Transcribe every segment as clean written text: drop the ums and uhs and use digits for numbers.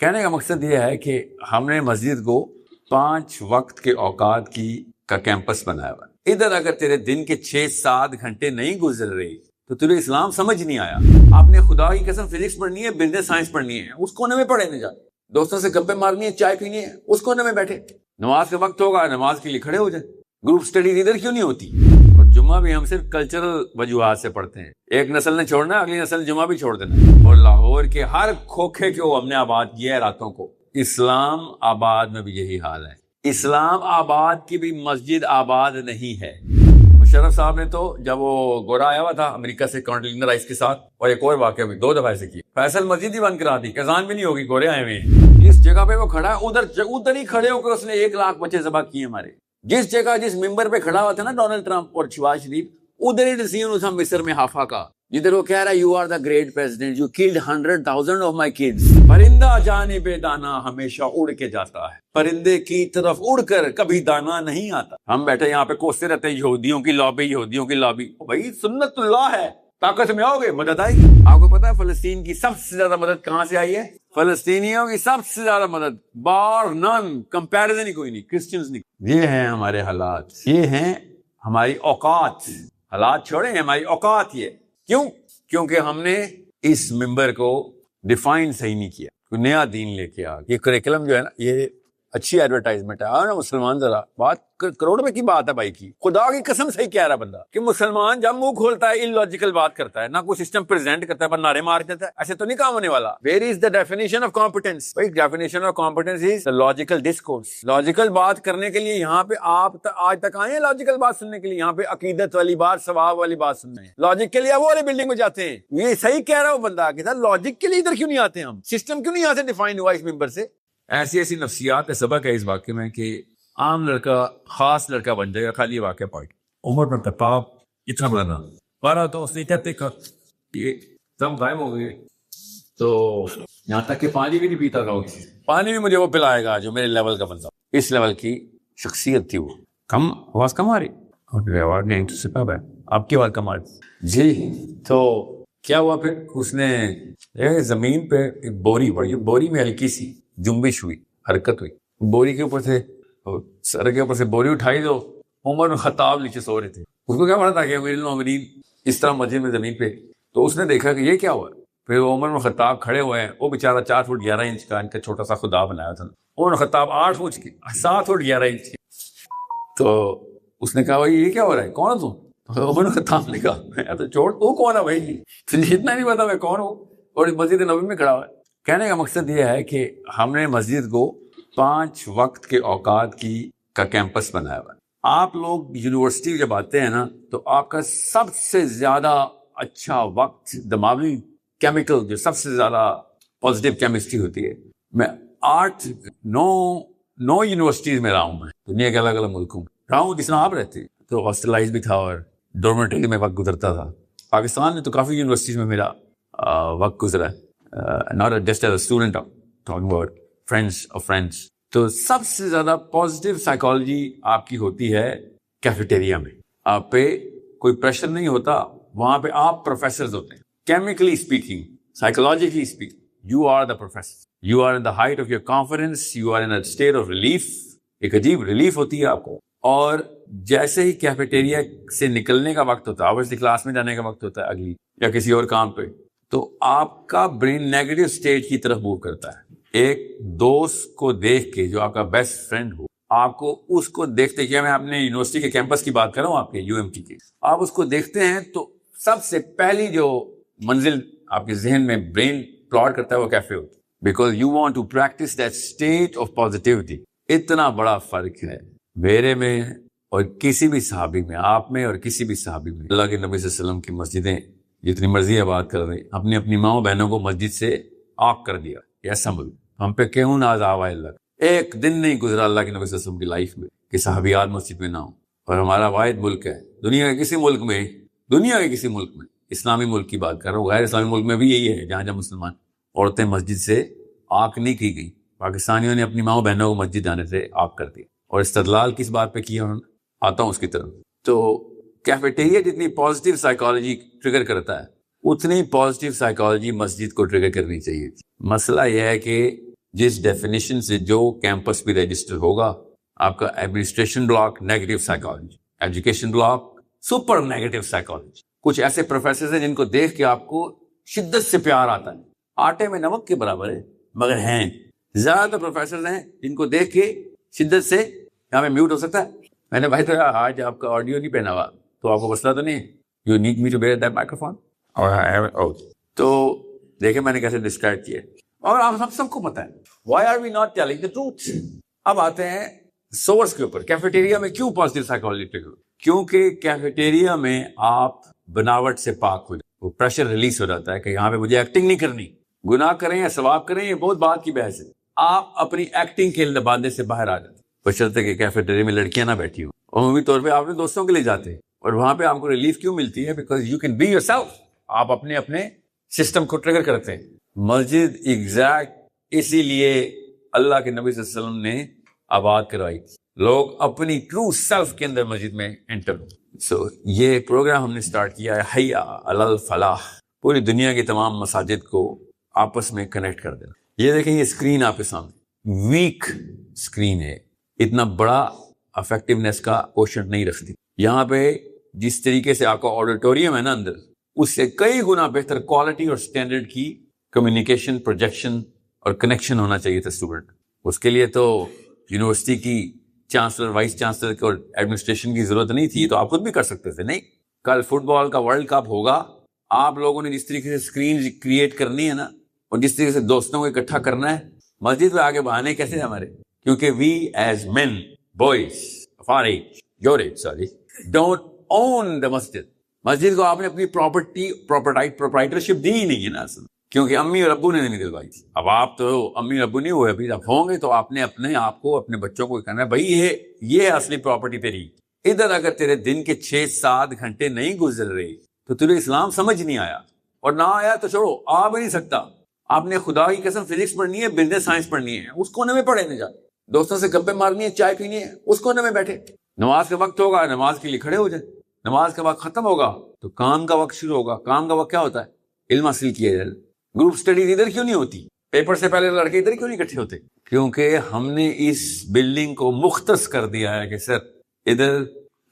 کہنے کا مقصد یہ ہے کہ ہم نے مسجد کو 5 وقت کے اوقات کا کیمپس بنایا ہوا ہے۔ ادھر اگر تیرے دن کے 6-7 گھنٹے نہیں گزر رہی تو تجھے اسلام سمجھ نہیں آیا۔ آپ نے خدا کی قسم فزکس پڑھنی ہے، بزنس سائنس پڑھنی ہے، اس کونے میں پڑھے نہ جا۔ دوستوں سے گپے مارنی ہے، چائے پینی ہے، اس کونے میں بیٹھے۔ نماز کا وقت ہوگا، نماز کے لیے کھڑے ہو جائے۔ گروپ سٹڈیز ادھر کیوں نہیں ہوتی؟ اور جمعہ بھی ہم صرف کلچرل وجوہات سے پڑھتے ہیں۔ ایک نسل نے چھوڑنا ہے، اگلی نسل جمعہ بھی چھوڑ دینا۔ اور لاہور کے ہر کھوکھے کو ہم نے آباد کیا ہے راتوں کو۔ اسلام آباد میں بھی یہی حال ہے۔ اسلام آباد کی بھی مسجد آباد نہیں ہے۔ مشرف صاحب نے تو جب وہ گورا آیا ہوا تھا امریکہ سے کانڈلینا رائس کے ساتھ، اور ایک اور واقعہ بھی 2 دفعہ ایسے کی، فیصل مسجد ہی بند کرا دی، اذان بھی نہیں ہوگی، گورے آئے ہوئے ہیں۔ جس جگہ پہ وہ کھڑا ہے ادھر ہی کھڑے ہو کر اس نے 1 لاکھ بچے ذبح کیے ہمارے۔ جس جگہ جس ممبر پہ کھڑا ہوا تھا نا ڈونلڈ ٹرمپ اور شہباز شریف، ادھر ہی ڈسیزن تھا مصر میں حافا کا، جدھر وہ کہہ رہا ہے you are the great president, you killed 100,000 of my kids. پرندہ جانب دانا ہمیشہ اڑ کے جاتا ہے، پرندے کی طرف اڑ کر کبھی دانا نہیں آتا۔ ہم بیٹھے یہاں پہ کوستے رہتے ہیں یہودیوں کی لابی، یہودیوں کی لابی۔ بھائی سنت اللہ ہے، طاقت میں آؤ گے مدد آئے گی۔ آپ کو پتا ہے فلسطین کی سب سے زیادہ مدد کہاں سے آئی ہے؟ فلسطینیوں کی سب سے زیادہ مدد بار نن، کمپیریزن ہی کوئی نہیں، کرسچنز نہیں۔ یہ ہیں ہمارے حالات، یہ ہیں ہماری اوقات۔ حالات چھوڑیں، ہماری اوقات یہ کیوں؟ کیونکہ ہم نے اس ممبر کو ڈیفائن صحیح نہیں کیا، کوئی نیا دین لے کے آ گیا۔ یہ کریکلم جو ہے نا، یہ اچھی ایڈورٹائزمنٹ ہے۔ نا مسلمان ذرا بات کروڑ روپے کی بات ہے بھائی کی، خدا کی قسم صحیح کہہ رہا بندہ کہ مسلمان جب منہ کھولتا ہے illogical بات کرتا ہے، نہ کوئی سسٹم پریزنٹ کرتا ہے، بس نعرے مار دیتا ہے، ایسے تو نہیں کام ہونے والا۔ Where is the definition of competence؟ بھائی definition of competence is the logical discourse۔ Logical بات کرنے کے لیے یہاں پہ آپ آج تک آئے ہیں لاجیکل بات سننے کے لیے؟ یہاں پہ عقیدت والی بات، ثواب والی بات سننے ہیں، لاجک کے لیے وہ والی بلڈنگ میں جاتے ہیں۔ یہ صحیح کہہ رہا ہو بندہ کہ لاجک کے لیے ادھر کیوں نہیں آتے؟ ہم سسٹم کیوں نہیں آتے ڈیفائن ہوا اس ممبر سے؟ ایسی نفسیات کا سبق ہے اس واقعے میں کہ عام لڑکا خاص لڑکا بن جائے گا خالی یہ واقعہ پڑھ۔ عمر بن خطاب اتنا بڑا بارہ تو اس نے کہتے کہ یہ سب غائب ہو گئے، تو یہاں تک کہ پانی بھی نہیں پیتا تھا، پانی بھی مجھے وہ پلائے گا جو میرے لیول کا بندہ۔ اس لیول کی شخصیت تھی وہ۔ کم آواز کم آ رہی، آواز نہیں تو سپب ہے آپ کی آواز کم آ رہی جی۔ تو کیا ہوا پھر؟ اس نے زمین پہ ایک بوری پڑی، بوری میں ہلکی سی جنبش ہوئی، حرکت ہوئی، بوری کے اوپر سے سر کے اوپر سے بوری اٹھائی تو عمر بن خطاب نیچے سو رہے تھے۔ اس کو کیا پتا تھا کہ امیر المومنین اس طرح مسجد میں زمین پہ، تو اس نے دیکھا کہ یہ کیا ہوا۔ پھر عمر بن خطاب کھڑے ہوئے ہیں، وہ بیچارہ 4 فٹ 11 انچ کا ان کا چھوٹا سا خدا بنایا تھا، عمر بن خطاب 7 فٹ 11 انچ کے۔ تو اس نے کہا بھائی یہ کیا ہو رہا ہے، کون ہو تم؟ عمر بن خطاب نے کہا میں تو چھوڑ، تو کون ہے بھائی؟ تجھے اتنا نہیں پتا میں کون ہوں؟ اور مسجد نبوی میں کھڑا ہوا ہے۔ کہنے کا مقصد یہ ہے کہ ہم نے مسجد کو 5 وقت کے اوقات کا کیمپس بنایا ہوا ہے۔ آپ لوگ یونیورسٹی جب آتے ہیں نا، تو آپ کا سب سے زیادہ اچھا وقت دماغی کیمیکل جو سب سے زیادہ پازیٹیو کیمسٹری ہوتی ہے، میں 9 یونیورسٹیز میں رہا ہوں، میں دنیا کے الگ الگ ملکوں میں رہا ہوں۔ جس طرح آپ رہتے تو ہاسٹلائز بھی تھا اور ڈورمیٹری میں وقت گزرتا تھا۔ پاکستان میں تو کافی یونیورسٹیز میں میرا وقت گزرا ہے، not just as a student, talking about friends of friends۔ تو سب سے زیادہ پازیٹیو سائیکالوجی آپ کی ہوتی ہے کیفیٹیریا میں۔ آپ پہ کوئی پریشر نہیں ہوتا، وہاں پہ آپ پروفیسرز ہوتے ہیں۔ Chemically speaking, psychologically speaking, you are the professor, you are in the height of your confidence, you are in a state of relief. ایک عجیب ریلیف ہوتی ہے آپ کو۔ اور جیسے ہی کیفیٹیریا سے نکلنے کا وقت ہوتا ہے، آبویسلی کلاس میں جانے کا وقت ہوتا ہے اگلی یا کسی اور کام پہ، تو آپ کا برین نیگیٹو سٹیج کی طرف موو کرتا ہے۔ ایک دوست کو دیکھ کے جو آپ کا بیسٹ فرینڈ ہو، آپ کو اس کو دیکھتے، کیا میں اپنے یونیورسٹی کے کیمپس کی بات کر رہا ہوں، آپ کے UMT کی، آپ اس کو دیکھتے ہیں تو سب سے پہلی جو منزل آپ کے ذہن میں برین پلاٹ کرتا ہے وہ کیفے ہوتا ہے، because you want to practise that state of positivity. اتنا بڑا فرق ہے میرے میں اور کسی بھی صحابی میں، آپ میں اور کسی بھی صحابی میں۔ اللہ کے نبی صلی اللہ علیہ وسلم کی مسجدیں جتنی مرضی آباد کر رہے، اپنی ماؤں بہنوں کو مسجد سے آگ کر دیا۔ ایسا ملک ہم پہ کیوں ناز آوا ہے اللہ؟ ایک دن نہیں گزرا اللہ کے نبی صلی اللہ علیہ وسلم کی لائف میں کہ صحابیات مسجد میں نہ ہوں۔ اور ہمارا واحد ملک ہے دنیا کے کسی ملک میں، اسلامی ملک کی بات کر رہا ہوں، غیر اسلامی ملک میں بھی یہی ہے جہاں مسلمان عورتیں مسجد سے آگ نہیں کی گئی، پاکستانیوں نے اپنی ماؤں بہنوں کو مسجد جانے سے آگ کر دی۔ اور استدلال کس بات پہ کیا؟ آتا ہوں اس کی طرف۔ تو کیفیٹیریا جتنی پازیٹیو سائیکالوجی ٹریگر کرتا ہے، اتنی پازیٹیو سائیکالوجی مسجد کو ٹریگر کرنی چاہیے۔ مسئلہ یہ ہے کہ جس ڈیفینیشن سے جو کیمپس بھی رجسٹر ہوگا، آپ کا administration block negative psychology, education block super negative psychology. کچھ ایسے پروفیسرز ہیں جن کو دیکھ کے آپ کو شدت سے پیار آتا ہے، آٹے میں نمک کے برابر ہے مگر ہیں. زیادہ تر پروفیسرز ہیں جن کو دیکھ کے شدت سے، یہاں پہ میوٹ ہو سکتا ہے؟ میں نے بھائی تو آج آپ کا آڈیو نہیں پہنا ہوا تو آپ کو مسئلہ تو نہیں ہے؟ You need me to bear that microphone. تو دیکھیں میں نے کیسے ڈسکرائب کیا، اور آپ سب کو پتا ہے why are we not telling the truth. اب آتے ہیں سورس کے اوپر. کیفیٹیریا میں کیوں پازیٹیو سائیکالوجی ٹریگر؟ کیونکہ کیفیٹیریا میں آپ بناوٹ سے پاک ہو جائے، وہ پریشر ریلیز ہو جاتا ہے کہ یہاں پہ مجھے ایکٹنگ نہیں کرنی. گناہ کریں یا ثواب کریں یہ بہت بات کی بحث ہے، آپ اپنی ایکٹنگ کے لبادے سے باہر آ جاتے، بشرطے کہ کیفیٹیریا میں لڑکیاں نہ بیٹھی ہوں. عمومی طور پہ آپ نے دوستوں کے لیے جاتے ہیں اور وہاں پہ آپ کو ریلیف کیوں ملتی ہے؟ Because you can be yourself. آپ اپنے سسٹم کو ٹریگر کرتے ہیں. مسجد ایگزیکٹ اسی لیے اللہ کے نبی صلی اللہ علیہ وسلم نے آباد کروائی، لوگ اپنی ٹرو سیلف کے اندر مسجد میں انٹر. یہ پروگرام ہم نے سٹارٹ کیا ہے حیا علی الفلاح، پوری دنیا کی تمام مساجد کو آپس میں کنیکٹ کر دینا. یہ دیکھیں یہ اسکرین آپ کے سامنے ویک اسکرین ہے، اتنا بڑا افیکٹونیس کا کوشنٹ نہیں رکھتی. یہاں پہ جس طریقے سے آپ کا آڈیٹوریم ہے نا اندر، اس سے کئی گنا بہتر کوالٹی اور سٹینڈرڈ کی کمیونیکیشن، پروجیکشن اور کنیکشن ہونا چاہیے تھا اسٹوڈنٹ. اس کے لیے تو یونیورسٹی کی چانسلر، وائس چانسلر اور ایڈمنسٹریشن کی ضرورت نہیں تھی، تو آپ خود بھی کر سکتے تھے. نہیں، کل فٹ بال کا ورلڈ کپ ہوگا، آپ لوگوں نے جس طریقے سے اسکرین کریٹ کرنی ہے نا، اور جس طریقے سے دوستوں کو اکٹھا کرنا ہے، مسجد میں آگے بہانے کیسے ہیں ہمارے؟ کیونکہ we as men, boys of our age, your age sorry, don't own the masjid. مسجد کو آپ نے اپنی پروپرائٹرشپ دی ہی نہیں ہے نا اصل، کیونکہ امی اور ابو نے نہیں دلوائی تھی. اب آپ تو امی اور ابو نہیں ہوئے ابھی، اب ہوں گے تو آپ نے اپنے آپ کو، اپنے بچوں کو کہنا ہے بھائی یہ اصلی پراپرٹی تیری. ادھر اگر تیرے دن کے 6-7 گھنٹے نہیں گزر رہے تو تجھے اسلام سمجھ نہیں آیا، اور نہ آیا تو چھوڑو، آ بھی نہیں سکتا. آپ نے خدا کی قسم فزکس پڑھنی ہے، بزنس سائنس پڑھنی ہے، اس کونے میں پڑھے نہ جا. دوستوں سے گپے مارنی ہے، چائے پینی ہے، اس کونے میں بیٹھے. نماز کا وقت ہوگا، نماز کے لیے کھڑے ہو جائے. نماز کا وقت ختم ہوگا تو کام کا وقت شروع ہوگا. کام کا وقت کیا ہوتا ہے؟ علم حاصل کیا جائے. گروپ سٹڈیز ادھر کیوں نہیں ہوتی؟ پیپر سے پہلے لڑکے ادھر کیوں نہیں اکٹھے ہوتے؟ کیونکہ ہم نے اس بلڈنگ کو مختص کر دیا ہے کہ سر ادھر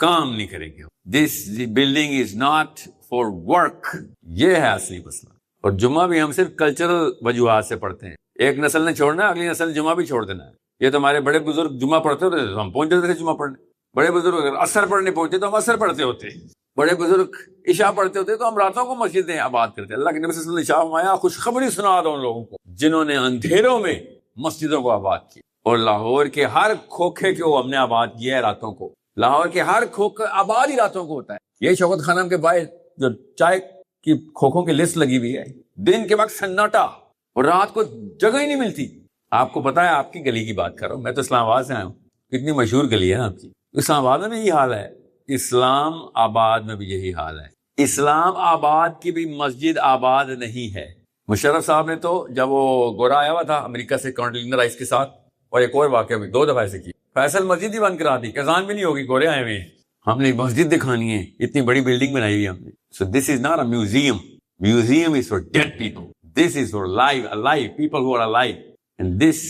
کام نہیں کریں گے. This building is not for work. یہ ہے اصلی مسئلہ. اور جمعہ بھی ہم صرف کلچرل وجوہات سے پڑھتے ہیں. ایک نسل نے چھوڑنا ہے، اگلی نسل جمعہ بھی چھوڑ دینا ہے. یہ تو ہمارے بڑے بزرگ جمعہ پڑھتے ہوتے تو ہم پہنچ جاتے تھے جمعہ پڑھنے. بڑے بزرگ اگر عصر پڑھنے پہنچتے تو ہم عصر پڑھتے ہوتے. بڑے بزرگ عشاء پڑھتے ہوتے تو ہم راتوں کو مسجدیں آباد کرتے. اللہ کے نبی صلی اللہ علیہ وسلم نے فرمایا خوشخبری سنا دو ان لوگوں کو جنہوں نے اندھیروں میں مسجدوں کو آباد کیا. اور لاہور کے ہر کھوکھے کو ہم نے آباد کیا ہے راتوں کو. لاہور کے ہر کھوکھے آباد ہی راتوں کو ہوتا ہے. یہ شوکت خانم کے باہر جو چائے کی کھوکھوں کی لسٹ لگی ہوئی ہے، دن کے وقت سناٹا اور رات کو جگہ ہی نہیں ملتی. آپ کو پتا ہے، آپ کی گلی کی بات کر رہا ہوں، میں تو اسلام آباد سے آیا ہوں. کتنی مشہور گلی ہے نا آپ کی. اسلام آباد میں بھی یہی حال ہے، اسلام آباد میں بھی یہی حال ہے. اسلام آباد کی بھی مسجد آباد نہیں ہے. مشرف صاحب نے تو جب وہ گورا آیا ہوا تھا امریکہ سے کانڈلینا رائس کے ساتھ، اور ایک اور واقعہ بھی 2 دفعہ ایسے کی، فیصل مسجد ہی بند کرا دی. اذان بھی نہیں ہوگی، گورے آئے ہوئے ہیں، ہم نے مسجد دکھانی ہے. اتنی بڑی بلڈنگ بنائی ہوئی ہم نے. So this is not a museum. Museum is for dead people. This is for alive people who are alive. And this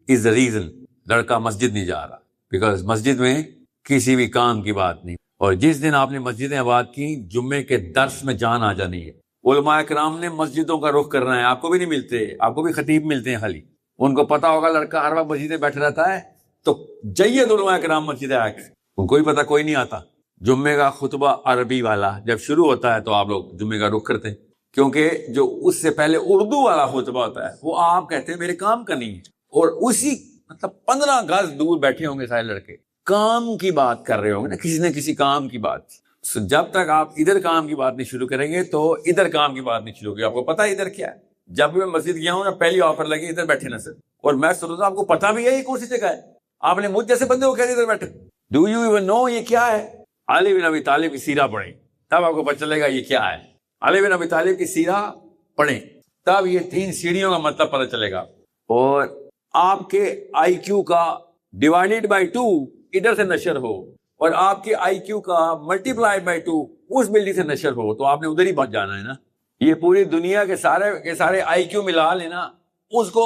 is the reason لڑکا مسجد نہیں جا رہا. بیکاز مسجد میں کسی بھی کام کی بات نہیں. اور جس دن آپ نے مسجدیں آباد کی، جمعے کے درس میں جان آ جانی ہے. علماء کرام نے مسجدوں کا رخ کرنا ہے. آپ کو بھی نہیں ملتے، آپ کو بھی خطیب ملتے ہیں خالی. ان کو پتا ہوگا لڑکا ہر وقت مسجدیں بیٹھا رہتا ہے تو جید علماء کرام مسجدیں آ کے، ان کو بھی پتا کوئی نہیں آتا. جمعے کا خطبہ عربی والا جب شروع ہوتا ہے تو آپ لوگ جمعے کا رخ کرتے ہیں، کیونکہ جو اس سے پہلے اردو والا خطبہ ہوتا ہے وہ آپ کہتے ہیں میرے کام کا نہیں ہے. اور اسی 15 گز دور بیٹھے ہوں گے سارے لڑکے، کام کی بات کر رہے ہوں گے نا، کسی نہ کسی کام کی بات. جب تک آپ ادھر کام کی بات نہیں شروع کریں گے تو ادھر کام کی بات نہیں شروع ہوگی. آپ کو پتا ہے ادھر کیا ہے؟ جب بھی میں مسجد گیا ہوں نا، پہلی آفر لگی ادھر بیٹھے نا سر. اور میں سوچتا آپ کو پتا بھی ہے یہ کون سی جگہ ہے؟ آپ نے مجھ جیسے بندے کو کہہ دیا ادھر بیٹھے. ڈو یو ایون نو یہ کیا ہے؟ علی بن ابی طالب کی سیرہ پڑھیں تب آپ کو پتہ چلے گا یہ کیا ہے. علی بن ابی طالب کی سیرہ پڑھیں تب یہ 3 سیڑھیوں کا مطلب پتہ چلے گا. اور آپ کے آئی کیو کا ڈیوائڈیڈ بائی 2 ادھر سے نشر ہو، اور آپ کے آئی کیو کا ملٹیپلائڈ بائی 2 اس بلڈنگ سے نشر ہو، تو آپ نے ادھر ہی پہنچ جانا ہے نا. یہ پوری دنیا کے سارے آئی کیو ملا لینا، اس کو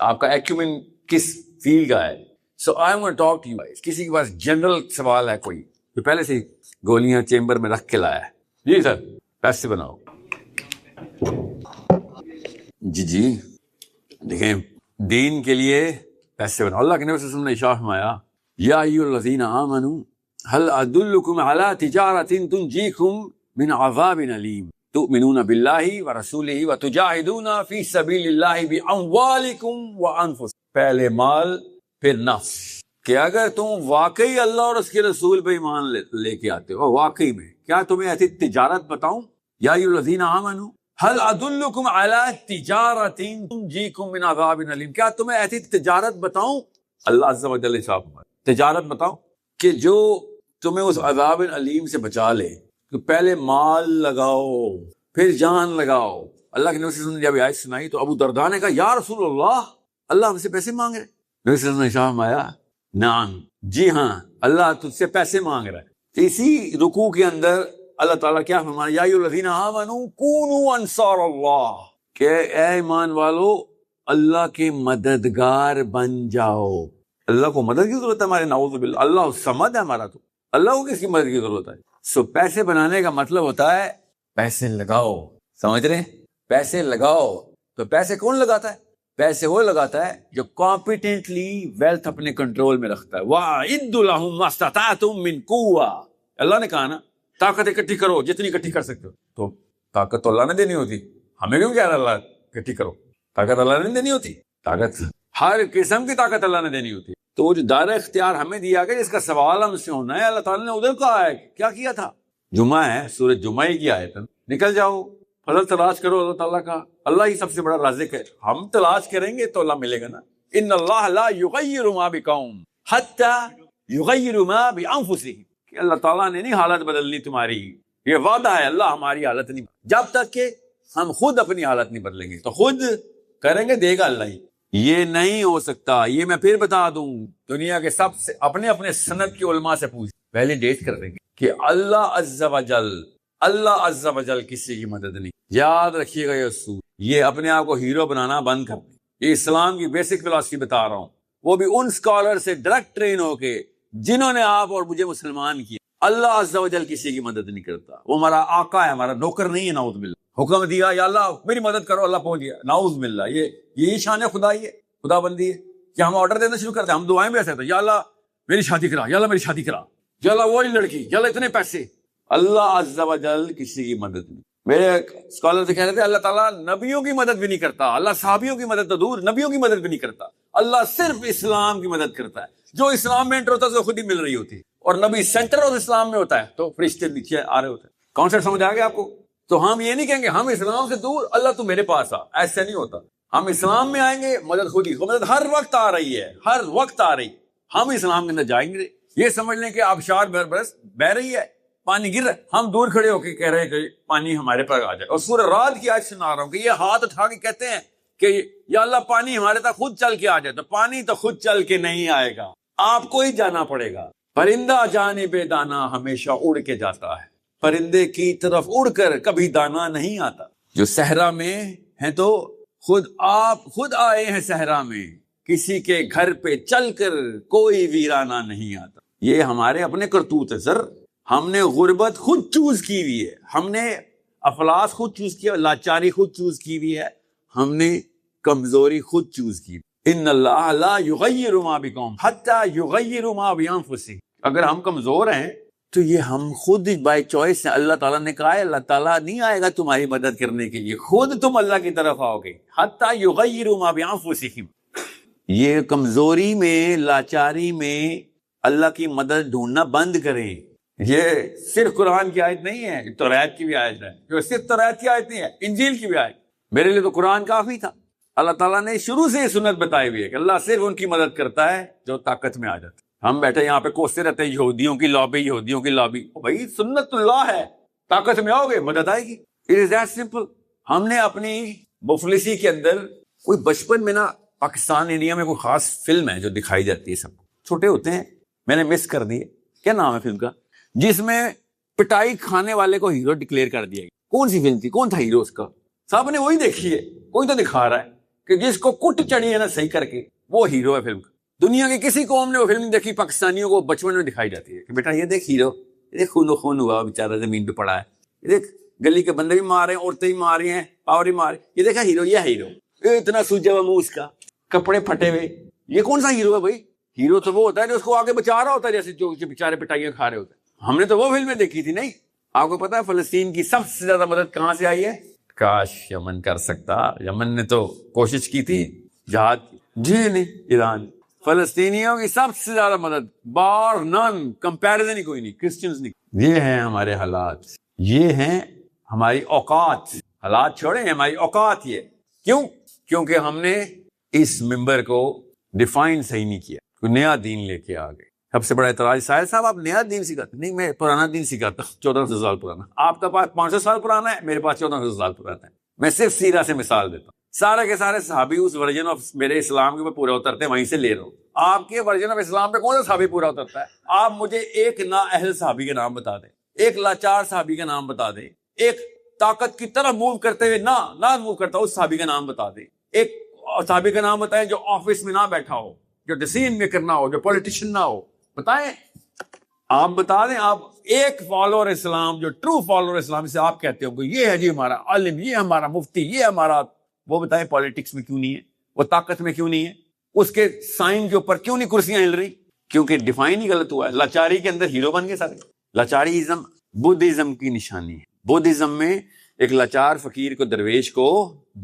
آپ کا ایکومن کس فیلڈ کا ہے. So I am gonna talk to you. کسی کے پاس جنرل سوال ہے کوئی جو پہلے سے گولیاں چیمبر میں رکھ کے لایا ہے؟ جی سر. پیسے بناؤ. جی دیکھیں دین کے لیے پیسے بناؤ. اللہ کے نبی صلی اللہ علیہ وسلم نے ارشاد فرمایا یا ایھا الذین آمنوا هل ادلکم علی تجارۃ تنجیکم من عذاب علیم تؤمنون باللہ ورسولہ وتجاہدون فی سبیل اللہ باموالکم وانفسکم. پہلے مال پھر نفس. کہ اگر تم واقعی اللہ اور اس کے رسول پہ ایمان لے کے آتے ہو واقعی میں، کیا تمہیں ایسی تجارت بتاؤں؟ یا ایھا الذین آمنوا هل ادلکم علی تجارۃ تنجیکم من عذاب علیم. کیا تمہیں ایسی تجارت بتاؤں؟ اللہ عز و جل صاحب تجارت بتاؤں کہ جو تمہیں اس عذاب علیم سے بچا لے. تو پہلے مال لگاؤ پھر جان لگاؤ. اللہ کے نبی صلی اللہ علیہ وسلم نے جب آیت سنائی تو ابو درداء نے کہا یا رسول اللہ، اللہ ہم سے پیسے مانگ رہے. نبی صلی اللہ علیہ وسلم نے فرمایا نعم، جی ہاں اللہ تجھ سے پیسے مانگ رہا ہے. اسی رکوع کے اندر اللہ تعالیٰ کیا فرمایا یا ایھا الذین آمنوا کونوا انصار اللہ، کہ اے ایمان والو اللہ کے مددگار بن جاؤ. اللہ کو مدد کی ضرورت ہے ہمارے، نعوذ باللہ. اللہ الصمد ہے ہمارا، تو اللہ کو کس کی مدد کی ضرورت ہے؟ سو پیسے بنانے کا مطلب ہوتا ہے پیسے لگاؤ. سمجھ رہے ہیں؟ پیسے لگاؤ. تو پیسے کون لگاتا ہے؟ پیسے وہ لگاتا ہے جو کمپیٹنٹلی ویلتھ اپنے کنٹرول میں رکھتا ہے. وَأَعِدُّ لَهُم مَّا اسْتَطَعْتُم مِّن قُوَّةٍ. اللہ نے کہا نا طاقت اکٹھی کرو جتنی اکٹھی کر سکتے ہو. تو طاقت تو اللہ نے دینی ہوتی، ہمیں کیوں کہہ رہا اللہ اکٹھی کرو؟ طاقت اللہ نے دینی ہوتی. طاقت ہر قسم کی طاقت اللہ نے دینی ہوتی. تو وہ جو دائرہ اختیار ہمیں دیا گیا جس کا سوال ہم سے ہونا ہے، اللہ تعالیٰ نے ادھر کہا ہے کیا کیا تھا. جمعہ ہے، سورۃ جمعہ کی آیت ہے. نکل جاؤ فضل تلاش کرو اللہ تعالیٰ کا. اللہ ہی سب سے بڑا رازق ہے. ہم تلاش کریں گے تو اللہ ملے گا نا. ان اللہ لا یغیر ما بقوم حتی یغیروا ما بانفسہم. کہ اللہ تعالیٰ نے نہیں حالت بدلنی تمہاری، یہ وعدہ ہے. اللہ ہماری حالت نہیں، جب تک کہ ہم خود اپنی حالت نہیں بدلیں گے تو خود کریں گے، دے گا اللہ ہی. یہ نہیں ہو سکتا. یہ میں پھر بتا دوں، دنیا کے سب سے اپنے اپنے سند کے علماء سے پوچھ ویلیڈیٹ کر دیں گے کہ اللہ عز و جل کسی کی مدد نہیں. یاد رکھیے گا یہ اصول. یہ اپنے آپ کو ہیرو بنانا بند کر دیں. یہ اسلام کی بیسک فلاسفی بتا رہا ہوں، وہ بھی ان اسکالر سے ڈائریکٹ ٹرین ہو کے جنہوں نے آپ اور مجھے مسلمان کیا. اللہ عز و جل کسی کی مدد نہیں کرتا. وہ ہمارا آقا ہے، ہمارا نوکر نہیں ہے. نعوذ باللہ. حکم دیا یا اللہ میری مدد کرو، اللہ پہنچ گیا. نعوذ باللہ. یہی شان خدائی ہے، خدا بندی ہے کہ ہم آرڈر دینا شروع کرتے ہیں. ہم دعائیں بھی ایسے ہوتے ہیں یا اللہ میری شادی کرا، یا اللہ میری شادی کرا، یا اللہ وہی لڑکی، یا اللہ اتنے پیسے. اللہ عز و جل کسی کی مدد نہیں. میرے اسکالر سے کہہ رہے تھے اللہ تعالیٰ نبیوں کی مدد بھی نہیں کرتا. اللہ صحابیوں کی مدد تو دور، نبیوں کی مدد بھی نہیں کرتا. اللہ صرف اسلام کی مدد کرتا ہے. جو اسلام میں انٹر ہوتا ہے تو خود ہی مل رہی ہوتی ہے. اور نبی سینٹر اور اسلام میں ہوتا ہے تو فرشتے نیچے آ رہے ہوتے ہیں. کانسیپٹ سمجھ آ گیا آپ کو؟ تو ہم یہ نہیں کہیں گے ہم اسلام سے دور، اللہ تو میرے پاس آ. ایسے نہیں ہوتا. ہم اسلام میں آئیں گے، مدد خود ہی. مدد ہر وقت آ رہی ہے، ہر وقت آ رہی. ہم اسلام کے اندر جائیں گے، یہ سمجھ لیں کہ آبشار برس بہ رہی ہے، پانی گر رہا ہے، ہم دور کھڑے ہو کے کہہ رہے ہیں کہ پانی ہمارے پر آ جائے. اور سورہ رعد کی آیت سنا رہا ہوں کہ یہ ہاتھ اٹھا کے کہتے ہیں کہ یا اللہ پانی ہمارے تک خود چل کے آ جائے. تو پانی تو خود چل کے نہیں آئے گا، آپ کو ہی جانا پڑے گا. پرندہ جانب دانا ہمیشہ اڑ کے جاتا ہے، پرندے کی طرف اڑ کر کبھی دانا نہیں آتا. جو صحرا میں ہیں تو آپ خود آئے ہیں صحرا میں، کسی کے گھر پہ چل کر کوئی ویرانہ نہیں آتا. یہ ہمارے اپنے کرتوت ہے سر. ہم نے غربت خود چوز کی ہوئی ہے، ہم نے افلاس خود چوز کیا، لاچاری خود چوز کی ہوئی ہے، ہم نے کمزوری خود چوز کی. ان اللہ لا یغیر ما بقوم حتی یغیروا ما بانفسہم. اگر ہم کمزور ہیں تو یہ ہم خود بائی چوائس ہیں. اللہ تعالیٰ نے کہا ہے اللہ تعالیٰ نہیں آئے گا تمہاری مدد کرنے کے لیے، خود تم اللہ کی طرف آؤ گے. حتی یغیروا ما بانفسہم. یہ کمزوری میں، لاچاری میں اللہ کی مدد ڈھونڈنا بند کریں. یہ صرف قرآن کی آیت نہیں ہے، توریت کی بھی آیت ہے. صرف توریت کی آیت نہیں ہے، انجیل کی بھی آیت. میرے لیے تو قرآن کافی تھا. اللہ تعالیٰ نے شروع سے یہ سنت بتائی ہوئی ہے کہ اللہ صرف ان کی مدد کرتا ہے جو طاقت میں آ جاتا ہے. ہم بیٹھے یہاں پہ کوستے رہتے ہیں یہودیوں کی لابی، یہودیوں کی لابی. بھائی سنت اللہ ہے، طاقت میں آؤ گے مدد آئے گی. It is that simple. ہم نے اپنی مفلسی کے اندر کوئی بچپن میں نا، پاکستان انڈیا میں کوئی خاص فلم ہے جو دکھائی جاتی ہے، سب چھوٹے ہوتے ہیں، میں نے مس کر دی ہے. کیا نام ہے فلم کا؟ جس میں پٹائی کھانے والے کو ہیرو ڈکلیئر کر دیا گیا. کون سی فلم تھی؟ کون تھا ہیرو اس کا؟ سب نے وہی دیکھی ہے، کوئی تو دکھا رہا ہے کہ جس کو کٹ چڑھی ہے نا صحیح کر کے وہ ہیرو ہے فلم کا. دنیا کی کسی قوم نے وہ فلم دیکھی, پاکستانیوں کو بچپن میں دکھائی جاتی ہے کہ بیٹا یہ دیکھ ہیرو, یہ دیکھ خون و خون ہوا بیچارہ زمین پہ پڑا ہے, یہ دیکھ گلی کے بندے بھی مار رہے ہیں, عورتیں بھی مار رہی ہیں, پاور بھی مار رہی, یہ دیکھا ہیرو, یہ ہیرو, اتنا سوجا ہوا منہ اس کا, کپڑے پھٹے ہوئے, یہ کون سا ہیرو ہے بھائی؟ ہیرو تو وہ ہوتا ہے جو اس کو آگے بچا رہا ہوتا ہے, جیسے جو بیچارے پٹائیاں کھا رہے ہوتے ہیں. ہم نے تو وہ فلمیں دیکھی تھی. نہیں, آپ کو پتا ہے فلسطین کی سب سے زیادہ مدد کہاں سے آئی ہے؟ کاش یمن کر سکتا, یمن نے تو کوشش کی تھی جہاد کی, جی نہیں, ایران. فلسطینیوں کی سب سے زیادہ مدد بار نان, کمپیریزن ہی کوئی نہیں, کرسچنز نہیں. یہ ہیں ہمارے حالات, یہ ہیں ہماری اوقات. حالات چھوڑیں, ہماری اوقات. یہ کیوں؟ کیونکہ ہم نے اس ممبر کو ڈیفائن صحیح نہیں کیا, کوئی نیا دین لے کے آ گئے. سب سے بڑا اعتراض, ساحل صاحب آپ نیا دین سکھاتے نہیں, میں پرانا دین سکھاتا ہوں, 1400 سال پرانا. آپ کا پاس 500 سال پرانا ہے, میرے پاس 1400 سال پرانا ہے. میں صرف سیرہ سے مثال دیتا ہوں. سارے کے سارے صحابی اس ورژن آف میرے اسلام کے اوپر پورا اترتے ہیں, وہیں سے لے رہا ہوں. آپ کے ورژن آف اسلام پہ کون سا صحابی پورا اترتا ہے؟ آپ مجھے ایک نااہل صحابی کا نام بتا دیں, ایک لاچار صحابی کا نام بتا دیں, ایک طاقت کی طرح موو کرتے ہوئے نہ موو کرتا اس صحابی کا نام بتا دیں. ایک صحابی کا نام بتائیں جو آفس میں نہ بیٹھا ہو, جو ڈیسیژن میکر نہ ہو, جو پولیٹیشین نہ ہو, بتائیں. آپ بتا دیں, آپ ایک فالوور اسلام, جو ٹرو فالوور اسلام سے آپ کہتے ہو کہ یہ ہے جی ہمارا عالم, یہ ہمارا مفتی, یہ ہمارا, وہ بتائیں پالیٹکس میں کیوں نہیں ہے, وہ طاقت میں کیوں نہیں ہے, اس کے سائن کے اوپر کیوں نہیں کرسیاں ہل رہی؟ کیونکہ ڈیفائن ہی غلط ہوا ہے. لاچاری کے اندر ہیرو بن گئے سارے. لاچاری ازم بدھزم کی نشانی ہے. بدھزم میں ایک لاچار فقیر کو, درویش کو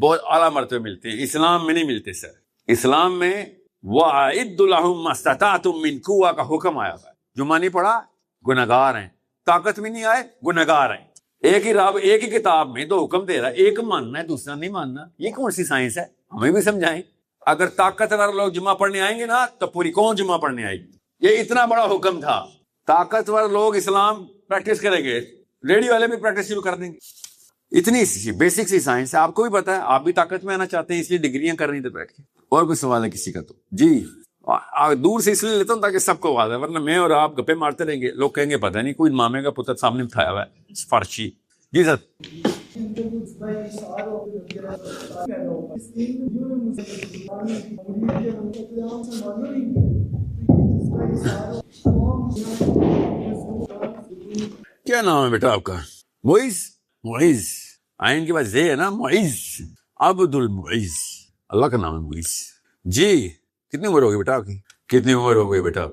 بہت اعلیٰ مرتبے ملتے ہیں, اسلام میں نہیں ملتے سر. اسلام میں وَأَعِدُّ لَهُم مَّا اسْتَطَعْتُم مِّن قُوَّةٍ کا حکم آیا ہے. جمعہ نہیں پڑھا, گنہگار ہیں. طاقت میں نہیں آئے, گنہگار ہیں. ایک ہی رب ایک ہی کتاب میں دو حکم دے رہا ہے, ایک ماننا ہے دوسرا نہیں ماننا. یہ کون سی سائنس ہے؟ ہمیں بھی سمجھائیں. اگر طاقتور لوگ جمعہ پڑھنے آئیں گے نا تو پوری قوم جمعہ پڑھنے آئے گی. یہ اتنا بڑا حکم تھا. طاقتور لوگ اسلام پریکٹس کریں گے, ریڈیو والے بھی پریکٹس شروع کر دیں گے. اتنی سی بیسک سی سائنس ہے, آپ کو بھی پتا ہے, آپ بھی طاقت میں آنا چاہتے ہیں اس لیے ڈگریاں کر رہی تھے بیٹھ کے. اور کوئی سوال ہے کسی کا تو جی؟ دور سے اس لیے لیتا ہوں تاکہ سب کو واضح ہے, ورنہ میں اور آپ گپے مارتے رہیں گے, لوگ کہیں گے پتہ نہیں کوئی مامے کا پتر سامنے اٹھایا ہوا ہے فرشی. جی سر. کیا نام ہے بیٹا آپ کا؟ معیز. معیز آئین کے بعد زے ہے نا, معیز, عبد المعیز, اللہ کا نام ہے معیز. جی کتنی عمر ہوگی بیٹا آپ کی؟ کتنی عمر ہو گئی بیٹا؟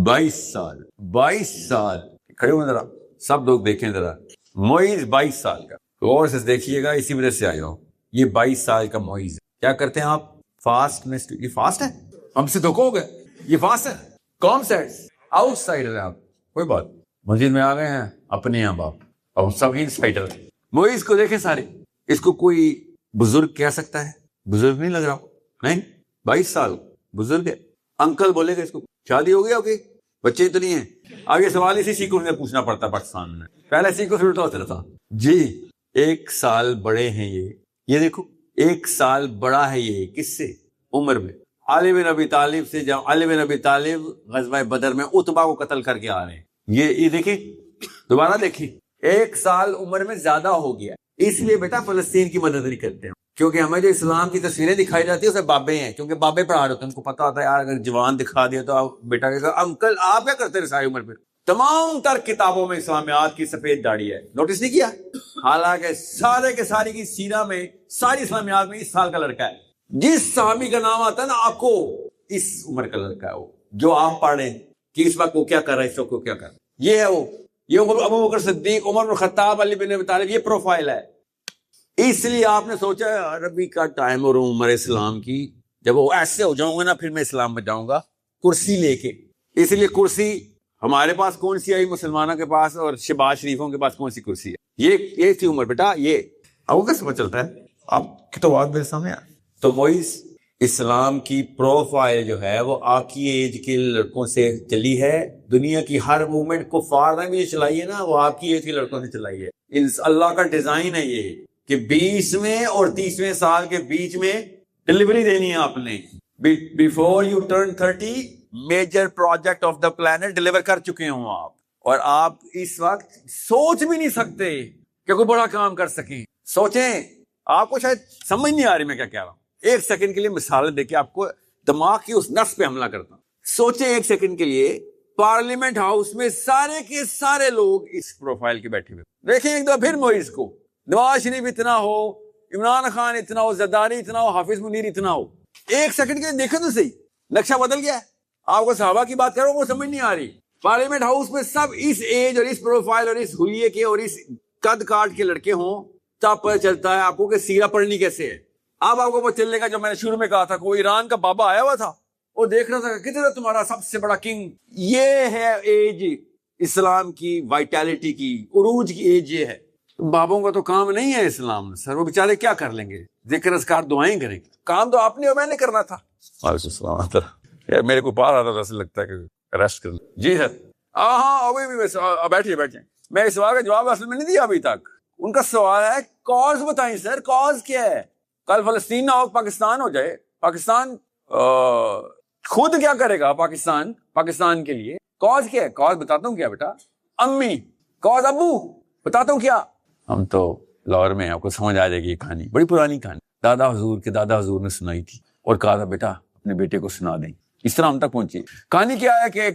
22 سال. 22 سال. کھڑے ہوئے ذرا, سب لوگ دیکھیں ذرا. معیز 22 سال کا, غور سے دیکھیے گا, اسی وجہ سے آیا ہوں. یہ 22 سال کا معیز ہے. کیا کرتے ہیں آپ؟ فاسٹ میں. یہ فاسٹ ہے, ہم سے دھوکا ہو گیا. یہ فاسٹ ہے, کون سائڈ آؤٹ سائڈر ہے آپ. کوئی بات, مسجد میں آ گئے ہیں اپنے یہاں باپ, اور سب ان سائڈر. معیز کو دیکھیں سارے. اس کو کوئی بزرگ کہہ سکتا ہے؟ بزرگ نہیں لگ رہا. نہیں, 22 سال بزرگ ہے. انکل بولے گا اس کو. شادی ہو گئی ہوگی, بچے تو نہیں ہیں. اب یہ سوال اسی سیکھوں سے پوچھنا پڑتا ہے پاکستان میں. پہلے سیکھوں سے الٹا ہوتا تھا. جی 1 سال بڑے ہیں یہ دیکھو 1 سال بڑا ہے یہ. کس سے؟ عمر میں. علی بن ابی طالب سے, جب علی بن ابی طالب غزوہ بدر میں عتبہ کو قتل کر کے آ رہے ہیں, یہ دیکھیں, دوبارہ دیکھیں, 1 سال عمر میں زیادہ ہو گیا. اس لیے بیٹا فلسطین کی مدد نہیں کرتے ہیں, کیونکہ ہمیں جو اسلام کی تصویریں دکھائی جاتی ہیں اسے بابے ہیں, کیونکہ بابے پڑھا رہے ہوتے ہیں, ان کو پتا ہوتا ہے یار اگر جوان دکھا دیا تو بیٹا کہے گا انکل آپ کیا کرتے رہے ساری عمر پہ. تمام تر کتابوں میں اسلامیات کی سفید داڑھی ہے, نوٹس نہیں کیا؟ حالانکہ سارے کے ساری کی سیرہ میں, ساری اسلامیات میں 20 سال کا لڑکا ہے. جس صحابی کا نام آتا ہے نا آپ کو, اس عمر کا لڑکا ہے وہ, جو آپ پڑھیں کہ اس وقت وہ کیا کر رہا ہے, اس وقت وہ کیا کر رہا ہے. یہ ہے وہ, یہ ابو بکر صدیق, عمر بن خطاب, علی بن ابی طالب, یہ پروفائل ہے. اس لیے آپ نے سوچا عربی کا ٹائم اور عمر اسلام کی, جب وہ ایسے ہو جاؤں گا نا پھر میں اسلام میں جاؤں گا کرسی لے کے. اس لیے کرسی ہمارے پاس کون سی آئی مسلمانوں کے پاس, اور شہباز شریفوں کے پاس کون سی کرسی ہے؟ یہ تھی عمر بیٹا. یہ آپ کو کیسے پتہ چلتا ہے؟ آپ کی تو بات میرے سامنے. تو معیز اسلام کی پروفائل جو ہے وہ آپ کی ایج کے لڑکوں سے چلی ہے. دنیا کی ہر موومنٹ کو فار نے بھی چلائی ہے نا, وہ آپ کی ایج کے لڑکوں سے چلائی ہے. اللہ کا ڈیزائن ہے یہ کہ 20ویں اور 30ویں سال کے بیچ میں ڈلیوری دینی ہے آپ نے. Before you turn 30 major project of the plant deliver کر چکے ہوں آپ, اور آپ اس وقت سوچ بھی نہیں سکتے کہ کوئی بڑا کام کر سکیں. سوچیں, آپ کو شاید سمجھ نہیں آ رہی میں کیا کہہ رہا ہوں. ایک سیکنڈ کے لیے مثال دے کے آپ کو دماغ کی اس نس پہ حملہ کرتا ہوں. سوچیں ایک سیکنڈ کے لیے پارلیمنٹ ہاؤس میں سارے کے سارے لوگ اس پروفائل کے بیٹھے ہوئے. دیکھیں ایک دفعہ پھر موئز کو, نواز شریف اتنا ہو, عمران خان اتنا ہو, زرداری اتنا ہو, حافظ منیر اتنا ہو. ایک سیکنڈ کے لیے دیکھیں تو صحیح, نقشہ بدل گیا ہے. آپ کو صحابہ کی بات کرو وہ سمجھ نہیں آ رہی. پارلیمنٹ ہاؤس میں سب اس ایج اور اس پروفائل اور اس ہولیے کے اور اس قد کاٹ کے لڑکے ہوں, تب پتہ چلتا ہے آپ کو کہ سیرہ پڑھنی کیسے ہے. اب آپ کو پتہ چلنے کا, جو میں نے شروع میں کہا تھا, کوئی ایران کا بابا آیا ہوا تھا, وہ دیکھ رہا تھا کہ کدھر ہے تمہارا سب سے بڑا کنگ. یہ ہے ایج اسلام کی, وائٹیلٹی کی, عروج کی ایج یہ ہے. بابوں کا تو کام نہیں ہے اسلام سر, وہ بیچارے کیا کر لیں گے, ذکر اذکار دعائیں کریں گے. کام تو آپ نے اور میں نے کرنا تھا. وعلیکم السلام. یار میرے کو بار آتا تھا, ایسا لگتا ہے کہ ریسٹ کر لیں. جی سر. ہاں بیٹھیے بیٹھیے. میں اس سوال کا جواب اصل میں نہیں دیا ابھی تک. ان کا سوال ہے کاز بتائیں سر, کاز کیا ہے؟ کل فلسطین نہ ہو پاکستان ہو جائے, پاکستان خود کیا کرے گا؟ پاکستان کے لیے کاز کیا ہے؟ کاز بتاتا ہوں کیا بیٹا, امی کاز, ابو بتاتا ہوں کیا. ہم تو لاہور میں, آپ کو سمجھ آ جائے گی. یہ کہانی بڑی پرانی کہانی, دادا حضور نے سنائی تھی اور کہا تھا بیٹا اپنے بیٹے کو سنا دیں. اس طرح ہم تک پہنچی. کہانی کیا ہے کہ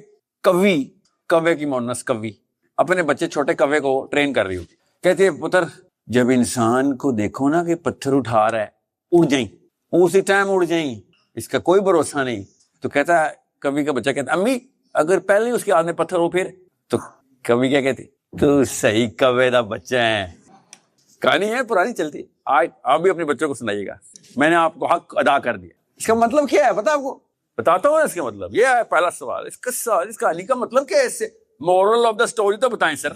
کوے کی مونس کوی اپنے بچے چھوٹے کوے کو ٹرین کر رہی ہوتی. کہتے ہیں پتر جب انسان کو دیکھو نا کہ پتھر اٹھا رہا ہے, اڑ جائیں, اسی ٹائم اڑ جائیں, اس کا کوئی بھروسہ نہیں. تو کہتا ہے کوی کا بچہ کہتا ہے امی اگر پہلے اس کے ہاتھ میں پتھر ہو پھر, تو کوی کیا کہتی, تو صحیح کوے دا بچہ ہے. کہانی ہے پرانی چلتی. آج آپ بھی اپنے بچوں کو سنائیے گا. میں نے آپ کو حق ادا کر دیا. اس کا مطلب کیا ہے پتا آپ کو؟ بتاتا ہوں. اس کا مطلب یہ ہے, پہلا سوال, اس کہانی کا مطلب کیا ہے؟ اس سے مورل آف دا اسٹوری تو بتائیں سر.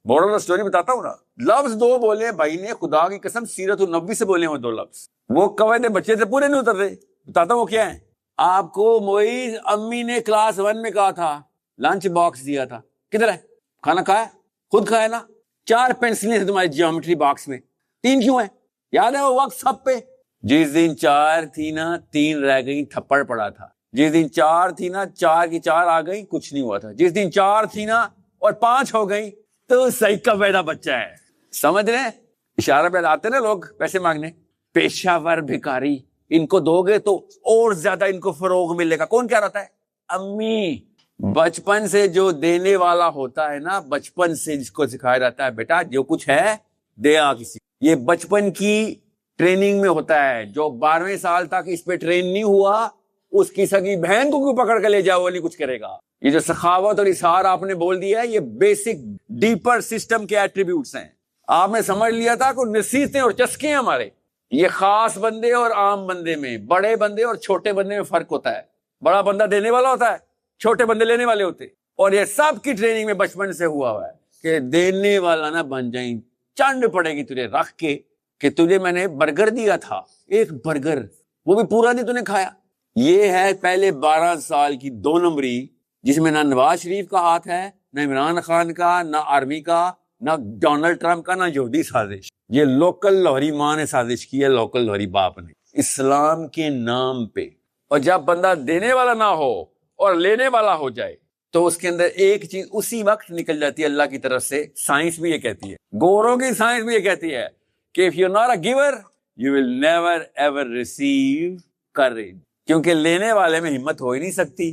مورل آف دا اسٹوری بتاتا ہوں نا. لفظ دو بولے بھائی نے, خدا کی قسم سیرت النبی سے بولے ہوں دو لفظ, وہ کوے دے بچے سے پورے نہیں اتر رہے. بتاتا ہوں وہ کیا ہے. آپ کو معیز امی نے کلاس 1 میں کہا تھا, لنچ باکس دیا تھا, کدھر ہے؟ کھانا کھایا؟ خود کھایا نا. 4 پینسلیں تھیں تمہاری جیومیٹری باکس میں, 3 کیوں ہیں؟ یاد ہے وہ وقت سب پہ. جس دن 4 تھی نا 3 رہ گئی, تھپڑ پڑا تھا. جس دن 4 تھی نا 4 کی 4 آ گئی, کچھ نہیں ہوا تھا. جس دن 4 تھی نا اور 5 ہو گئی, تو صحیح کوے دا بچہ ہے. سمجھ رہے ہیں؟ اشارہ پہ آتے نا لوگ پیسے مانگنے, پیشہ ور بھکاری, ان کو دو گے تو اور زیادہ ان کو فروغ ملے گا. کون کیا رہتا ہے؟ امی. بچپن سے جو دینے والا ہوتا ہے نا, بچپن سے جس کو سکھایا جاتا ہے بیٹا جو کچھ ہے دیا کسی. یہ بچپن کی ٹریننگ میں ہوتا ہے. جو 12ویں سال تک اس پہ ٹرین نہیں ہوا, اس کی سگی بہن کو کیوں پکڑ کے لے جاؤ, وہ نہیں کچھ کرے گا. یہ جو سخاوت اور اظہار آپ نے بول دیا ہے, یہ بیسک ڈیپر سسٹم کے ایٹریبیوٹس ہیں. آپ نے سمجھ لیا تھا کہ نصیحتیں اور چسکے ہیں ہمارے. یہ خاص بندے اور عام بندے میں, بڑے بندے اور چھوٹے بندے میں فرق ہوتا ہے. بڑا بندہ دینے والا ہوتا ہے, چھوٹے بندے لینے والے ہوتے. اور یہ سب کی ٹریننگ میں بچپن سے ہوا ہے کہ دینے والا نہ بن جائیں. چنڈ پڑے گی تجھے رکھ کے کہ تجھے میں نے برگر دیا تھا, ایک برگر, وہ بھی پورا نہیں تو نے کھایا. یہ ہے پہلے 12 سال کی 2 نمبری, جس میں نہ نواز شریف کا ہاتھ ہے, نہ عمران خان کا, نہ آرمی کا, نہ ڈونلڈ ٹرمپ کا, نہ یہودی سازش. یہ لوکل لاہوری ماں نے سازش کی ہے, لوکل لاہوری باپ نے, اسلام کے نام پہ. اور جب بندہ دینے والا نہ ہو اور لینے والا ہو جائے, تو اس کے اندر ایک چیز اسی وقت نکل جاتی ہے اللہ کی طرف سے. سائنس بھی یہ کہتی ہے, گوروں کی سائنس بھی یہ کہتی ہے کہ if you're not a giver, you will never ever receive courage. کیونکہ لینے والے میں ہمت ہو ہی نہیں سکتی,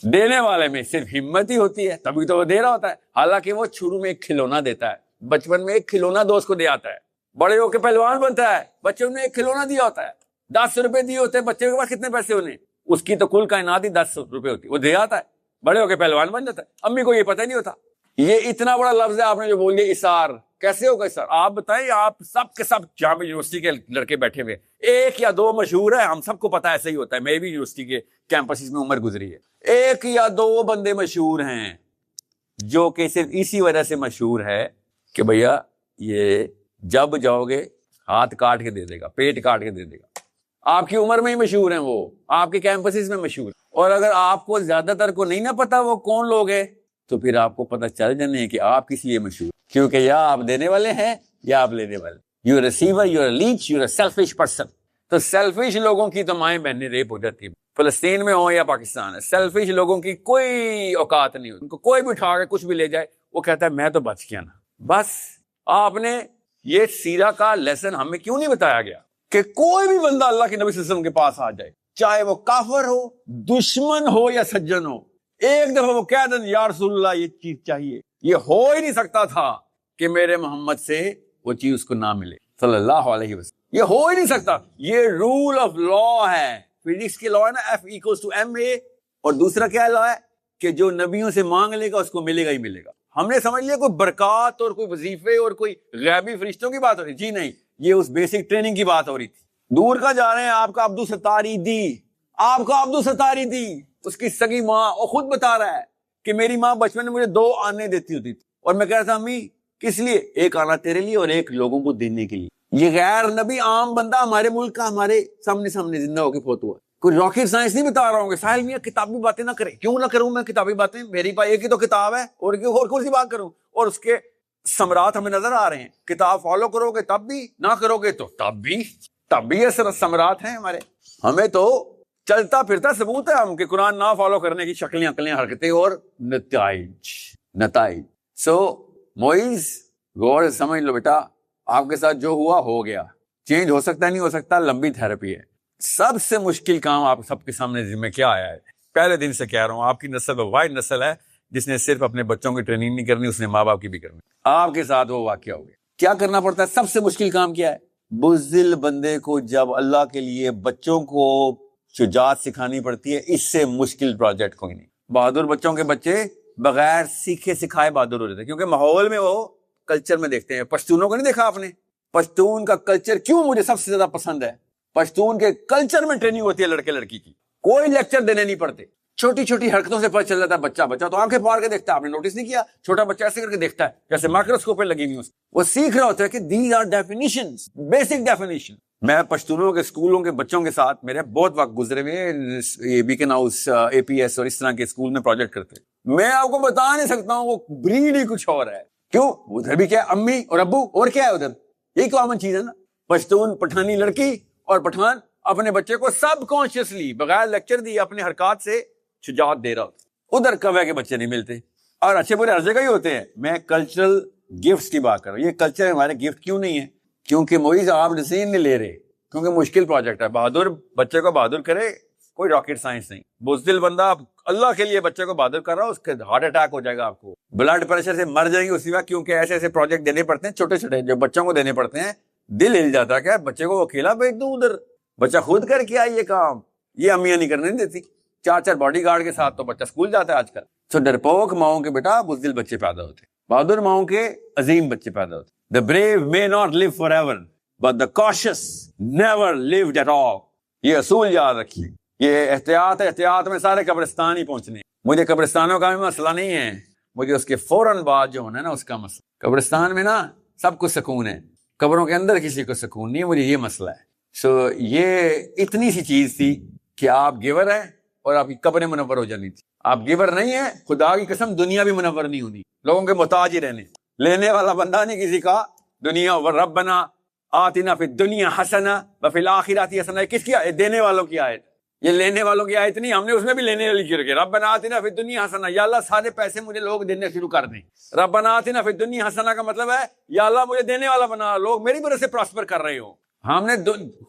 دینے والے میں صرف ہمت ہی ہوتی ہے, تبھی تو وہ دے رہا ہوتا ہے. حالانکہ وہ شروع میں ایک کھلونا دیتا ہے, بچپن میں ایک کھلونا دوست کو دے آتا ہے, بڑے ہو کے پہلوان بنتا ہے, بچوں نے ایک کھلونا دیا ہوتا ہے, 10 روپے دیے ہوتے ہیں, بچے کے پاس کتنے پیسے ہونے, اس کی تو کل کائنات ہی 10 روپے ہوتی ہے, وہ دے آتا ہے, بڑے ہو کے پہلوان بن جاتا ہے. امی کو یہ پتہ ہی نہیں ہوتا. یہ اتنا بڑا لفظ ہے آپ نے جو بول دیا اثار, کیسے ہوگا اثار؟ آپ بتائیں, آپ سب کے سب جہاں پہ یونیورسٹی کے لڑکے بیٹھے ہوئے, 1 یا 2 مشہور ہیں, ہم سب کو پتا ایسا ہی ہوتا ہے. میں بھی یونیورسٹی کے کیمپسز میں عمر گزری ہے. 1 یا 2 بندے مشہور ہیں جو کہ صرف اسی وجہ سے مشہور ہے کہ بھیا یہ جب جاؤ گے ہاتھ کاٹ کے دے دے گا, پیٹ کاٹ کے دے دے گا. آپ کی عمر میں ہی مشہور ہیں وہ, آپ کے کیمپسز میں مشہور. اور اگر آپ کو زیادہ تر کو نہیں نہ پتا وہ کون لوگ ہیں, تو پھر آپ کو پتہ چل جانے کہ آپ کس لیے مشہور, کیونکہ یا آپ دینے والے ہیں یا آپ لینے والے. You receiver, you latch, you selfish person. تو سیلفش لوگوں کی تو مائیں بہنیں ریپ ہو جاتی ہیں, فلسطین میں ہو یا پاکستان ہے. سیلفش لوگوں کی کوئی اوقات نہیں ہوتی, ان کو کوئی بھی اٹھا کے کچھ بھی لے جائے, وہ کہتا ہے میں تو بچ گیا نا. بس آپ نے یہ سیرہ کا لیسن ہمیں کیوں نہیں بتایا گیا کہ کوئی بھی بندہ اللہ کے نبی صلی اللہ علیہ وسلم کے پاس آ جائے، چاہے وہ کافر ہو، دشمن ہو یا سجن ہو، ایک دفعہ وہ کہہ دیں یا رسول اللہ یہ چیز چاہیے، یہ ہو ہی نہیں سکتا تھا کہ میرے محمد سے وہ چیز اس کو نہ ملے صلی اللہ علیہ وسلم، یہ ہو ہی نہیں سکتا. یہ رول آف لا ہے، فزکس کی لا ہے نا، F=ma، اور دوسرا کیا لا ہے کہ جو نبیوں سے مانگ لے گا اس کو ملے گا ہی ملے گا. ہم نے سمجھ لیا کوئی برکات اور کوئی وظیفے اور کوئی غیبی فرشتوں کی بات ہو رہی، جی نہیں، یہ اس بیسک ٹریننگ کی بات ہو رہی تھی. دور کا جا رہے ہیں، آپ کا عبدالستاری دی، اس کی سگی ماں، اور خود بتا رہا ہے کہ میری ماں بچپن میں مجھے 2 آنے دیتی ہوتی تھی، اور میں کہہ رہا تھا امی کس لیے؟ ایک آنا تیرے لیے اور ایک لوگوں کو دینے کے لیے. یہ غیر نبی عام بندہ ہمارے ملک کا ہمارے سامنے زندہ ہو کے فوت ہوا. کوئی راکٹ سائنس نہیں بتا رہا ہوں کہ ساحل میاں کتابی باتیں نہ کرے. کیوں نہ کروں میں کتابی باتیں؟ میری پاس ایک ہی تو کتاب ہے، اور کون سی بات کروں؟ اور اس کے ثمرات ہمیں نظر آ رہے ہیں. کتاب فالو کرو گے تب بھی، نہ کرو گے تو تب بھی یہ ثمرات ہیں ہمارے. ہمیں تو چلتا پھرتا ثبوت ہے ہم کہ قرآن نہ فالو کرنے کی شکلیں، عقلیں، حرکتیں اور نتائج. سو معیز غور سے سمجھ لو بیٹا، آپ کے ساتھ جو ہوا ہو گیا، چینج ہو سکتا نہیں ہو سکتا، لمبی تھراپی ہے. سب سے مشکل کام آپ سب کے سامنے ذمہ کیا آیا ہے؟ پہلے دن سے کہہ رہا ہوں، آپ کی نسل واحد نسل ہے جس نے صرف اپنے بچوں کی ٹریننگ نہیں کرنی، اس نے ماں باپ کی بھی کرنی. آپ کے ساتھ وہ واقعہ ہو گیا. کیا کرنا پڑتا ہے؟ سب سے مشکل کام کیا ہے؟ بزدل بندے کو جب اللہ کے لیے بچوں کو شجاعت سکھانی پڑتی ہے، اس سے مشکل پروجیکٹ کوئی نہیں. بہادر بچوں کے بچے بغیر سیکھے سکھائے بہادر ہو رہے تھے، کیونکہ ماحول میں وہ کلچر میں دیکھتے ہیں. پشتونوں کو نہیں دیکھا آپ نے؟ پشتون کا کلچر کیوں مجھے سب سے زیادہ پسند ہے؟ پشتون کے کلچر میں ٹریننگ ہوتی ہے لڑکے لڑکی کی، کوئی لیکچر دینے نہیں پڑتے، چھوٹی چھوٹی حرکتوں سے پتہ چل جاتا ہے. بچہ تو آنکھیں پھاڑ کے دیکھتا ہے. آپ نے نوٹس نہیں کیا؟ چھوٹا بچہ ایسے کر کے دیکھتا ہے جیسے مائکروسکوپ پہ لگی ہوئی. وہ سیکھ رہا ہوتا ہے کہ these are definitions, basic definition. میں پشتونوں کے اسکولوں کے بچوں کے ساتھ میرے بہت وقت گزرے ہوئے، بیکن ہاؤس، APS اور اس طرح کے اسکول میں پروجیکٹ کرتے. میں آپ کو بتا نہیں سکتا ہوں، وہ بریڈ ہی کچھ اور ہے. کیوں؟ ادھر بھی کیا ہے، امی اور ابو، اور کیا ہے ادھر؟ یہی کامن چیز ہے نا. پشتون پٹھانی لڑکی اور پٹھان اپنے بچے کو سب کانشیسلی بغیر لیکچر دی اپنے حرکات سے شجاعت دے رہا ہوتا. ادھر کوے کے بچے نہیں ملتے، اور اچھے برے ہر جگہ ہی ہوتے ہیں. میں کلچرل گفٹس کی بات کر رہا ہوں. یہ کلچر ہمارے گفٹ کیوں نہیں ہے؟ کیونکہ معیز آپ ڈیسیژن نہیں لے رہے، کیونکہ مشکل پروجیکٹ ہے. بہادر بچے کو بہادر کرے، کوئی راکٹ سائنس نہیں. بزدل بندہ اللہ کے لیے بچے کو بہادر کر رہا ہو، اس کے ہارٹ اٹیک ہو جائے گا، آپ کو بلڈ پریشر سے مر جائیں گے اسی وقت. کیونکہ ایسے ایسے پروجیکٹ دینے پڑتے ہیں چھوٹے چھوٹے جو بچوں کو دینے پڑتے ہیں. دل ہل جاتا ہے کہ بچے کو اکیلا بھیج دوں ادھر، بچہ خود کر کے آئے یہ کام. یہ امیاں نہیں کرنے دیتی، 4 باڈی گارڈ کے ساتھ تو بچہ اسکول جاتا ہے آج کل. سو ڈرپوک ماؤں کے بیٹا بزدل بچے پیدا ہوتے ہیں، بہادر ماؤں کے عظیم بچے پیدا ہوتے ہیں. The brave may not live forever, but the cautious never lived at all. یہ اصول یاد رکھیے. یہ احتیاط میں سارے قبرستان ہی پہنچنے. مجھے قبرستانوں کا بھی مسئلہ نہیں ہے، مجھے اس کے فوراً بعد جو ہونا ہے نا اس کا مسئلہ. قبرستان میں نا سب کو سکون ہے، قبروں کے اندر کسی کو سکون نہیں ہے. مجھے یہ مسئلہ ہے. سو یہ اتنی سی چیز تھی کہ آپ گیور ہیں اور آپ کی قبریں منور ہو جانی تھی. آپ گیور نہیں ہیں، خدا کی قسم دنیا بھی منور نہیں ہونی. لوگوں کے محتاج ہی رہنے. لینے والا بندہ نہیں کسی کا. دنیا ربنا آتنا فی الدنیا حسنہ وفی الآخرۃ حسنہ، کس کی آیت؟ دینے والوں کی آیت. یہ لینے والوں کی آیت نہیں، ہم نے اس میں بھی لینے والی کی رکھی. ربنا آتنا فی الدنیا حسنہ، یا اللہ سارے پیسے مجھے لوگ دینے شروع کر دیں. ربنا آتنا فی الدنیا حسنہ کا مطلب ہے یا اللہ مجھے دینے والا بنا، لوگ میری وجہ سے پراسپر کر رہے ہو. ہم نے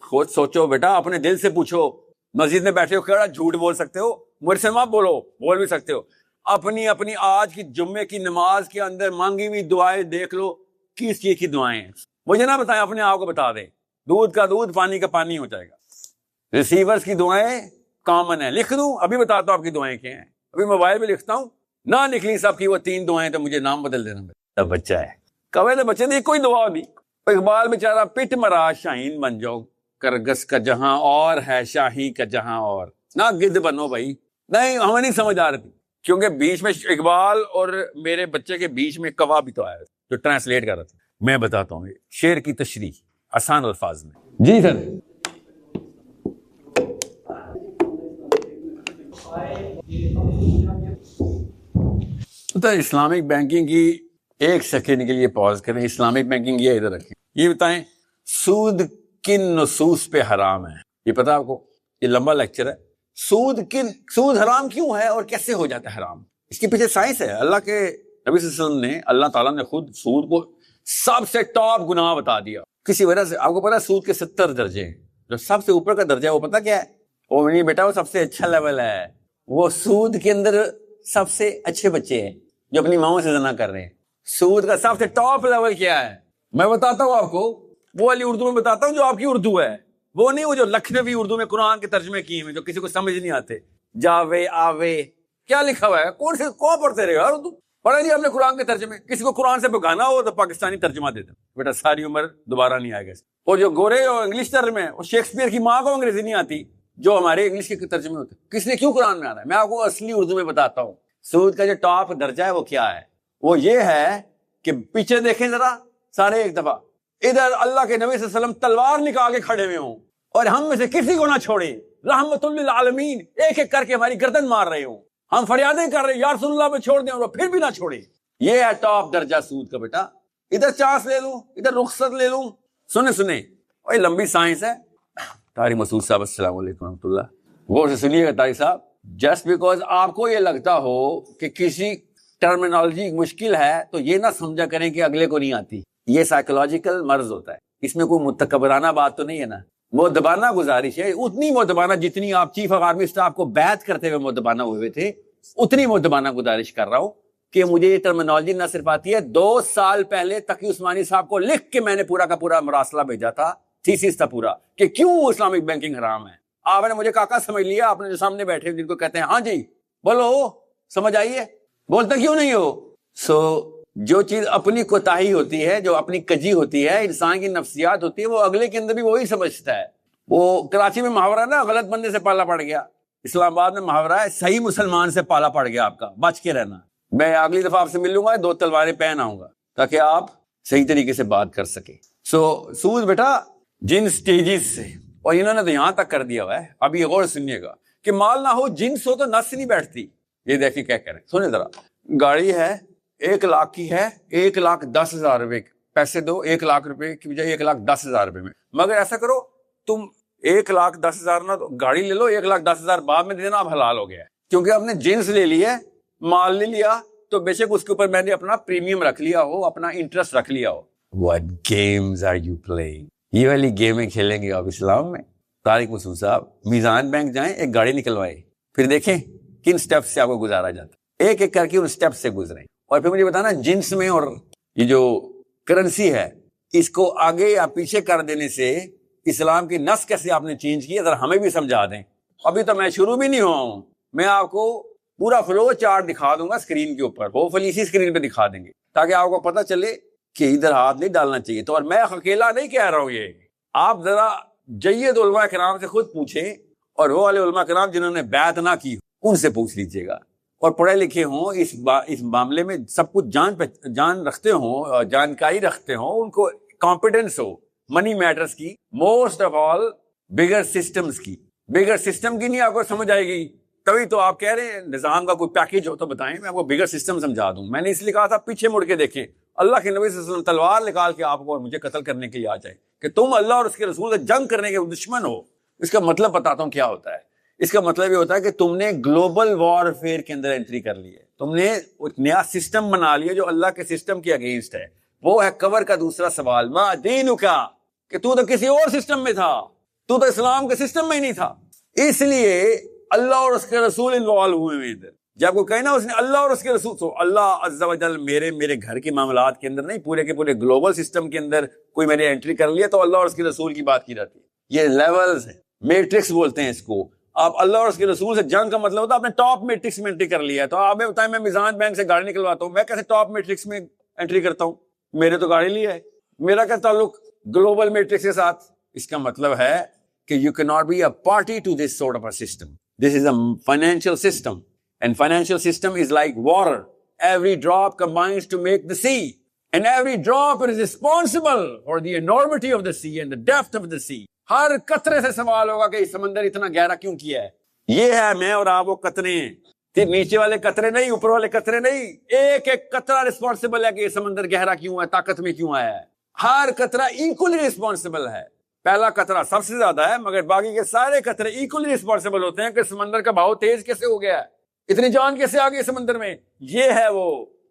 خود سوچو بیٹا، اپنے دل سے پوچھو. مسجد میں بیٹھے ہو کہڑا جھوٹ بول سکتے ہو؟ مجھ سے مت بولو، بول بھی سکتے ہو. اپنی آج کی جمعے کی نماز کے اندر مانگی ہوئی دعائیں دیکھ لو، کس چیز کی دعائیں ہیں. مجھے نہ بتائیں، اپنے آپ کو بتا دیں. دودھ کا دودھ، پانی کا پانی ہو جائے گا. ریسیورز کی دعائیں کامن ہے. لکھ دوں؟ ابھی بتاتا ہوں آپ کی دعائیں کیا ہیں. ابھی موبائل پہ لکھتا ہوں. نہ نکلی سب کی وہ 3 دعائیں تو مجھے نام بدل دینا. تب بچہ ہے کوے تو بچے نے کوئی دعا نہیں. اقبال بیچارہ پٹ مرا شاہین بن جاؤ، کرگس کا جہاں اور ہے شاہی کا جہاں اور. نہ گدھ بنو بھائی. نہیں، ہمیں نہیں سمجھ آ رہی تھی، کیونکہ بیچ میں اقبال اور میرے بچے کے بیچ میں کوا بھی تو آیا جو ٹرانسلیٹ کر رہا تھا. میں بتاتا ہوں شعر کی تشریح آسان الفاظ میں. جی سر. تو اسلامک بینکنگ کی ایک سیکنڈ کے لیے پاز کریں. اسلامک بینکنگ یہ ادھر رکھیں. یہ بتائیں سود کن نصوص پہ حرام ہے؟ یہ پتا آپ کو؟ یہ لمبا لیکچر ہے. سود حرام کیوں ہے اور کیسے ہو جاتا ہے حرام؟ اس کے پیچھے سائنس ہے. اللہ کے نبی صلی اللہ علیہ وسلم نے، اللہ تعالیٰ نے خود سود کو سب سے ٹاپ گناہ بتا دیا. کسی وجہ سے آپ کو پتا سود کے 70 درجے ہیں. جو سب سے اوپر کا درجہ ہے وہ پتا کیا ہے؟ وہ نہیں بیٹا، وہ سب سے اچھا لیول ہے. وہ سود کے اندر سب سے اچھے بچے ہیں جو اپنی ماؤں سے زنا کر رہے ہیں. سود کا سب سے ٹاپ لیول کیا ہے؟ میں بتاتا ہوں آپ کو، وہ والی اردو میں بتاتا ہوں جو آپ کی اردو ہے، وہ نہیں وہ جو لکھنوی اردو میں قرآن کے ترجمے کیے ہوئے جو کسی کو سمجھ نہیں آتے. جاوے آوے کیا لکھا ہوا ہے؟ کون پڑھتے رہے یار اردو؟ پڑھا نہیں آپ نے قرآن کے ترجمے؟ کسی کو قرآن سے بگانا ہو تو پاکستانی ترجمہ دیتے بیٹا، ساری عمر دوبارہ نہیں آئے گا. اور جو گورے اور انگلش ترجمے ہیں، اور شیکسپیئر کی ماں کو انگریزی نہیں آتی جو ہمارے انگلش کے ترجمے ہوتے ہیں، کس نے کیوں قرآن میں آنا ہے؟ میں آپ کو اصلی اردو میں بتاتا ہوں. سود کا جو ٹاپ درجہ ہے وہ کیا ہے؟ وہ یہ ہے کہ پیچھے دیکھیں ذرا سارے ایک دفعہ، ادھر اللہ کے نبی صلی اللہ علیہ وسلم تلوار نکال کے کھڑے ہوئے ہوں اور ہم میں سے کسی کو نہ چھوڑے، رحمت للعالمین ایک ایک کر کے ہماری گردن مار رہے ہوں، ہم فریادیں کر رہے ہیں یا رسول اللہ میں چھوڑ دیں اور وہ پھر بھی نہ چھوڑے. یہ ہے ٹاپ درجہ سود کا بیٹا. ادھر چانس لے لوں، ادھر رخصت لے لوں. سنیں اور لمبی سائنس ہے. طارق مسعود صاحب السلام علیکم ورحمۃ اللہ. غور سے سنیے گا طارق صاحب. جسٹ بیکاز آپ کو یہ لگتا ہو کہ کسی ٹرمینالوجی مشکل ہے تو یہ نہ سمجھا کریں کہ اگلے کو نہیں آتی. یہ سائیکولوجیکل مرض ہوتا ہے، اس میں کوئی متکبرانہ بات تو نہیں ہے نا. مؤدبانہ گزارش ہے، اتنی مؤدبانہ جتنی آپ چیف آف آرمی اسٹاف کو بیعت کرتے ہوئے مؤدبانہ ہوئے تھے، اتنی مؤدبانہ گزارش کر رہا ہوں کہ مجھے یہ ٹرمینالوجی نہ صرف آتی ہے. 2 سال پہلے تقی عثمانی صاحب کو لکھ کے میں نے پورا کا پورا مراسلہ بھیجا تھا، تھیسس تھا پورا، کہ کیوں اسلامک بینکنگ حرام ہے. آپ نے مجھے کاکا سمجھ لیا، آپ نے جو سامنے بیٹھے جن کو کہتے ہیں ہاں جی بولو سمجھ آئیے، بولتے کیوں نہیں ہو؟ جو چیز اپنی کوتاہی ہوتی ہے، جو اپنی کجی ہوتی ہے، انسان کی نفسیات ہوتی ہے، وہ اگلے کے اندر بھی وہی سمجھتا ہے. وہ کراچی میں محاورہ نا، غلط بندے سے پالا پڑ گیا. اسلام آباد میں محاورہ ہے صحیح مسلمان سے پالا پڑ گیا، آپ کا بچ کے رہنا. میں اگلی دفعہ آپ سے ملوں گا 2 تلواریں پہن آؤں گا تاکہ آپ صحیح طریقے سے بات کر سکیں. سود بیٹا جن سٹیجز سے، اور انہوں نے تو یہاں تک کر دیا ہوا ہے، اب یہ غور سنیے گا کہ مال نہ ہو جنس ہو تو نس نہیں بیٹھتی. یہ دیکھیں کیا کریں، سنیں ذرا. گاڑی ہے 1 لاکھ کی ہے، 1,10,000 روپے پیسے دو، 1 لاکھ روپے کی بجائے 1,10,000 روپے میں. مگر ایسا کرو تم 1,10,000 نہ تو گاڑی لے لو، 1,10,000 بعد میں دینا، اب حلال ہو گیا ہے کیونکہ آپ نے جنس لے لی ہے، مال لے لیا تو بے شک اس کے اوپر میں نے اپنا پریمیم رکھ لیا ہو، اپنا انٹرسٹ رکھ لیا ہو. What games are you playing؟ یہ والی گیمیں کھیلیں گے آپ اسلام میں. طارق مسعود صاحب میزان بینک جائیں، ایک گاڑی نکلوائے، پھر دیکھیں کن سٹیپ سے آپ کو گزارا جاتا ہے، ایک ایک کر کے ان سٹیپ سے گزریں. اور پھر مجھے بتانا جنس میں اور یہ جو کرنسی ہے اس کو آگے یا پیچھے کر دینے سے اسلام کی نس کیسے آپ نے چینج کی، ذرا ہمیں بھی سمجھا دیں. ابھی تو میں شروع بھی نہیں ہوا ہوں، میں آپ کو پورا فلو چارٹ دکھا دوں گا اسکرین کے اوپر، وہ فلی اسی اسکرین پہ دکھا دیں گے تاکہ آپ کو پتہ چلے کہ ادھر ہاتھ نہیں ڈالنا چاہیے. تو اور میں اکیلا نہیں کہہ رہا ہوں، یہ آپ ذرا جید علماء کرام سے خود پوچھیں، اور وہ والے علماء کرام جنہوں نے بیعت نہ کی ان سے پوچھ لیجئے گا، اور پڑھے لکھے ہوں، اس معاملے میں سب کچھ جان رکھتے ہوں، جانکاری رکھتے ہوں، ان کو کانفیڈنس ہو منی میٹرز کی، most of all bigger systems کی. بگر سسٹم کی نہیں آپ کو سمجھ آئے گی، تبھی تو آپ کہہ رہے ہیں نظام کا کوئی پیکیج ہو تو بتائیں، میں آپ کو بگر سسٹم سمجھا دوں. میں نے اس لیے کہا تھا پیچھے مڑ کے دیکھیں، اللہ کے نبی صلی اللہ علیہ وسلم تلوار نکال کے آپ کو اور مجھے قتل کرنے کے لیے آ جائے کہ تم اللہ اور اس کے رسول سے جنگ کرنے کے دشمن ہو. اس کا مطلب بتاتا ہوں کیا ہوتا ہے. اس کا مطلب یہ ہوتا ہے کہ تم نے گلوبل وار فیئر کے اندر انٹری کر لی ہے، تم نے ایک نیا سسٹم بنا لیا جو اللہ کے سسٹم کے اگینسٹ ہے. وہ ہے کور کا دوسرا سوال، ما دینکا، کہ تو کسی اور سسٹم میں تھا، تو اسلام کے سسٹم میں ہی نہیں تھا. اس لیے اللہ اور اس کے رسول انوالو ہوئے ہوئے ادھر. جب کو کہنا اس نے اللہ اور اس کے رسول، تو اللہ عز و جل میرے گھر کے معاملات کے اندر نہیں، پورے کے پورے گلوبل سسٹم کے اندر کوئی میں نے انٹری کر لیا تو اللہ اور اس کے رسول کی بات کی جاتی ہے. یہ لیولز ہیں، میٹرکس بولتے ہیں اس کو. آپ اللہ اور اس کے رسول سے جنگ کا مطلب ہوتا ہے آپ نے ٹاپ میٹرکس میں انٹری کر لیا ہے. تو آپ میں بتائیں، میں میزان بینک سے گاڑی نکلواتا ہوں، میں کیسے ٹاپ میٹرکس میں انٹری کرتا ہوں؟ میرے تو گاڑی لی ہے، میرا کیا تعلق گلوبل میٹرکس کے ساتھ؟ اس کا مطلب ہے کہ you cannot be a party to this sort of a system. This is a financial system, and financial system is like water. Every drop combines to make the sea, and every drop is responsible for the enormity of the sea and the depth of the sea. ہر قطرے سے سوال ہوگا کہ یہ سمندر اتنا گہرا کیوں کیا ہے. یہ ہے میں اور آپ وہ قطرے ہیں، نیچے والے قطرے نہیں، اوپر والے قطرے نہیں. ایک ایک قطرہ رسپانسبل ہے کہ یہ سمندر گہرا کیوں ہے، طاقت میں کیوں آیا ہے. ہر قطرہ ایکولی رسپانسبل ہے. پہلا قطرہ سب سے زیادہ ہے، مگر باقی کے سارے قطرے ایکولی رسپانسبل ہوتے ہیں کہ سمندر کا بہاؤ تیز کیسے ہو گیا ہے، اتنی جان کیسے آ گئی سمندر میں. یہ ہے وہ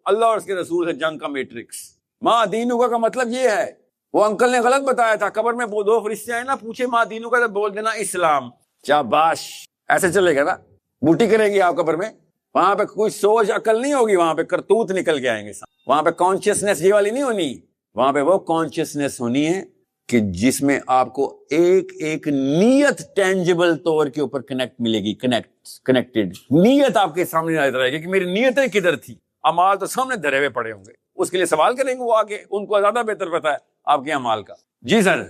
اللہ اور اس کے رسول سے جنگ کا میٹرکس. ما دینکا کا مطلب یہ ہے. وہ انکل نے غلط بتایا تھا, قبر میں وہ 2 فرشتے آئے نا, پوچھے ماں دینوں کا, تو بول دینا اسلام. شاباش, ایسے چلے گا نا, بوٹی کرے گی آپ قبر میں. وہاں پہ کوئی سوچ عقل نہیں ہوگی, وہاں پہ کرتوت نکل کے آئیں گے. وہاں پہ کانشیسنیس یہ والی نہیں ہونی, وہاں پہ وہ کانشیسنیس ہونی ہے کہ جس میں آپ کو ایک ایک نیت ٹینجیبل طور کے اوپر کنیکٹ ملے گی, کنیکٹڈ نیت آپ کے سامنے نظر آئے گی کہ میری نیتیں کدھر تھی. اعمال تو سامنے دھرے ہوئے پڑے ہوں گے, اس کے لیے سوال کریں گے وہ آگے, ان کو زیادہ بہتر پتا ہے آپ کے اعمال کا. جی سر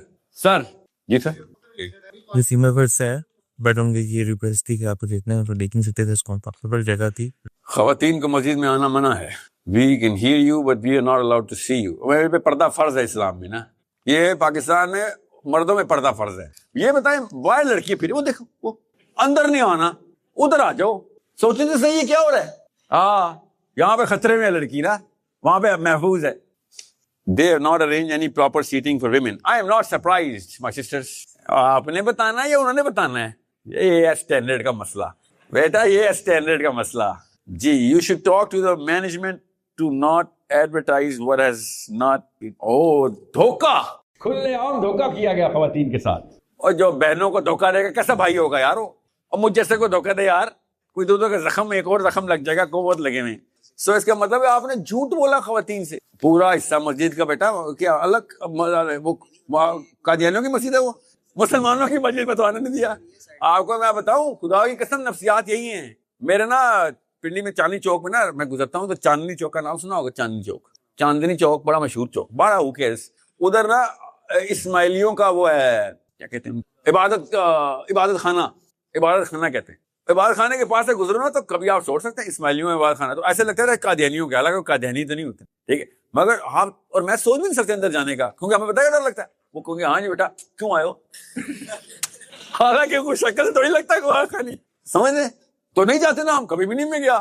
جی سر سیما پر سے ہے, بٹ ان کی یہ ریکویسٹ تھی کہ آپ کو دیکھنا ہے تو دیکھ نہیں سکتے تھے, اس کمفرٹیبل جگہ تھی. خواتین کو مسجد میں آنا منع ہے. We can hear you but we are not allowed to see you. میرے پہ پردہ فرض ہے اسلام میں نا, یہ پاکستان میں مردوں میں پردہ فرض ہے. یہ بتائیں وائے لڑکی پھر وہ دیکھو, وہ اندر نہیں آنا, ادھر آ جاؤ. سوچیں تو صحیح ہے کیا ہو رہا ہے. ہاں یہاں پہ خطرے میں ہے لڑکی نا, وہاں پہ محفوظ ہے. They have not arranged any proper seating for women. I am not surprised, my sisters. آپ نے بتانا ہے یا انہوں نے بتانا ہے؟ یہ ہے اسٹینڈرڈ کا مسئلہ بیٹا, یہ ہے اسٹینڈرڈ کا مسئلہ. جی, you should talk to the management to not advertise what has not been. دھوکہ, کھلے عام دھوکہ کیا گیا خواتین کے ساتھ. اور جو بہنوں کو دھوکہ دے گا کیسا بھائی ہوگا یار وہ, اور مجھ جیسے کو دھوکہ دے یار, کوئی دو کا زخم, ایک اور زخم لگ جائے گا, قوت لگے ہوئے. سو اس کا مطلب ہے آپ نے جھوٹ بولا خواتین سے. پورا حصہ مسجد کا بیٹا کیا الگ, وہ قادیانیوں کی مسجد ہے, وہ مسلمانوں کی مسجد میں تو آنے نہیں دیا. آپ کو میں بتاؤں خدا کی قسم نفسیات یہی ہیں. میرے نا پنڈی میں چاندنی چوک میں نا میں گزرتا ہوں, تو چاندنی چوک کا نام سنا ہوگا, چاندنی چوک, چاندنی چوک بڑا مشہور چوک, بڑا ہوکیس. ادھر نا اسماعیلیوں کا وہ ہے, کیا کہتے ہیں, عبادت خانہ کہتے ہیں. عبادت خانے کے پاس سے گزرو نا تو کبھی آپ سوچ سکتے ہیں اسماعیلیوں میں عبادت خانہ, تو ایسے لگتا ہے قادیانیوں کے, حالانکہ قادیانی تو نہیں ہوتے, ٹھیک ہے, مگر آپ اور میں سوچ بھی نہیں سکتے اندر جانے کا, کیونکہ ہمیں بتایا ڈر لگتا ہے. وہ کہیں گے ہاں جی بیٹا کیوں آئے ہو, حالانکہ کوئی شکل سے تھوڑی لگتا ہے کہ وہاں خانی, سمجھ لیں تو نہیں جاتے نا ہم, کبھی بھی نہیں میں گیا.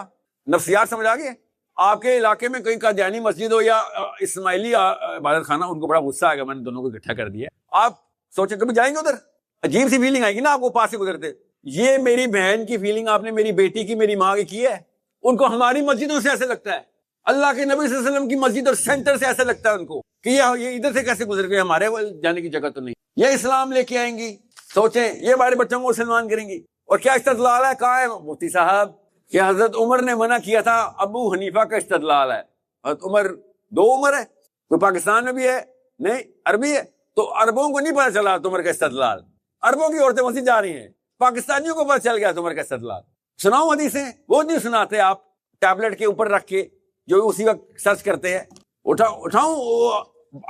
نفسیات سمجھ آ گئے. آپ کے علاقے میں کہیں قادیانی مسجد ہو یا اسماعیلی عبادت خانہ, ان کو بڑا غصہ آئے گا, میں نے دونوں کو اکٹھا کر دیا. آپ سوچیں کبھی جائیں گے ادھر, عجیب سی فیلنگ آئے گی نا آپ کو پاس سے گزرتے. یہ میری بہن کی فیلنگ آپ نے میری بیٹی کی, میری ماں کی ہے. ان کو ہماری مسجدوں سے ایسے لگتا ہے, اللہ کے نبی صلی اللہ علیہ وسلم کی مسجد اور سینٹر سے ایسا لگتا ہے ان کو کہ یہ ادھر سے کیسے گزر گئے, ہمارے جانے کی جگہ تو نہیں. یہ اسلام لے کے آئیں گی, سوچیں یہ ہمارے بچوں کو مسلمان کریں گی. اور کیا استدلال ہے, کہاں ہے مفتی صاحب کہ حضرت عمر نے منع کیا تھا, ابو حنیفہ کا استدلال ہے. حضرت عمر, 2 عمر ہے, کوئی پاکستان میں بھی ہے نہیں, عربی ہے, تو عربوں کو نہیں پتا چلا عمر کا استدلال. عربوں کی عورتیں مسجد جا رہی ہیں, پاکستانیوں کو پتا چل گیا عمر کا استدلال. سناؤ حدیثیں, وہ نہیں سناتے آپ ٹیبلٹ کے اوپر رکھ کے جو اسی وقت سرچ کرتے ہیں. اٹھاؤں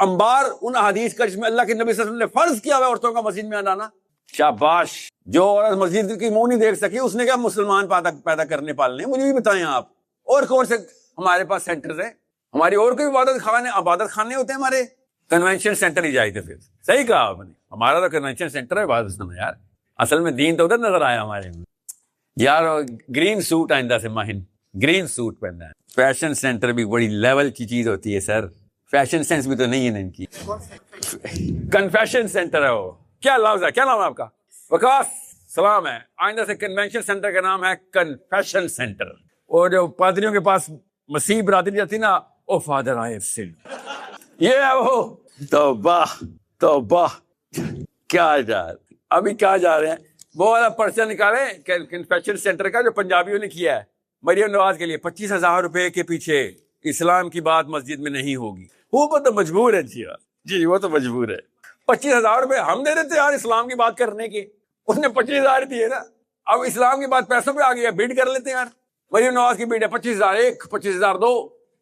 انبار ان حدیث کا جس میں اللہ کے نبی صلی اللہ علیہ وسلم نے فرض کیا ہوا عورتوں کا مسجد میں آنا. شاباش, جو عورت مسجد کی منہ نہیں دیکھ سکی اس نے کیا مسلمان پیدا کرنے پالنے, مجھے بھی بتائیں آپ. اور کون سے ہمارے پاس سینٹرز ہیں, ہماری اور کوئی عبادت خانے ہوتے ہیں ہمارے. کنونشن سینٹر ہی جائے تھے. پھر صحیح کہا آپ نے, ہمارا تو کنونشن سینٹر ہے عبادت خانہ یار. اصل میں دین تو ادھر نظر آیا ہمارے میں یار. گرین سوٹ آئندہ سے ماہن گرین سوٹ پہننا ہے. فیشن سینٹر بھی بڑی لیول کی چیز ہوتی ہے سر, فیشن سینس بھی تو نہیں ہے ان کی. کنفیشن سینٹر ہے وہ, کیا لفظ ہے, کیا نام ہے آپ کا, وقاص سلام ہے. آئندہ سے کنونشن سینٹر کا نام ہے کنفیشن سینٹر. اور جو پادریوں کے پاس مسیح برادری جاتی نا, او فادر آئی ہیو سنڈ, یہ ہے وہ. توبہ کیا ابھی کیا جا رہے ہیں, وہ والا پرچہ نکالیں کنفیشن سینٹر کا جو پنجابیوں نے کیا ہے مریم نواز کے لیے. 25,000 روپے کے پیچھے اسلام کی بات مسجد میں نہیں ہوگی. وہ تو مجبور ہے جی وہ تو مجبور ہے. 25,000 روپے ہم دے دیتے یار اسلام کی بات کرنے کے, اس نے 25,000 دیے نا. اب اسلام کی بات پیسوں پہ آ گئی ہے, بیڈ کر لیتے ہیں یار. مریم نواز کی بیڈ ہے 25,000 ایک, 25,000 2,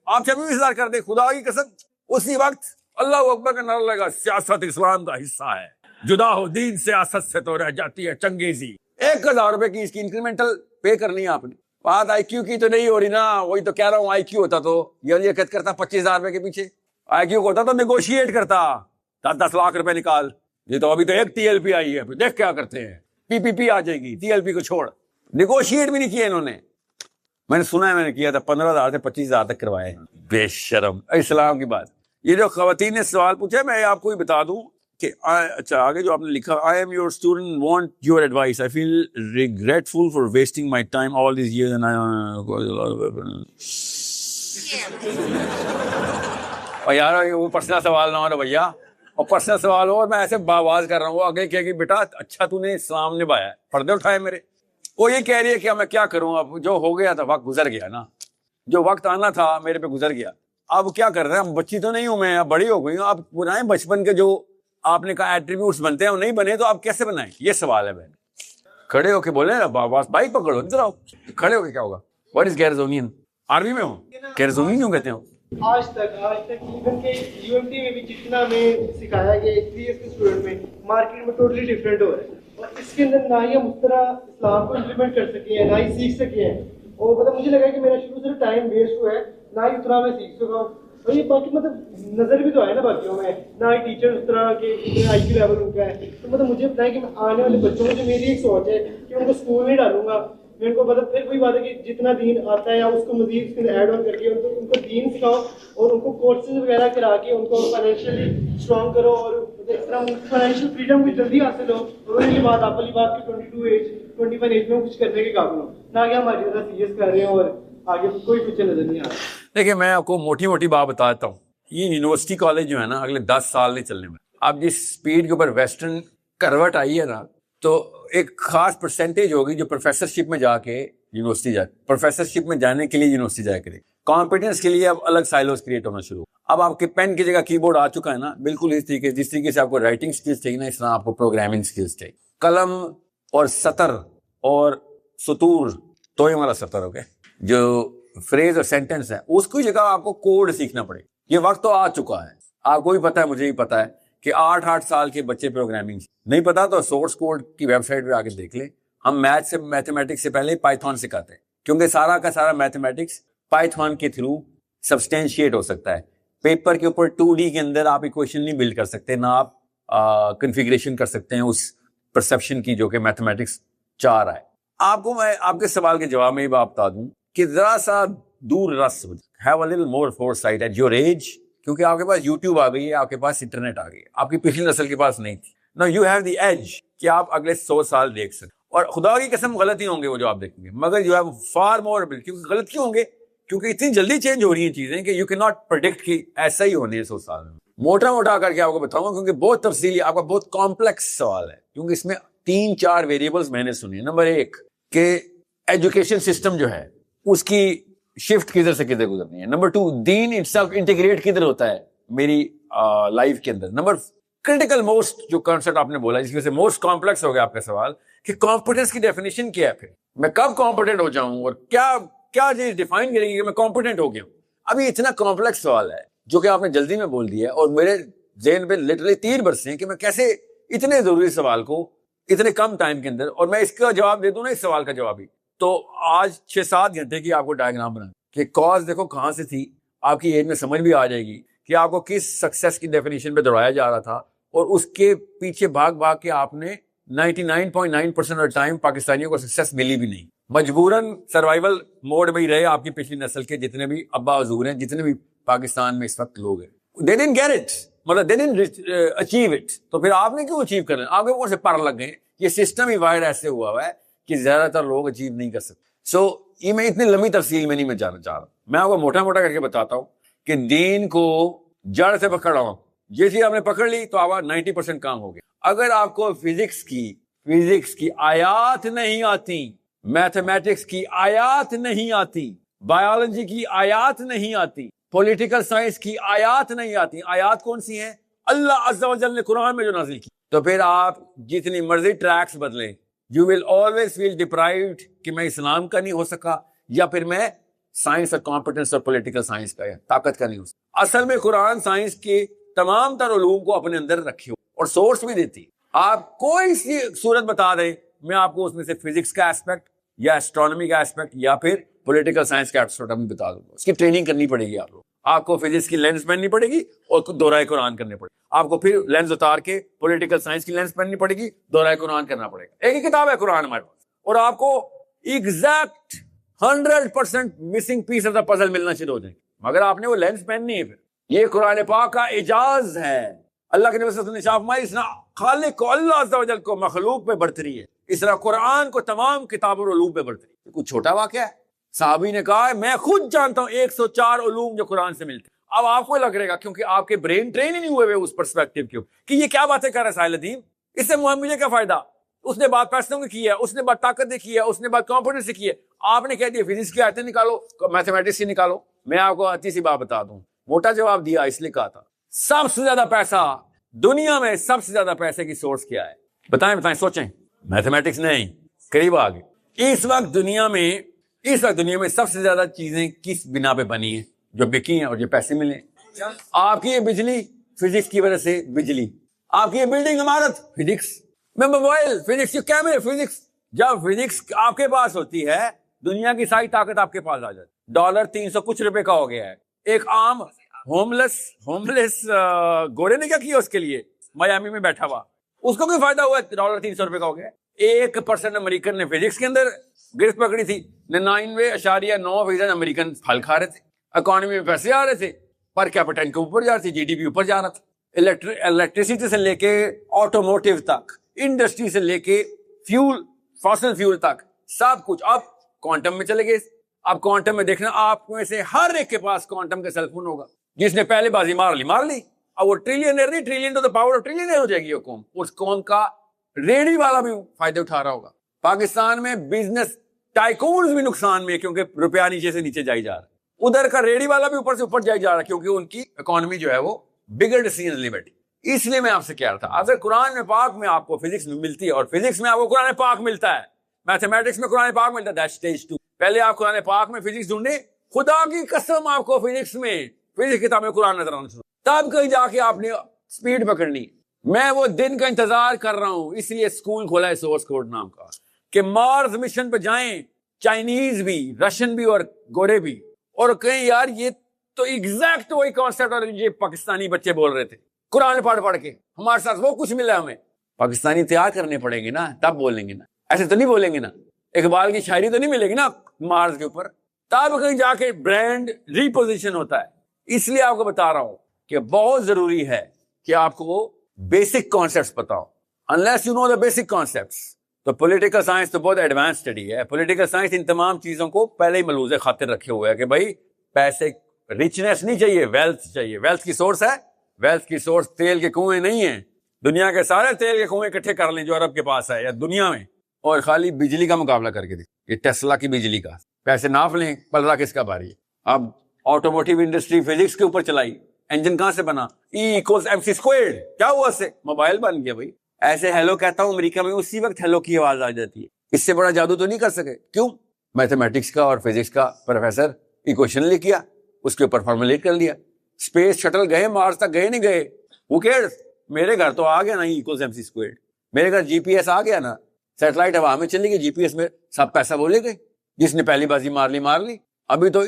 آپ 26,000 کر دیں. خدا کی قسم اسی وقت اللہ اکبر کا نعرہ لگا, سیاست اسلام کا حصہ ہے, جدا ہو دین سیاست سے تو رہ جاتی ہے چنگیزی. 1,000 روپے کی اس کی انکریمنٹل پے کرنی ہے آپ نے. بات آئی کیو کی تو نہیں ہو رہی نا, وہی تو کہہ رہا ہوں. آئی کیو ہوتا تو یہ کرتا 25,000 روپے کے پیچھے, آئی کیو ہوتا تو نیگوشیٹ کرتا 10 لاکھ روپے نکال. یہ تو ابھی تو ایک ٹی ایل پی آئی ہے, دیکھ کیا کرتے ہیں, پی پی پی آ جائے گی, ٹی ایل پی کو چھوڑ. نیگوشیٹ بھی نہیں کیا انہوں نے. میں نے سنا ہے, میں نے کیا تھا 15,000 سے 25,000 تک کروائے. بے شرم. اسلام کی بات. یہ جو خواتین نے سوال پوچھا, میں آپ کو بھی بتا دوں کہ اچھا آگے جو آپ نے لکھا, I am your student, want your advice. I feel regretful for wasting my time all these years and اور یار وہ پرسنل سوال نہ ہو رہا بھیا, اور پرسنل سوال ہو اور میں ایسے باواز کر رہا ہوں, وہ آگے کہے کہ بیٹا اچھا تو نے اسلام نبھایا ہے, پردے اٹھائے میرے. وہ یہ کہہ رہی ہے کہ میں کیا کروں, اب جو ہو گیا تھا وقت گزر گیا نا, جو وقت آنا تھا میرے پہ گزر گیا, اب کیا کر رہے ہیں, بچی تو نہیں ہوں میں, اب بڑی ہو گئی ہوں, اب بنائیں بچپن کے جو آپ نے کہا ایٹریبیوٹس بنتے ہیں وہ نہیں بنے تو آپ کیسے بنائیں, یہ سوال ہے. بہن کھڑے ہو کے بولے نا باواز, بائک پکڑو ادھر آؤ, کھڑے ہو کے کیا ہوگا, واٹ از گیرزونین, عربی میں ہوں گیرزونین کیوں کہتے ہو. آج تک ایون کہ یو ایم ٹی میں بھی جتنا ہمیں سکھایا گیا 3 ایئرس کے اسٹوڈنٹ میں مارکیٹ میں ٹوٹلی ڈفرینٹ ہو رہا ہے, اور اس کے اندر نہ ہی ہم اس طرح اسلام کو امپلیمنٹ کر سکے ہیں, نہ ہی سیکھ سکے ہیں. اور مطلب مجھے لگا کہ میرا شروع سے ٹائم ویسٹ ہوا ہے, نہ ہی اتنا میں سیکھ سکا ہوں. اور یہ باقی مطلب نظر بھی تو آئے نا باقیوں میں, نہ ہی ٹیچر اس طرح کے آئی کیو لیول ان کا ہے. تو مطلب مجھے بتائیں کہ میں آنے والے بچوں کو جو میری ایک سوچ ہے کہ ان کو اسکول میں ڈالوں گا, میں ان کو مطلب پھر وہی بات ہے کہ جتنا دین آتا ہے یا اس کو مزید اس کے ایڈ آن کر کے ان کو دین سکھاؤ, اور ان کو کورسز وغیرہ کرا کے ان کو فائنینشلی اسٹرانگ کرو, اور اس طرح فائنینشیل فریڈم بھی جلدی حاصل ہو, اور وہی بات آپ والی بات کہ 22 ایج 21 ایج میں کچھ کرنے کے قابل ہو, نہ کہ ہماری طرح سیریس کر رہے ہیں اور آگے کوئی فیوچر نظر نہیں آ رہا. دیکھیں میں آپ کو موٹی موٹی بات بتاتا ہوں, یہ یونیورسٹی کالج جو ہے نا اگلے 10 سال نہیں چلنے میں. اب جس اسپیڈ کے اوپر ویسٹرن کروٹ آئی ہے نا, تو ایک خاص پرسنٹیج ہوگی جو پروفیسرشپ میں جا کے یونیورسٹی جائے, پروفیسرشپ میں جانے کے لیے یونیورسٹی جایا کرے. کمپیٹنس کے لیے اب الگ سائلوز کریٹ ہونا شروع. اب آپ کے پین کی جگہ کی بورڈ آ چکا ہے نا, بالکل اس طریقے جس طریقے سے آپ کو رائٹنگ سکلز چاہیے نا, اس طرح آپ کو پروگرامنگ سکلز چاہیے. قلم اور سطر اور سطور تو یہ ہمارا سطر ہو گیا, جو فریز اور سینٹنس ہے اس کی جگہ آپ کو کوڈ سیکھنا پڑے. یہ وقت تو آ چکا ہے, آپ کو بھی پتا ہے مجھے بھی پتا ہے کہ 8 سال کے بچے پروگرامنگ نہیں پتا تو سورس کوڈ کی ویب سائٹ پہ آ کے دیکھ لیں. ہم میتھمیٹکس سے پہلے پائتھون سکھاتے ہیں, کیونکہ سارا کا سارا میتھمیٹکس پائتھون کے تھرو سبسٹینشیٹ ہو سکتا ہے. پیپر کے اوپر 2D کے اندر آپ ایکویشن نہیں بلڈ کر سکتے, نہ آپ کنفیگریشن کر سکتے ہیں اس پرسپشن کی جو کہ میتھمیٹکس چاہ رہا ہے. آپ کو میں آپ کے سوال کے جواب میں یہ بات بتا دوں کہ ذرا سا دور رس have a little more foresight at your age, کیونکہ آپ کے پاس یوٹیوب آ گئی ہے, آپ کے پاس انٹرنیٹ آ گئی ہے, آپ کی پچھلی نسل کے پاس نہیں تھی. نو یو ہیو دی ایج کہ آپ اگلے 100 سال دیکھ سکتے, اور خدا کی قسم غلطی ہوں گے وہ جو آپ دیکھیں گے, مگر یو ہیو فار مور, کیونکہ غلط کیوں ہوں گے, کیونکہ اتنی جلدی چینج ہو رہی ہیں چیزیں کہ یو کین ناٹ پرڈکٹ کہ ایسا ہی ہونے 100 سال میں. موٹا موٹا کر کے آپ کو بتاؤں گا, کیونکہ بہت تفصیلی, آپ کا بہت کمپلیکس سوال ہے, کیونکہ اس میں 3-4 ویریبلز میں نے سنی. نمبر 1 کہ ایجوکیشن سسٹم جو ہے اس کی شفٹ کدھر سے کدھر گزرنی ہے. Number 2 then itself integrate کدھر ہوتا ہے میری لائف کے اندر. نمبر کرٹیکل موسٹ جو کانسیپٹ آپ نے بولا جس کی وجہ سے موسٹ کمپلیکس ہو گیا آپ کا سوال کہ کمپیٹنس کی ڈیفینیشن کیا ہے, پھر میں کب کمپیٹنٹ ہو جاؤں اور کیا چیز ڈیفائن کرے گی کہ میں کمپیٹنٹ ہو گیا ہوں. اب یہ اتنا کمپلیکس سوال ہے جو کہ آپ نے جلدی میں بول دیا ہے, اور میرے ذہن پہ لٹرلی تیر برسے ہیں کہ میں کیسے اتنے ضروری سوال کو اتنے کم ٹائم کے اندر, اور میں اس کا جواب دے دوں نا اس سوال کا جواب ہی, تو آج 6-7 گھنٹے کی آپ کو ڈائیگرام بنا کہ کاز دیکھو کہاں سے تھی, آپ کی ایج میں سمجھ بھی آ جائے گی کہ آپ کو کس سکسیس کی ڈیفینیشن پہ دوڑایا جا رہا تھا, اور اس کے پیچھے بھاگ کے آپ نے 99.9% آف ٹائم پاکستانیوں کو سکسیس ملی بھی نہیں, مجبوراً سروائیول موڈ میں ہی رہے. آپ کی پچھلی نسل کے جتنے بھی ابا حضور ہیں, جتنے بھی پاکستان میں اس وقت لوگ ہیں, they didn't get it, مطلب they didn't achieve it. تو پھر آپ نے کیوں اچیو کرنا, آپ کے اوپر سے پر لگ گئے. یہ سسٹم ہی وائر ایسے ہوا ہے کہ زیادہ تر لوگ اچیو نہیں کر سکتے. سو یہ میں اتنی لمبی تفصیل میں نہیں میں جانا چاہ رہا, میں آپ کو موٹا موٹا کر کے بتاتا ہوں کہ دین کو جڑ سے پکڑ رہا ہوں. یہ چیز آپ نے پکڑ لی تو آپ 90% کام ہو گیا. اگر آپ کو فزکس کی آیات نہیں آتی, میتھمیٹکس کی آیات نہیں آتی, بایولوجی کی آیات نہیں آتی, پولیٹیکل سائنس کی آیات نہیں آتی, آیات کون سی ہیں؟ اللہ عز و جل نے قرآن میں جو نازل کی, تو پھر آپ جتنی مرضی ٹریکس بدلیں, you will always feel deprived کہ میں اسلام کا نہیں ہو سکا, یا پھر میں سائنس اور کمپیٹنس اور پولیٹیکل سائنس کا طاقت کا نہیں ہو سکا. اصل میں قرآن سائنس کے تمام تر علوم کو اپنے اندر رکھی ہو اور سورس بھی دیتی. آپ کوئی سی صورت بتا دیں, میں آپ کو اس میں سے فزکس کا ایسپیکٹ یا اسٹرانومی کا ایسپیکٹ یا پھر پولیٹیکل سائنس کا ایسپیکٹ بھی بتا دوں گا. اس کی ٹریننگ کرنی پڑے گی آپ کو فزکس کی لینس پہننی پڑے گی اور دورہ قرآن کرنے پڑے گی. آپ کو پھر لینس اتار کے پولیٹیکل سائنس کی لینس پہننی پڑے گی, دورہ قرآن کرنا پڑے گا. ایک ہی کتاب ہے قرآن ہمارے پاس, اور آپ کو exact 100% missing piece of the puzzle ملنا شروع ہو جائے گی, مگر آپ نے وہ لینس پہننی ہے. پھر یہ قرآن پاک کا اعجاز ہے. اللہ کے نبی صلی اللہ علیہ وسلم نے فرمایا اس طرح خالق کو اللہ عز و جل کو مخلوق پہ برتری ہے, اس طرح قرآن کو تمام کتاب اور علوم پہ برتری ہے. کچھ چھوٹا واقعہ ہے. صحابی نے کہا میں خود جانتا ہوں 104 علوم جو قرآن سے ملتے ہیں. اب آپ کو لگ رہے گا کیونکہ آپ کے برین ٹرین ہی نہیں ہوئے اس پرسپیکٹو کے کہ یہ کیا باتیں کر رہا ہے ساحل الدین, اس سے مجھے کیا فائدہ, اس نے بات پیسوں کی کی ہے, اس نے بات طاقت کی ہے, اس نے بات کانفیڈنس سے کی ہے. آپ نے کہہ دیا فزکس کی آیتیں نکالو, میتھمیٹکس کی نکالو. میں آپ کو اچھی سی بات بتا دوں, موٹا جواب دیا اس لیے کہا تھا سب سے زیادہ پیسہ دنیا میں, سب سے زیادہ پیسے کی سورس کیا ہے؟ بتائیں سوچیں. میتھمیٹکس نہیں, قریب آ گئے. اس وقت دنیا میں سب سے زیادہ چیزیں کس بنا پہ بنی ہیں؟ جو بکی ہیں اور جو پیسے ملے. آپ کی یہ بجلی فزکس کی وجہ سے بجلی, آپ کی یہ بلڈنگ عمارت فزکس میں, موبائل فزکس, کیمرے فزکس. جب فزکس آپ کے پاس ہوتی ہے دنیا کی ساری طاقت آپ کے پاس آ جاتی. ڈالر 300 کچھ روپے کا ہو گیا ہے. ایک عام ہوملیس گورے نے کیا کیا اس کے لیے, میامی میں بیٹھا ہوا, اس کو بھی فائدہ ہوا. ڈالر 300 روپے کا ہو گیا. 1% امریکن نے فزکس کے اندر گرفت پکڑی تھی. 99.9% امریکن پھل کھا رہے تھے, اکانومی میں پیسے آ رہے تھے, پر کیپٹا کے اوپر جا رہے تھے, جی ڈی پی اوپر جا رہا تھا. الیکٹریسٹی سے لے کے آٹوموٹیو تک, انڈسٹری سے لے کے فاسل فیول تک, سب کچھ. اب کوانٹم میں چلے گئے. اب کوانٹم میں دیکھنا, آپ میں سے ہر ایک کے پاس کوانٹم کا سیل فون ہوگا. جس نے پہلے بازی مار لی. اب وہ ٹریلینئر نہیں, trillion to the power of trillionaire ہو جائے گی وہ قوم. اس قوم کا ریڑھی والا بھی فائدے اٹھا رہا ہوگا. پاکستان میں بزنس ٹائکونز بھی نقصان میں, کیونکہ روپیہ نیچے سے نیچے جائی جا رہا ہے. ادھر کا ریڑھی والا بھی اوپر سے اوپر جائی جا رہا ہے, کیونکہ ان کی اکانومی جو ہے وہ بگر ڈیسیژن نہیں بیٹھی. اس لیے میں آپ سے کہہ رہا تھا, اگر قرآن میں پاک میں آپ کو فزکس ملتی ہے, اور فزکس میں آپ کو قرآن پاک ملتا ہے, میتھمیٹکس میں قرآن پاک ملتا ہے, دیٹ اسٹیج 2. پہلے آپ قرآن پاک میں فزکس ڈھونڈیں. خدا کی قسم آپ کو فزکس میں فزکس کتاب میں قرآن نظر آنا شروع, تب کہیں جا کے آپ نے سپیڈ پکڑنی. میں وہ دن کا انتظار کر رہا ہوں, اس لیے اسکول کھولا ہے سورس کوڈ نام کا, کہ مارس مشن پہ جائیں چائنیز بھی, رشین بھی اور گورے بھی, اور کہیں یار یہ تو ایگزیکٹ وہی کانسیپٹ اور یہ پاکستانی بچے بول رہے تھے قرآن پڑھ کے. ہمارے ساتھ وہ کچھ ملا, ہمیں پاکستانی تیار کرنے پڑیں گے نا, تب بولیں گے نا. ایسے تو نہیں بولیں گے نا, اقبال کی شاعری تو نہیں ملے گی نا مارس کے اوپر, تب کہیں جا کے برانڈ ریپوزیشن ہوتا ہے. اس لیے آپ کو بتا رہا ہوں کہ بہت ضروری ہے کہ آپ کو بیسک کانسیپٹس پتا ہو. Unless you know the basic concepts, تو پولیٹیکل سائنس تو بہت ایڈوانس اسٹڈی ہے. پولیٹیکل سائنس ان تمام چیزوں کو پہلے ہی ملحوظ خاطر رکھے ہوئے ہے کہ بھائی پیسے, ریچنیس نہیں چاہیے, ویلتھ چاہیے. ویلتھ کی سورس ہے, ویلتھ کی سورس تیل کے کنویں نہیں ہیں. دنیا کے سارے تیل کے کنویں اکٹھے کر لیں جو عرب کے پاس ہے یا دنیا میں, اور خالی بجلی کا مقابلہ کر کے دیکھ, یہ ٹیسلا کی بجلی کا پیسے ناپ لیں, پلڑا کس کا باری ہے. اب آٹوموٹیو انڈسٹری فزکس کے اوپر چلائی, انجن کہاں سے بنا, E=mc². کیا ہوا اس سے؟ موبائل بن گیا. بھائی ایسے ہیلو کہتا ہوں امریکہ میں, اسی وقت ہیلو کی آواز آ جاتی ہے. اس سے بڑا جادو تو نہیں کر سکے. کیوں؟ میتھمیٹکس کا اور فزکس کا پروفیسر ایکویشن لے کیا, اس کے اوپر فارمولیٹ کر لیا. اسپیس شٹل گئے, مارس تک گئے نہیں گئے, وہ کیئرز. میرے گھر تو آ گیا نا E=mc². میرے گھر جی پی ایس آ گیا نا, سیٹلائٹ ہوا میں چلی گئی, جی پی ایس میں سب پیسہ بولے گئے. جس نے پہلی بازی مار لی. ابھی تو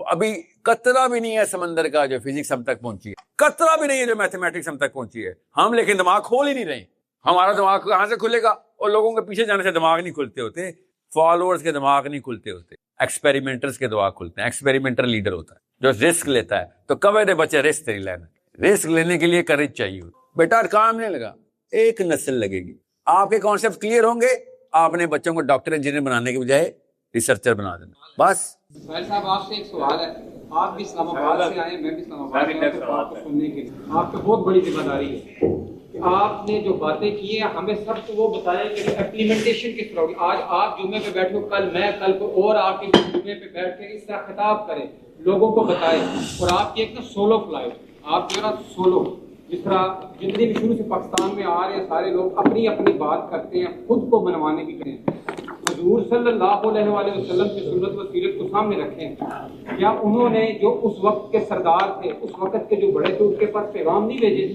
ابھی قطرہ بھی نہیں ہے سمندر کا جو فزکس ہم تک پہنچی ہے, قطرہ بھی نہیں ہے جو میتھمیٹکس ہم تک پہنچی ہے. ہم لیکن دماغ کھول ہی نہیں رہے. ہمارا دماغ کہاں سے کھلے گا؟ اور لوگوں کے پیچھے جانے سے دماغ نہیں کھلتے ہوتے, فالوورز کے دماغ نہیں کھلتے ہوتے, ایکسپیریمنٹرز کے دماغ کھلتے ہیں. ایکسپیریمنٹر لیڈر ہوتا ہے جو رسک لیتا ہے. تو کبے دے بچے رسک نہیں لینا. رسک لینے کے لیے کریج چاہیے. بیٹا کام نہیں لگا, ایک نسل لگے گی. آپ کے کانسیپٹ کلیئر ہوں گے, آپ نے بچوں کو ڈاکٹر انجینئر بنانے کے بجائے ریسرچر بنا دینا. بس سہیل صاحب آپ سے ایک سوال ہے. آپ بھی اسلام آباد سے آئے, میں بھی اسلام آباد سے آئے, آپ کو سننے کے لیے آپ پہ بہت بڑی ذمہ داری ہے کہ آپ نے جو باتیں کی ہیں ہمیں سب کو وہ بتائیں کہ امپلیمنٹیشن کس طرح ہوگی. آج آپ جمعے پہ بیٹھو, کل میں, کل کو اور آپ کے جمعے پہ بیٹھ کے اس طرح خطاب کریں, لوگوں کو بتائیں. اور آپ کی ایک نا سولو فلائٹ, آپ جو ہے نا سولو, جس طرح جتنے بھی شروع سے پاکستان میں آ رہے ہیں سارے لوگ اپنی اپنی بات کرتے ہیں, خود کو منوانے کی کریں. حضور صلی اللہ علیہ وآلہ وسلم کی سنت و سیرت کو سامنے رکھیں. یا انہوں نے جو اس وقت کے سردار تھے, اس وقت کے جو بڑے تھے, ان کے پاس پیغام نہیں بھیجے.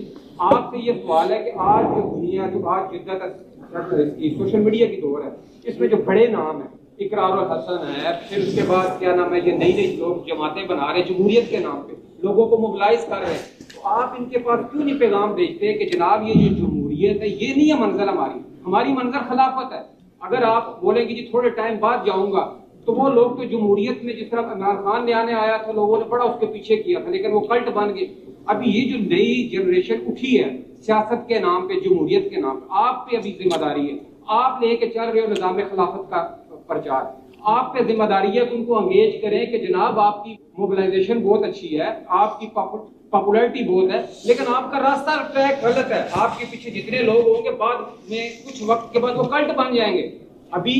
آپ سے یہ سوال ہے کہ آج جو دنیا, جو آج جدت کی سوشل میڈیا کی دور ہے, اس میں جو بڑے نام ہیں, اقرار الحسن ہے, پھر اس کے بعد کیا نام ہے, یہ نئی لوگ جماعتیں بنا رہے ہیں جمہوریت کے نام پہ, لوگوں کو موبلائز کر رہے ہیں. تو آپ ان کے پاس کیوں نہیں پیغام بھیجتے کہ جناب یہ جو جمہوریت ہے یہ نہیں ہے منزل ہماری منزل خلافت ہے. اگر آپ بولیں گے جی تھوڑے ٹائم بعد جاؤں گا, تو وہ لوگ تو جمہوریت میں جس طرح عمران خان نے آنے آیا تھا, لوگوں نے بڑا اس کے پیچھے کیا تھا, لیکن وہ کلٹ بن گئے. ابھی یہ جو نئی جنریشن اٹھی ہے سیاست کے نام پہ, جمہوریت کے نام پہ, آپ پہ ابھی ذمہ داری ہے. آپ لے کے چل رہے ہو نظام خلافت کا پرچار. آپ پہ ذمہ داری ہے کہ ان کو انگیج کریں کہ جناب آپ کی موبلائزیشن بہت اچھی ہے, آپ کی پاپولرٹی بہت ہے, لیکن آپ کا راستہ ٹریک غلط ہے. آپ کے پیچھے جتنے لوگ ہوں گے بعد میں کچھ وقت کے بعد وہ کلٹ بن جائیں گے. ابھی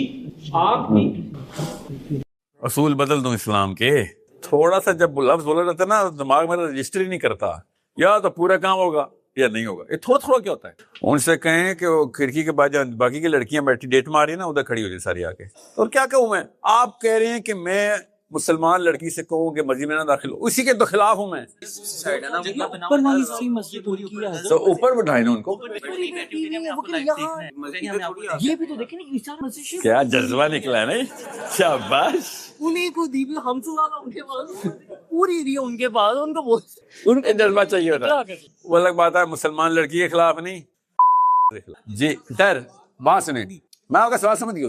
آپ کی اصول بدل دوں اسلام کے. تھوڑا سا جب لفظ بولا جاتا ہے نا دماغ میں رجسٹر ہی نہیں کرتا, یا تو پورا کام ہوگا یا نہیں ہوگا. یہ تھوڑا تھوڑا کیا ہوتا ہے. ان سے کہیں کہ وہ کھڑکی کے بعد باقی کی لڑکیاں بیٹھی ڈیٹ ماری نا ادھر کھڑی ہو جائے ساری آ کے. اور کیا کہوں میں, آپ کہہ رہے ہیں کہ میں مسلمان لڑکی سے کہوں کہ مسجد میں نہ داخل ہو, اسی کے تو خلاف ہوں میں. تو اوپر بٹھائے نا ان کو. یہ بھی تو دیکھیں کیا جذبہ نکلا ہے نہیں, شاباش. انہیں کو دی بھی ہم سے زیادہ ان کے پاس پوری ایریا ان کے پاس, ان کو جذبہ چاہیے ہوتا. وہ الگ بات ہے مسلمان لڑکی کے خلاف نہیں. جی سر بات سنیں, میں آپ کا سوال سمجھ گیا,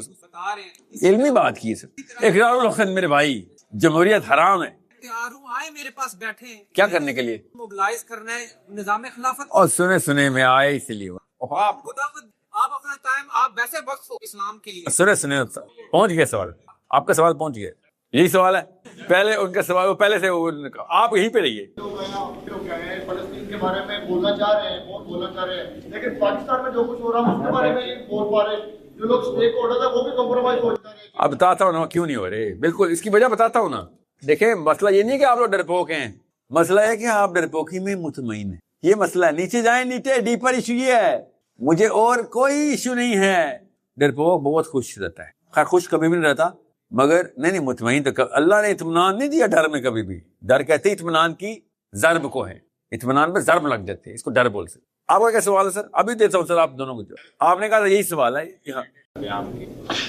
علمی بات کی سر. اقرار الحسن میرے بھائی, جمہوریت حرام ہے. تیار ہوں, آئے میرے پاس بیٹھے ہیں. کیا کرنے کے لیے؟ موبلائز کرنا ہے نظام خلافت. اور سنے میں آئے اسی لیے. آپ اپنا ٹائم آپ ویسے وقف ہو اسلام کے لیے. سنے پہنچ گیا سوال, آپ کا سوال پہنچ گیا. یہی سوال ہے. پہلے ان کا سوال پہلے سے آپ یہیں پہ رہیے. فلسطین کے بارے میں بولنا چاہ رہے ہیں, بہت بولنا چاہ رہے ہیں, لیکن پاکستان میں جو کچھ ہو رہا ہے اس کے بارے میں نہیں بول پا رہے. جو لوگ اسٹیک ہولڈر ہیں وہ بھی کمپرومائز ہو جا رہے ہیں. اب بتاتا ہوں نا کیوں نہیں ہو رہے. بالکل اس کی وجہ بتاتا ہوں نا. دیکھیں مسئلہ یہ نہیں کہ آپ لوگ ڈرپوک ہیں, مسئلہ ہے کہ آپ ڈرپوکی میں مطمئن ہیں. یہ مسئلہ ہے. نیچے جائیں, نیچے ڈیپر ایشو یہ ہے. مجھے اور کوئی ایشو نہیں ہے. ڈرپوک بہت خوش رہتا ہے, خیر خوش کبھی بھی نہیں رہتا, مگر نہیں مطمئن تو اللہ نے اطمینان نہیں دیا ڈر میں کبھی بھی. ڈر کہتے ہیں اطمینان کی ضرب کو ہے, اطمینان پہ ضرب لگ جاتے ہیں, اس کو ڈر بول سکتے. آپ کا کیا سوال ہے سر؟ ابھی دیتا ہوں سر آپ دونوں کو. آپ نے کہا تھا یہی سوال ہے. یہاں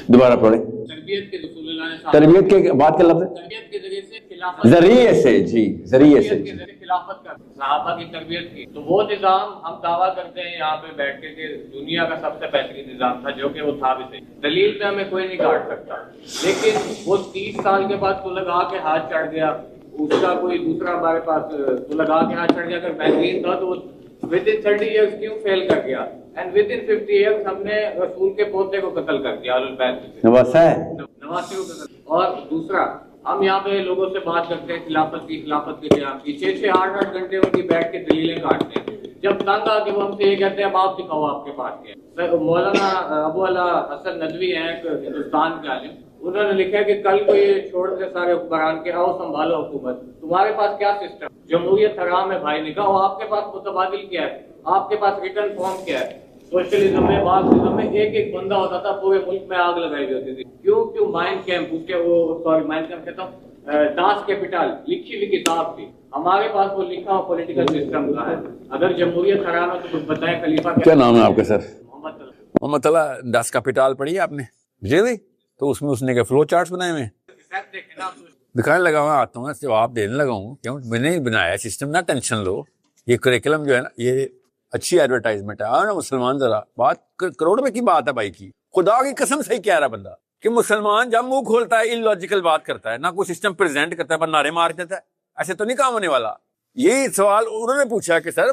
دوبارہ پڑھیں. تربیت کے رسول اللہ نے تربیت کے بات کا لفظ ہے تربیت کے ذریعے سے خلافت, ذریعے سے. جی ذریعے سے خلافت کا صحابہ کی تربیت کی. تو وہ نظام ہم دعویٰ کرتے ہیں یہاں پہ بیٹھ کے کہ دنیا کا سب سے بہترین نظام تھا, جو کہ وہ تھا بھی صحیح. دلیل پہ ہمیں کوئی نہیں کاٹ سکتا, لیکن وہ 30 سال کے بعد تو لگا کے ہاتھ چڑھ گیا, اس کا کوئی دوسرا ہمارے پاس تو لگا کے ہاتھ چڑھ گیا. اگر بہترین تھا تو وہ within 30 years کیوں فیل کر گیا, and within 50 years ہم نے رسول کے پوتے کو قتل کر دیا, اہل البیت نواسی کو قتل. اور دوسرا ہم یہاں پہ لوگوں سے بات کرتے ہیں خلافت کی قیام کی, 6-8 گھنٹے ان کی بیٹھ کے دلیلیں کاٹتے ہیں. جب تنگ آ کے وہ ہم سے یہ کہتے ہیں اب آپ دکھاؤ آپ کے پاس کیا. مولانا ابو علا حسن ندوی ہیں ایک ہندوستان کے عالم, انہوں نے لکھا ہے کہ کل کو یہ چھوڑ دے سارے حکمران کے, آؤ سنبھالو حکومت, تمہارے پاس کیا سسٹم. جمہوریت حرام ہے بھائی نے کہا, آپ کے پاس متبادل کیا ہے, آپ کے پاس ریٹرن فارم کیا ہے. سوشلزم میں مارکسزم میں ایک بندہ ہوتا تھا, پورے ملک میں آگ لگائی ہوتی تھی. کیوں مائنڈ کیمپ, اس کے وہ سوری مائنڈ کیمپ کہتا ہوں, داس کیپٹل لکھی ہوئی کتاب تھی. ہمارے پاس وہ لکھا ہوا پولیٹیکل سسٹم کا ہے. اگر جمہوریت حرام ہے تو کچھ بتائیں خلیفہ کیا نام ہے آپ کا سر؟ محمد طلحہ. داس کیپٹل پڑھی ہے آپ نے؟ جی تو اس میں اس نے فلو چارٹس بنائے ہوئے دکھانے لگا ہوں, آتا ہوں جواب دینے لگا ہوں. کیوں میں نے بنایا سسٹم, نہ ٹینشن لو. یہ کریکلم جو ہے نا یہ اچھی ایڈورٹائزمنٹ ہے. نا مسلمان ذرا بات کروڑ میں کی بات ہے بھائی کی, خدا کی قسم صحیح کہہ رہا بندہ کہ مسلمان جب منہ کھولتا ہے illogical بات کرتا ہے, نہ کوئی سسٹم پریزنٹ کرتا ہے پر نعرے مار دیتا ہے. ایسے تو نہیں کام ہونے والا. یہی سوال انہوں نے پوچھا کہ sir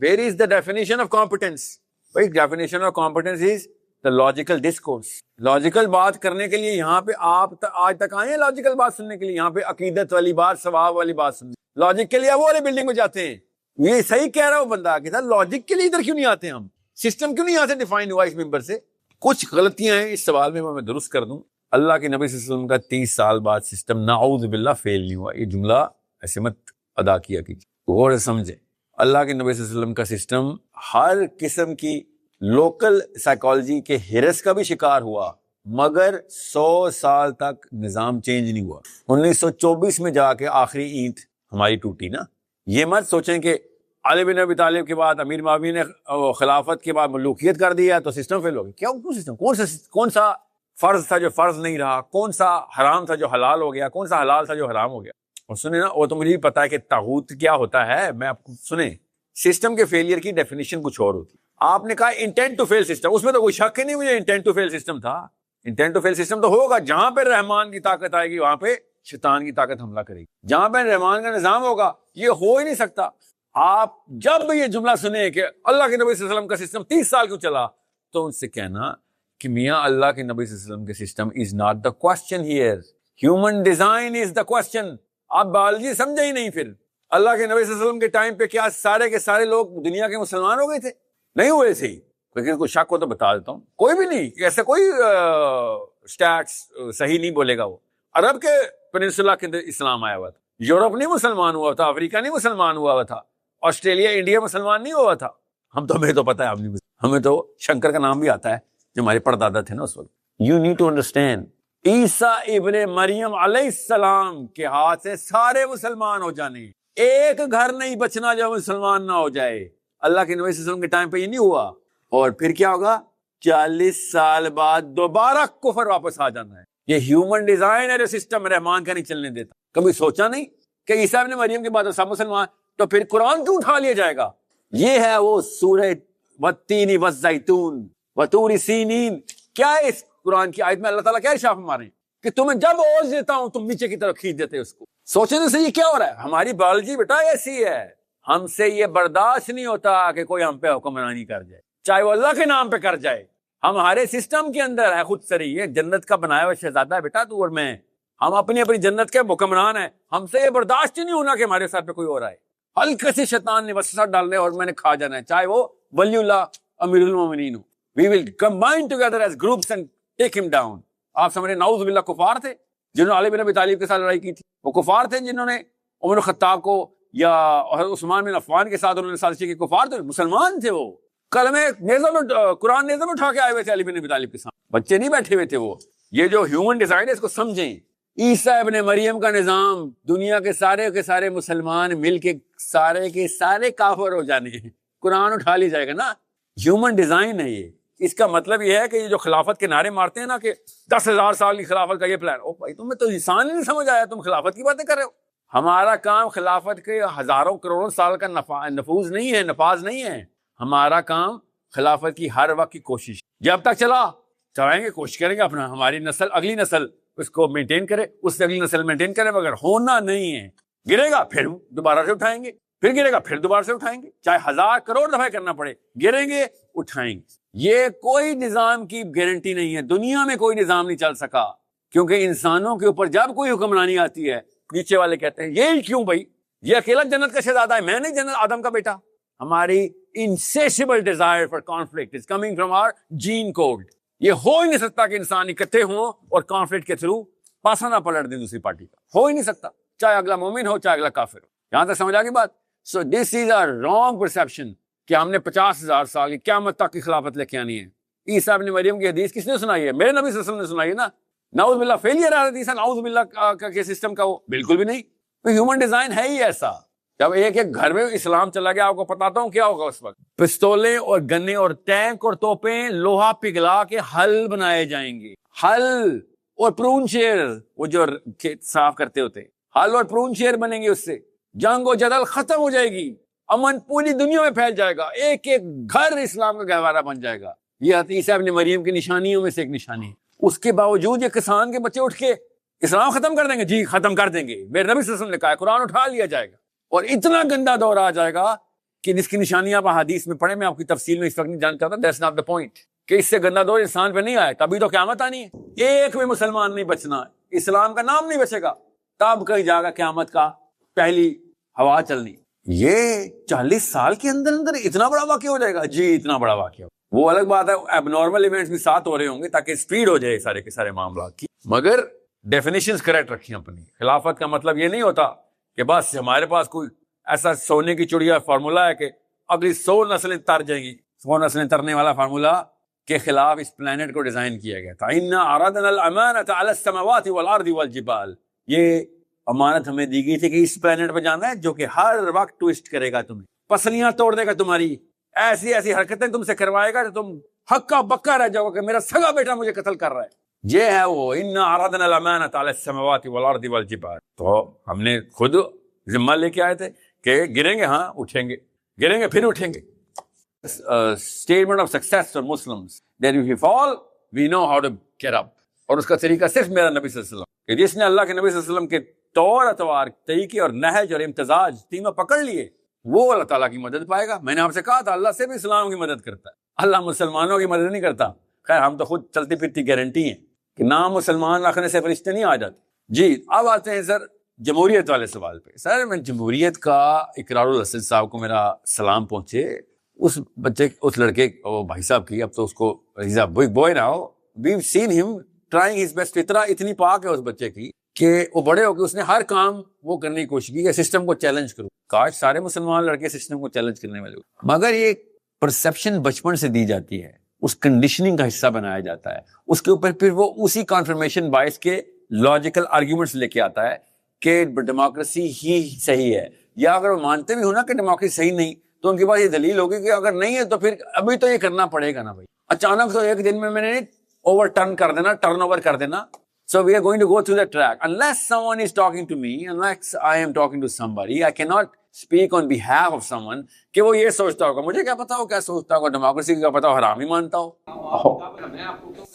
where is the definition of competence. بھائی definition of competence is the logical discourse. Logical بات کرنے کے لیے یہاں پہ آپ آج تک آئے ہیں لاجیکل بات سننے کے لیے؟ یہاں پہ عقیدت والی بات, ثواب والی بات سننے, لاجک کے لیے وہ والے بلڈنگ میں جاتے ہیں. یہ صحیح کہہ رہا ہوں بندہ کہ سر لاجک کے لیے ادھر کیوں نہیں آتے ہم, سسٹم کیوں نہیں آتے ڈیفائن ہوا اس ممبر سے. کچھ غلطیاں ہیں اس سوال میں درست کر دوں. اللہ کے نبی صلی اللہ علیہ وسلم کا 30 سال بعد سسٹم نعوذ باللہ فیل نہیں ہوا. یہ جملہ ایسے مت ادا کیا کیجیے, غور سے سمجھیں. اللہ کے نبی صلی اللہ علیہ وسلم کا سسٹم ہر قسم کی لوکل سائیکالوجی کے ہرس کا بھی شکار ہوا, مگر 100 سال تک نظام چینج نہیں ہوا. 1924 میں جا کے آخری اینٹ ہماری ٹوٹی نا. یہ مت سوچیں کہ علی بن ابی طالب کے بعد امیر معاویہ نے خلافت کے بعد ملوکیت کر دیا تو سسٹم فیل ہو گیا. کیا سسٹم؟ کون سا فرض تھا جو فرض نہیں رہا, کون سا حرام تھا جو حلال ہو گیا, کون سا حلال تھا جو حرام ہو گیا. اور سنیں نا, وہ تو مجھے بھی پتا ہے کہ طاغوت کیا ہوتا ہے. میں آپ کو سنیں, سسٹم کے فیلئر کی ڈیفینیشن کچھ اور ہوتی. آپ نے کہا انٹینٹ ٹو فیل سسٹم, اس میں تو کوئی شک ہی نہیں مجھے انٹینٹ ٹو فیل سسٹم تھا. انٹینٹ ٹو فیل سسٹم تو ہوگا جہاں پہ رحمان کی طاقت آئے گی وہاں پہ شیطان کی طاقت حملہ کرے گی. جہاں پہ رحمان کا نظام ہوگا یہ ہو ہی نہیں سکتا. آپ جب یہ جملہ سنیں کہ اللہ کے نبی صلی اللہ علیہ وسلم کا سسٹم 30 سال کیوں چلا, تو ان سے کہنا کہ میاں اللہ کے نبی صلی اللہ علیہ وسلم کے system is not the question here, human design is the question. آپ بایولوجی سمجھے ہی نہیں. پھر اللہ کے نبی صلی اللہ علیہ وسلم کے ٹائم پہ کیا سارے کے سارے لوگ دنیا کے مسلمان ہو گئے تھے؟ نہیں ہوئے تھے. لیکن کوئی شک ہو تو بتا دیتا ہوں, کوئی بھی نہیں, ایسا کوئی سٹیٹس صحیح نہیں بولے گا. وہ عرب کے پیننسولا کے اندر اسلام آیا ہوا تھا, یورپ نہیں مسلمان ہوا تھا, افریقہ نہیں مسلمان ہوا تھا, آسٹریلیا انڈیا مسلمان نہیں ہوا تھا. ہمیں تو پتا ہے, ہمیں تو شنکر کا نام بھی آتا ہے جو ہمارے پردادا تھے نا اس وقت. یو نیڈ ٹو انڈرسٹینڈ, عیسیٰ ابن مریم علیہ السلام کے ہاتھ سے سارے مسلمان ہو جانے, ایک گھر نہیں بچنا جو مسلمان نہ ہو جائے. اللہ کے نبی صلی اللہ علیہ وسلم کے ٹائم پہ یہ نہیں ہوا. اور پھر کیا ہوگا؟ 40 سال بعد دوبارہ کفر واپس آ جانا ہے. یہ ہیومن ڈیزائن ہے جو سسٹم رحمان کا نہیں چلنے دیتا. کبھی سوچا نہیں کہ عیسیٰ ابن مریم کے بعد سب مسلمان, تو پھر قرآن کیوں اٹھا لیا جائے گا؟ یہ ہے وہ سورہ والتین والزیتون وطور سینین. کیا ہے اس قرآن کی آیت میں اللہ تعالیٰ کیا ارشاد فرما رہے ہیں کہ تمہیں جب اوز دیتا ہوں تم نیچے کی طرف کھینچ دیتے اس کو. سوچنے سے یہ کیا ہو رہا ہے؟ ہماری بایولوجی بیٹا ایسی ہے, ہم سے یہ برداشت نہیں ہوتا کہ کوئی ہم پہ حکمرانی کر جائے, چاہے وہ اللہ کے نام پہ کر جائے. ہمارے سسٹم کے اندر ہے خود سری, یہ جنت کا بنایا ہوا شہزادہ ہے بیٹا تو اور میں, ہم اپنی اپنی جنت کے حکمران ہیں. ہم سے یہ برداشت ہی نہیں ہونا کہ ہمارے ساتھ پہ کوئی ہو رہا ہے. ہلکے سے شیطان نے وسوسہ ڈالنا ہے اور میں نے کھا جانا ہے, چاہے وہ ولی اللہ امیر المومنین ہو. We will combine together as groups and take him down. آپ سمجھ رہے نعوذ باللہ کفار تھے جنہوں نے علی بن ابی طالب کے ساتھ لڑائی کی تھی؟ وہ کفار تھے جنہوں نے عمر الخطاب کو یا عثمان بن عفان کے ساتھ انہوں نے سازش کی؟ کفار تھے, مسلمان تھے. وہ کلمے قرآن نیزم اٹھا کے آئے ہوئے تھے علی بن ابی طالب کے ساتھ, بچے نہیں بیٹھے ہوئے تھے. وہ یہ جو ہیومن ڈیزائن ہے اس کو سمجھیں. عیسیٰ ابن مریم کا نظام, دنیا کے سارے مسلمان مل کے سارے کافر ہو جانے ہیں, قرآن اٹھا لی جائے گا نا. ہیومن ڈیزائن ہے یہ. اس کا مطلب یہ ہے کہ یہ جو خلافت کے نعرے مارتے ہیں نا کہ 10,000 سال کی خلافت کا یہ پلان, او بھائی تمہیں تو انسان ہی نہیں سمجھ آیا, تم خلافت کی باتیں کر رہے ہو. ہمارا کام خلافت کے ہزاروں کروڑوں سال کا نفوذ نہیں ہے, نفاذ نہیں ہے. ہمارا کام خلافت کی ہر وقت کی کوشش, جب تک چلائیں گے, کوشش کریں گے اپنا, ہماری نسل اگلی نسل اس کو مینٹین کرے, اس سے اگلی نسل مینٹین کرے. مگر ہونا نہیں ہے. گرے گا پھر دوبارہ سے اٹھائیں گے, پھر گرے گا پھر دوبارہ سے اٹھائیں گے, چاہے 1000 کروڑ دفعہ کرنا پڑے, گریں گے اٹھائیں گے. یہ کوئی نظام کی گارنٹی نہیں ہے. دنیا میں کوئی نظام نہیں چل سکا کیونکہ انسانوں کے اوپر جب کوئی حکمرانی آتی ہے نیچے والے کہتے ہیں یہ کیوں بھائی, یہ اکیلا جنت کا شہزادہ ہے, میں نہیں جنت آدم کا بیٹا. ہماری insatiable desire for conflict is coming from our gene code. یہ ہو ہی نہیں سکتا کہ انسان اکٹھے ہوں اور کانفلکٹ کے تھرو پاسا نہ پلٹ دیں دوسری پارٹی کا, ہو ہی نہیں سکتا, چاہے اگلا مومن ہو چاہے اگلا کافر ہو. یہاں تک سمجھ آ گئی بات؟ سو this is a wrong perception کہ ہم نے 50,000 سال کی قیامت تک کی خلافت لے کے آنی ہے. عیسیٰ ابن مریم کی حدیث کس نے سنائی ہے؟ میرے نبی صلی اللہ علیہ وسلم نے سنائی ہے نا. نعوذ باللہ فیلئر ہے حدیث, نعوذ باللہ کے سسٹم کا, وہ بالکل بھی نہیں. تو ہیومن ڈیزائن ہے ہی ایسا. جب ایک گھر میں اسلام چلا گیا, آپ کو بتاتا ہوں کیا ہوگا اس وقت. پستولیں اور گنے اور ٹینک اور توپیں لوہا پگھلا کے حل بنائے جائیں گے, حل اور پرون شیر, وہ جو کھیت صاف کرتے ہوتے, حل اور پرون شیر بنیں گے. اس سے جنگ و جدل ختم ہو جائے گی, امن پوری دنیا میں پھیل جائے گا, ایک گھر اسلام کا گہوارہ بن جائے گا. یہ عیسیٰ ابن مریم کی نشانیوں میں سے ایک نشانی ہے. اس کے باوجود یہ کسان کے بچے اٹھ کے اسلام ختم کر دیں گے. جی ختم کر دیں گے, میرے نبی صلی اللہ علیہ وسلم نے کہا, قرآن اٹھا لیا جائے گا. اور اتنا گندا دور آ جائے گا کہ جس کی نشانیاں آپ حدیث میں پڑھیں, میں آپ کی تفصیل میں اس وقت نہیں جان چاہتا, دیٹس ناٹ دا پوائنٹ, کہ اس سے گندا دور انسان پہ نہیں آیا. تبھی تو قیامت آنی ہے. ایک بھی مسلمان نہیں بچنا, اسلام کا نام نہیں بچے گا, تب کہیں جائے گا قیامت کا پہلی ہوا چلنی. یہ 40 سال کے اندر اندر اتنا بڑا واقعہ ہو جائے گا. جی اتنا بڑا واقعہ, وہ الگ بات ہے, اب نارمل ایونٹس بھی ساتھ ہو رہے ہوں گے تاکہ سپیڈ ہو جائے سارے کے سارے معاملات کی. مگر ڈیفینیشنز کریکٹ رکھی اپنی. خلافت کا مطلب یہ نہیں ہوتا کہ بس ہمارے پاس کوئی ایسا سونے کی چڑیا فارمولہ ہے کہ اگلی 100 نسلیں تر جائیں گی. 100 نسلیں ترنے والا فارمولہ کے خلاف اس پلانٹ کو ڈیزائن کیا گیا تھا. اِنَّا عَرَضْنَا الْأَمَانَةَ عَلَى السَّمَاوَاتِ وَالْأَرْضِ وَالْجِبَالِ. یہ امانت ہمیں دی گئی تھی کہ اس پلانٹ پہ جانا ہے جو کہ ہر وقت ٹویسٹ کرے گا, تمہیں پسلیاں توڑ دے گا, تمہاری ایسی حرکتیں تم سے کروائے گا کہ تم ہکا بکا رہ جاؤ گا کہ میرا سگا بیٹا مجھے قتل کر رہا ہے. یہ ہے وہ اِنَّا عَرَضْنَا الْأَمَانَةَ عَلَى السَّمَاوَاتِ وَالْأَرْضِ وَالْجِبَالِ. تو ہم نے خود ذمہ لے کے آئے تھے کہ گریں گے, ہاں اٹھیں گے, گریں گے پھر اٹھیں گے. Statement of success for Muslims that if we fall we know how to get up. اور اس کا طریقہ صرف میرا نبی صلی اللہ علیہ وسلم, کہ جس نے اللہ کے نبی صلی اللہ علیہ وسلم کے طور اطوار, طریقے اور نہج اور امتزاج تینوں پکڑ لیے, وہ اللہ تعالیٰ کی مدد پائے گا. میں نے آپ سے کہا تھا اللہ سے بھی اسلام کی مدد کرتا ہے, اللہ مسلمانوں کی مدد نہیں کرتا. خیر ہم تو خود چلتی پھرتی گارنٹی ہیں کہ نام مسلمان رکھنے سے فرشتے نہیں آ جاتے. جی اب آتے ہیں سر جمہوریت والے سوال پہ. سر میں جمہوریت کا اقرار الاسد صاحب کو میرا سلام پہنچے, اس بچے اس لڑکے بھائی صاحب کی, اب تو اس کو big boy now, we've seen ہم ٹرائنگ ہز بیسٹ. اتنی پاک ہے اس بچے کی کہ وہ بڑے ہو کے اس نے ہر کام وہ کرنے کی کوشش کی کہ سسٹم کو چیلنج کروں. کاش سارے مسلمان لڑکے سسٹم کو چیلنج کرنے والے ہو, مگر یہ پرسپشن بچپن سے دی جاتی ہے, اس کنڈیشننگ کا حصہ بنایا جاتا ہے, اس کے اوپر پھر وہ اسی کنفرمیشن باعث کے لاجیکل آرگیومنٹس لے کے آتا ہے کہ ڈیموکریسی ہی صحیح ہے. یا اگر وہ مانتے بھی ہو نا کہ ڈیموکریسی صحیح نہیں, تو ان کے پاس یہ دلیل ہوگی کہ اگر نہیں ہے تو پھر ابھی تو یہ کرنا پڑے گا نا بھائی. اچانک تو ایک دن میں نے اوور ٹرن کر دینا, ٹرن اوور کر دینا. So we are going to go through the track. Unless someone is talking to me, unless I am talking to somebody, I cannot speak on behalf of someone کہ وہ یہ سوچتا ہوگا. مجھے کیا پتا ہو کیا سوچتا ہوگا, ڈیموکریسی کا پتا ہو حرام ہی مانتا ہو.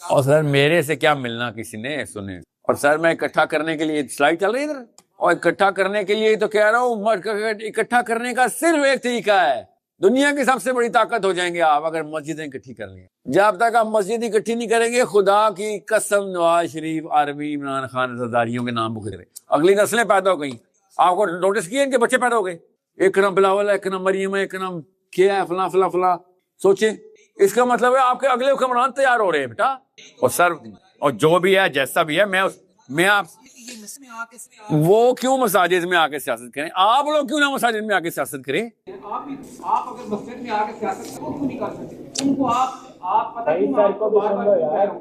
اور سر میرے سے کیا ملنا کسی نے سنے. اور سر میں اکٹھا کرنے کے لیے سلائڈ چل رہی ہے ادھر, اور اکٹھا کرنے کے لیے تو کہہ رہا ہوں اکٹھا کرنے کا صرف ایک طریقہ ہے. دنیا کی سب سے بڑی طاقت ہو جائیں گے آپ اگر مسجدیں اکٹھی کر لیں. جب تک آپ مسجد اکٹھی نہیں کریں گے, خدا کی قسم نواز شریف, عربی, عمران خان, زرداریوں کے نام بکھرے, اگلی نسلیں پیدا ہو گئیں. آپ کو نوٹس کیا ان کے بچے پیدا ہو گئے, ایک کا نام بلاول ہے, ایک کا نام مریم ہے, ایک کا نام کیا ہے, فلاں فلاں فلاں. سوچیں, اس کا مطلب ہے آپ کے اگلے حکمران تیار ہو رہے ہیں بیٹا. اور سر اور جو بھی ہے جیسا بھی ہے, میں آپ وہ کیوں مساجد میں آ کے سیاست کریں, آپ لوگ کیوں نہ مساجد میں آ کے سیاست کریں. آپ اگر مسجد میں آ کے سیاست کریں وہ کیوں نہیں کر سکتے. ان کو آپ پتہ کیوں آپ کو بار بار کہہ رہا ہوں,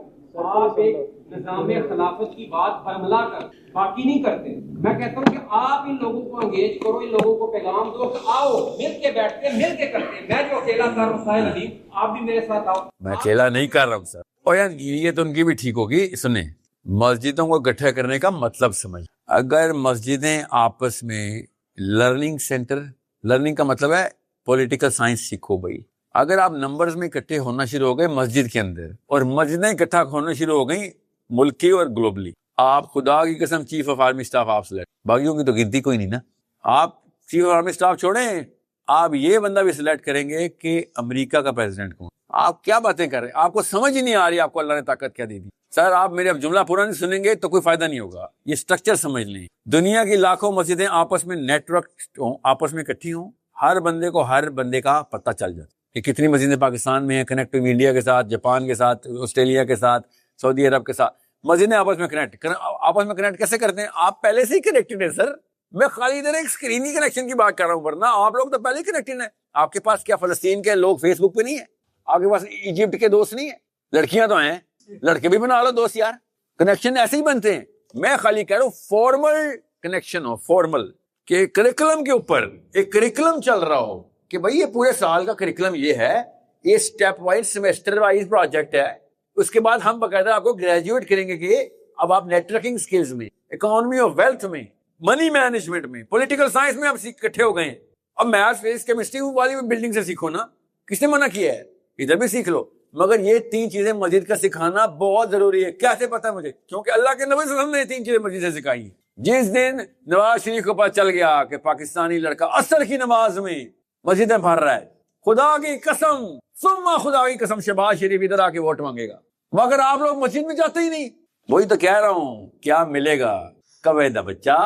آپ ایک نظام خلافت کی بات برملا کر باقی نہیں کرتے. میں کہتا ہوں کہ آپ ان لوگوں کو انگیج کرو, ان لوگوں کو پیغام دو کہ آؤ مل کے بیٹھتے ہیں, مل کے کرتے ہیں. میں جو اکیلا کر رہا ہوں ساحل علیم, آپ بھی میرے ساتھ آؤ. میں اکیلا نہیں کر رہا ہوں سر. اور یار یہ تو ان کی بھی ٹھیک ہوگی. سنیں, مسجدوں کو اکٹھا کرنے کا مطلب سمجھ. اگر مسجدیں آپس میں لرننگ سینٹر, لرننگ کا مطلب ہے پولیٹیکل سائنس سیکھو بھائی. اگر آپ نمبرز میں اکٹھے ہونا شروع ہو گئے مسجد کے اندر, اور مسجدیں اکٹھا ہونا شروع ہو گئیں ملکی اور گلوبلی, آپ خدا کی قسم چیف آف آرمی اسٹاف آپ سلیکٹ, باقیوں کی تو گنتی کوئی نہیں نا. آپ چیف آف آرمی اسٹاف چھوڑیں, آپ یہ بندہ بھی سلیکٹ کریں گے کہ امریکہ کا پریزیڈنٹ کون. آپ کیا باتیں کر رہے ہیں, آپ کو سمجھ ہی نہیں آ رہی آپ کو اللہ نے طاقت کیا دے دی. سر آپ میرے اب جملہ پورا نہیں سنیں گے تو کوئی فائدہ نہیں ہوگا. یہ سٹرکچر سمجھ لیں. دنیا کی لاکھوں مسجدیں آپس میں نیٹ ورک ہوں, آپس میں اکٹھی ہوں, ہر بندے کو ہر بندے کا پتہ چل جاتا کہ کتنی مسجدیں پاکستان میں ہیں, کنیکٹ انڈیا کے ساتھ, جاپان کے ساتھ, آسٹریلیا کے ساتھ, سعودی عرب کے ساتھ. مسجدیں آپس میں کنیکٹ کیسے کرتے ہیں, آپ پہلے سے ہی کنیکٹڈ ہیں. سر میں خالی ادھر ایک اسکرین کی کنیکشن کی بات کر رہا ہوں, ورنہ آپ لوگ تو پہلے ہی کنیکٹڈ ہیں. آپ کے پاس کیا فلسطین کے لوگ فیس بک پہ نہیں ہیں, آپ کے پاس ایجپٹ کے دوست نہیں ہیں, لڑکیاں تو ہیں, لڑکے بھی بنا لو دوست یار. کنیکشن ایسے ہی بنتے ہیں. میں خالی کہہ رہا ہوں فارمل کنیکشن ہو, فارمل, کہ کریکولم کے اوپر ایک کریکولم چل رہا ہو کہ بھائی یہ پورے سال کا کریکولم یہ ہے, یہ step wise semester wise project ہے. اس کے بعد ہم باقاعدہ آپ کو گریجویٹ کریں گے کہ اب آپ نیٹ ورکنگ سکلز میں, اکانومی آف ویلتھ میں, منی مینجمنٹ میں, پولیٹیکل سائنس میں آپ اکٹھے ہو گئے ہیں. اب میتھ فزکس کیمسٹری والی بلڈنگ سے سیکھو نا, کس نے منع کیا ہے, ادھر بھی سیکھ لو. مگر یہ 3 چیزیں مسجد کا سکھانا بہت ضروری ہے. کیسے پتا مجھے, کیونکہ اللہ کے نبی صلی اللہ علیہ وسلم نے 3 چیزیں مسجد سے سکھائی ہیں. جس دن نواز شریف کو پتہ چل گیا کہ پاکستانی لڑکا عصر کی نماز میں مسجدیں بھر رہا ہے, خدا کی قسم ثم خدا کی قسم شہباز شریف ادھر آ کے ووٹ مانگے گا. مگر آپ لوگ مسجد میں جاتے ہی نہیں. وہی تو کہہ رہا ہوں, کیا ملے گا, قبیدہ بچہ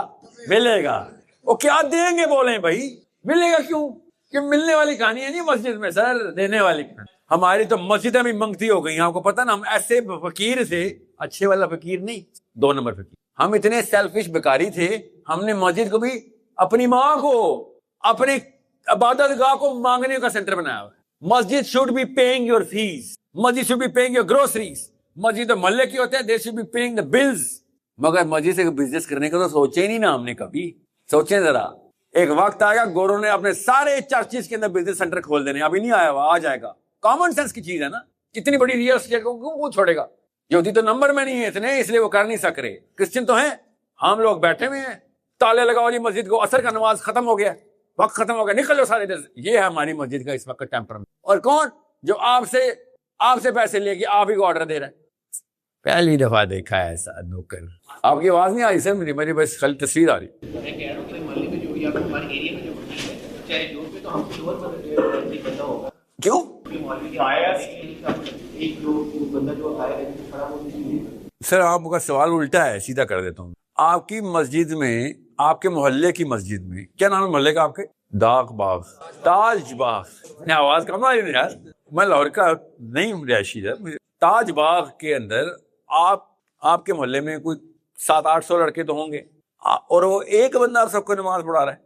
ملے گا. وہ کیا دیں گے بولیں بھائی, ملے گا کیوں, کہ ملنے والی کہانی ہے نہیں مسجد میں سر, دینے والی کہانی. ہماری تو مسجدیں بھی منگتی ہو گئی. آپ کو پتا نا, ہم ایسے فقیر تھے, اچھے والا فقیر نہیں, 2 نمبر فقیر. ہم اتنے سیلفش بیکاری تھے, ہم نے مسجد کو بھی اپنی ماں کو, اپنے عبادت گاہ کو مانگنے کا سینٹر بنایا ہوا ہے. Masjid should be paying your fees, masjid should be paying your groceries. مسجد تو محلے کی ہوتے ہیں, they should be paying the bills. مگر مسجد سے بزنس کرنے کا تو سوچے ہی نہیں نا ہم نے کبھی. سوچیں ذرا, ایک وقت آئے گا گوروں نے اپنے سارے چرچز کے اندر بزنس سینٹر کھول دینے. ابھی نہیں آیا ہوا, آ جائے گا. کامن سینس کی چیز ہے نا, اتنی بڑی ریئل اسٹیٹ کو وہ چھوڑے گا. یہودی تو نمبر میں نہیں ہے اتنے, اس لیے وہ کر نہیں سک رہے. کرسچن تو ہیں, ہم لوگ بیٹھے ہوئے ہیں, تالے لگاؤ جی مسجد کو, عصر کا نماز ختم ہو گیا, وقت ختم ہو گیا, نکل جاؤ سارے. یہ ہے ہماری مسجد کا اس وقت ٹیمپرامنٹ. اور کون جو آپ سے پیسے لے کے آپ ہی کو آرڈر دے رہا ہے. پہلی دفعہ دیکھا ہے ایسا نوکر. آپ کی آواز نہیں آ رہی سر, میری بس خالی تصویر آ رہی. میں کہہ رہا ہوں کہ محلے میں جو یا ہمارے ایریا میں جو مسجد ہے, چاہے جو بھی, تو ہم شور پر بندہ ہوگا. کیوں ایک جو بندہ جو آیا ہے کھڑا وہ سر آپ کا سوال الٹا ہے, سیدھا کر دیتا ہوں. آپ کی مسجد میں, آپ کے محلے کی مسجد میں, کیا نام ہے محلے کا آپ کے؟ داغ باغ, تاج باغ. میں آواز کم آ رہی ہے یار, میں لاہور کا نہیں رہائشی ہے. تاج باغ کے اندر آپ کے محلے میں کوئی 700-800 لڑکے تو ہوں گے, اور وہ ایک بندہ آپ سب کو نماز پڑھا رہا ہے.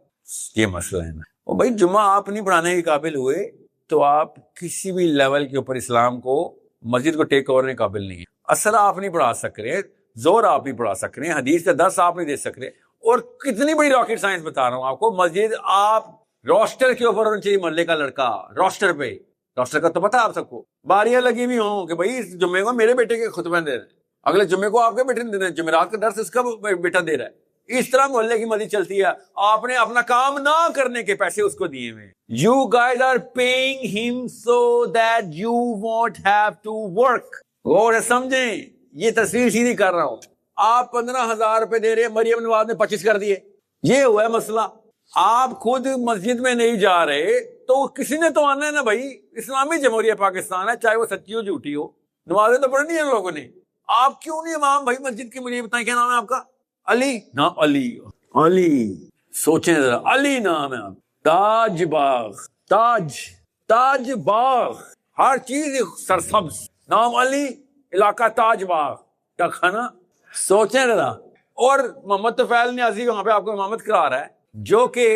یہ مسئلہ ہے نا. اور بھائی جمعہ آپ نہیں پڑھانے کے قابل ہوئے تو آپ کسی بھی لیول کے اوپر اسلام کو, مسجد کو ٹیک اوور کرنے کے قابل نہیں ہے. اصل آپ نہیں پڑھا سک رہے, زور آپ نہیں پڑھا سک رہے, حدیث کا 10 آپ نہیں دے سک رہے, اور کتنی بڑی راکٹ سائنس بتا رہا ہوں آپ کو. مسجد آپ روسٹر کے اوپر ہونا چاہیے, محلے کا لڑکا روسٹر پہ. روسٹر کا تو پتا آپ سب کو, باریاں لگی ہوئی ہوں کہ بھائی اس جمعے کو میرے بیٹے کے خطبہ دے رہے ہیں, اگلے جمعے کو آپ کے بیٹے نے دے رہے ہیں, جمعرات کا درس اس کا بیٹا دے رہا ہے. اس طرح محلے کی مسجد چلتی ہے. آپ نے اپنا کام نہ کرنے کے پیسے اس کو دیے ہوئے. You guys are paying him so that you won't have to work. اور سمجھیں, یہ تصویر سیدھی کر رہا ہوں. آپ 15,000 روپے دے رہے ہیں, مریم نواز نے 25 کر دیے. یہ ہوا ہے مسئلہ. آپ خود مسجد میں نہیں جا رہے تو کسی نے تو آنا ہے نا بھائی. اسلامی جمہوریہ پاکستان ہے, چاہے وہ سچی ہو جھوٹی ہو, نمازیں تو پڑھنی ہیں لوگوں نے. آپ کیوں نہیں امام بھائی مسجد کی؟ مجھے بتائیں کیا نام ہے آپ کا؟ علی نا, علی سوچیں ذرا, علی نام ہے آپ. تاج باغ, تاج باغ, ہر چیز سرسبز, نام علی, علاقہ تاج باغ. کیا کھانا, سوچیں ذرا. اور محمد طفیل نیازی وہاں پہ آپ کو امامت کرا رہا ہے, جو کہ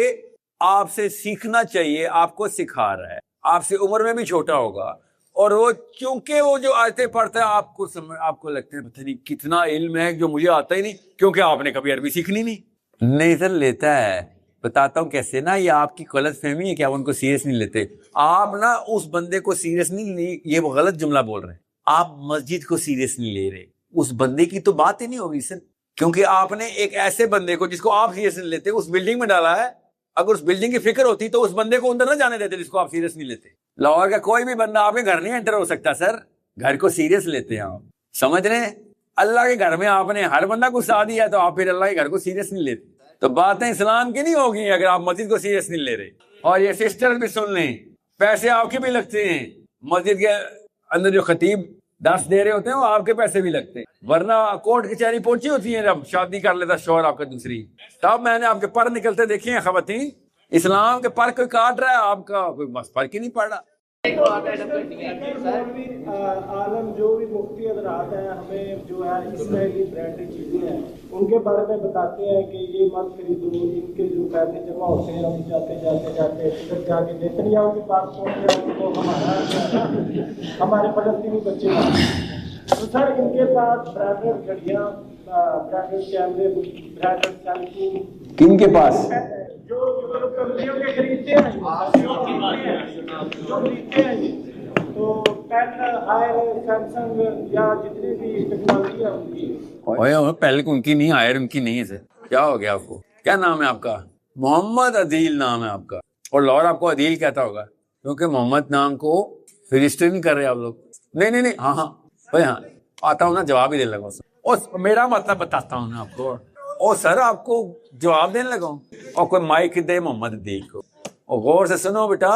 آپ سے سیکھنا چاہیے, آپ کو سکھا رہا ہے. آپ سے عمر میں بھی چھوٹا ہوگا, اور وہ چونکہ وہ جو آیتیں پڑھتا ہے آپ کو لگتا ہے پتہ نہیں کتنا علم ہے جو مجھے آتا ہی نہیں, کیونکہ آپ نے کبھی عربی سیکھنی نہیں سر. لیتا ہے, بتاتا ہوں کیسے نا. یہ آپ کی غلط فہمی ہے کہ آپ ان کو سیریس نہیں لیتے. آپ نا اس بندے کو سیریس نہیں, یہ وہ غلط جملہ بول رہے ہیں. آپ مسجد کو سیریس نہیں لے رہے, اس بندے کی تو بات ہی نہیں ہوگی سر, کیونکہ آپ نے ایک ایسے بندے کو جس کو آپ سیریس نہیں لیتے اس بلڈنگ میں ڈالا ہے. اگر اس بلڈنگ کی فکر ہوتی تو اس بندے کو اندر نہ جانے دیتے جس کو آپ سیریس نہیں لیتے. لاہور کا کوئی بھی بندہ آپ کے گھر نہیں انٹر ہو سکتا سر, گھر کو سیریس لیتے ہیں آپ, سمجھ رہے ہیں. اللہ کے گھر میں آپ نے ہر بندہ کو ساتھ دیا تو آپ پھر اللہ کے گھر کو سیریس نہیں لیتے. تو باتیں اسلام کی نہیں ہوگی اگر آپ مسجد کو سیریس نہیں لے رہے. اور یہ سسٹر بھی سن لیں, پیسے آپ کے بھی لگتے ہیں. مسجد کے اندر جو خطیب 10 دے رہے ہوتے ہیں وہ آپ کے پیسے بھی لگتے ہیں, ورنہ کورٹ کچہری پہنچی ہوتی ہیں جب شادی کر لیتا شوہر آپ کا دوسری, تب میں نے آپ کے پر نکلتے دیکھے ہیں خواتین. اسلام کے پر کوئی کاٹ رہا ہے, آپ کا کوئی فرق ہی نہیں پڑ رہا. عالم جو بھی مفتی حضرات ہیں ہمیں جو ہے اسرائیلی برانڈڈ چیزیں ہیں ان کے بارے میں بتاتے ہیں کہ یہ مت خریدو, ان کے جو پیسے جمع ہوتے ہیں ہم جاتے ادھر جا کے نیتنیاہو کے پاس پہنچے ہیں تو ہمارے فلسطینی بچے تو سر ان کے پاس برانڈڈ گھڑیاں, برانڈڈ کیمرے, برانڈڈ سیلفی, کن کے پاس جو کمپنیوں کے خریدتے ہیں تو پین ہائر سیمسنگ یا جتنی بھی ٹیکنالوجی ہے ان کی. پہلے ان کی نہیں, ہائر ان کی نہیں ہے سر. کیا ہو گیا آپ کو؟ کیا نام ہے آپ کا؟ محمد عدیل نام ہے آپ کا, اور لاہور آپ کو عدیل کہتا ہوگا کیونکہ محمد نام کو رجسٹر نہیں کر رہے آپ لوگ. نہیں ہاں بھائی ہاں آتا ہوں نا, جواب ہی دینے لگا. اور میرا مطلب بتاتا ہوں نا آپ کو, اور سر آپ کو جواب دینے لگا ہوں. اور کوئی مائک دے محمد عدیل کو, اور غور سے سنو بیٹا.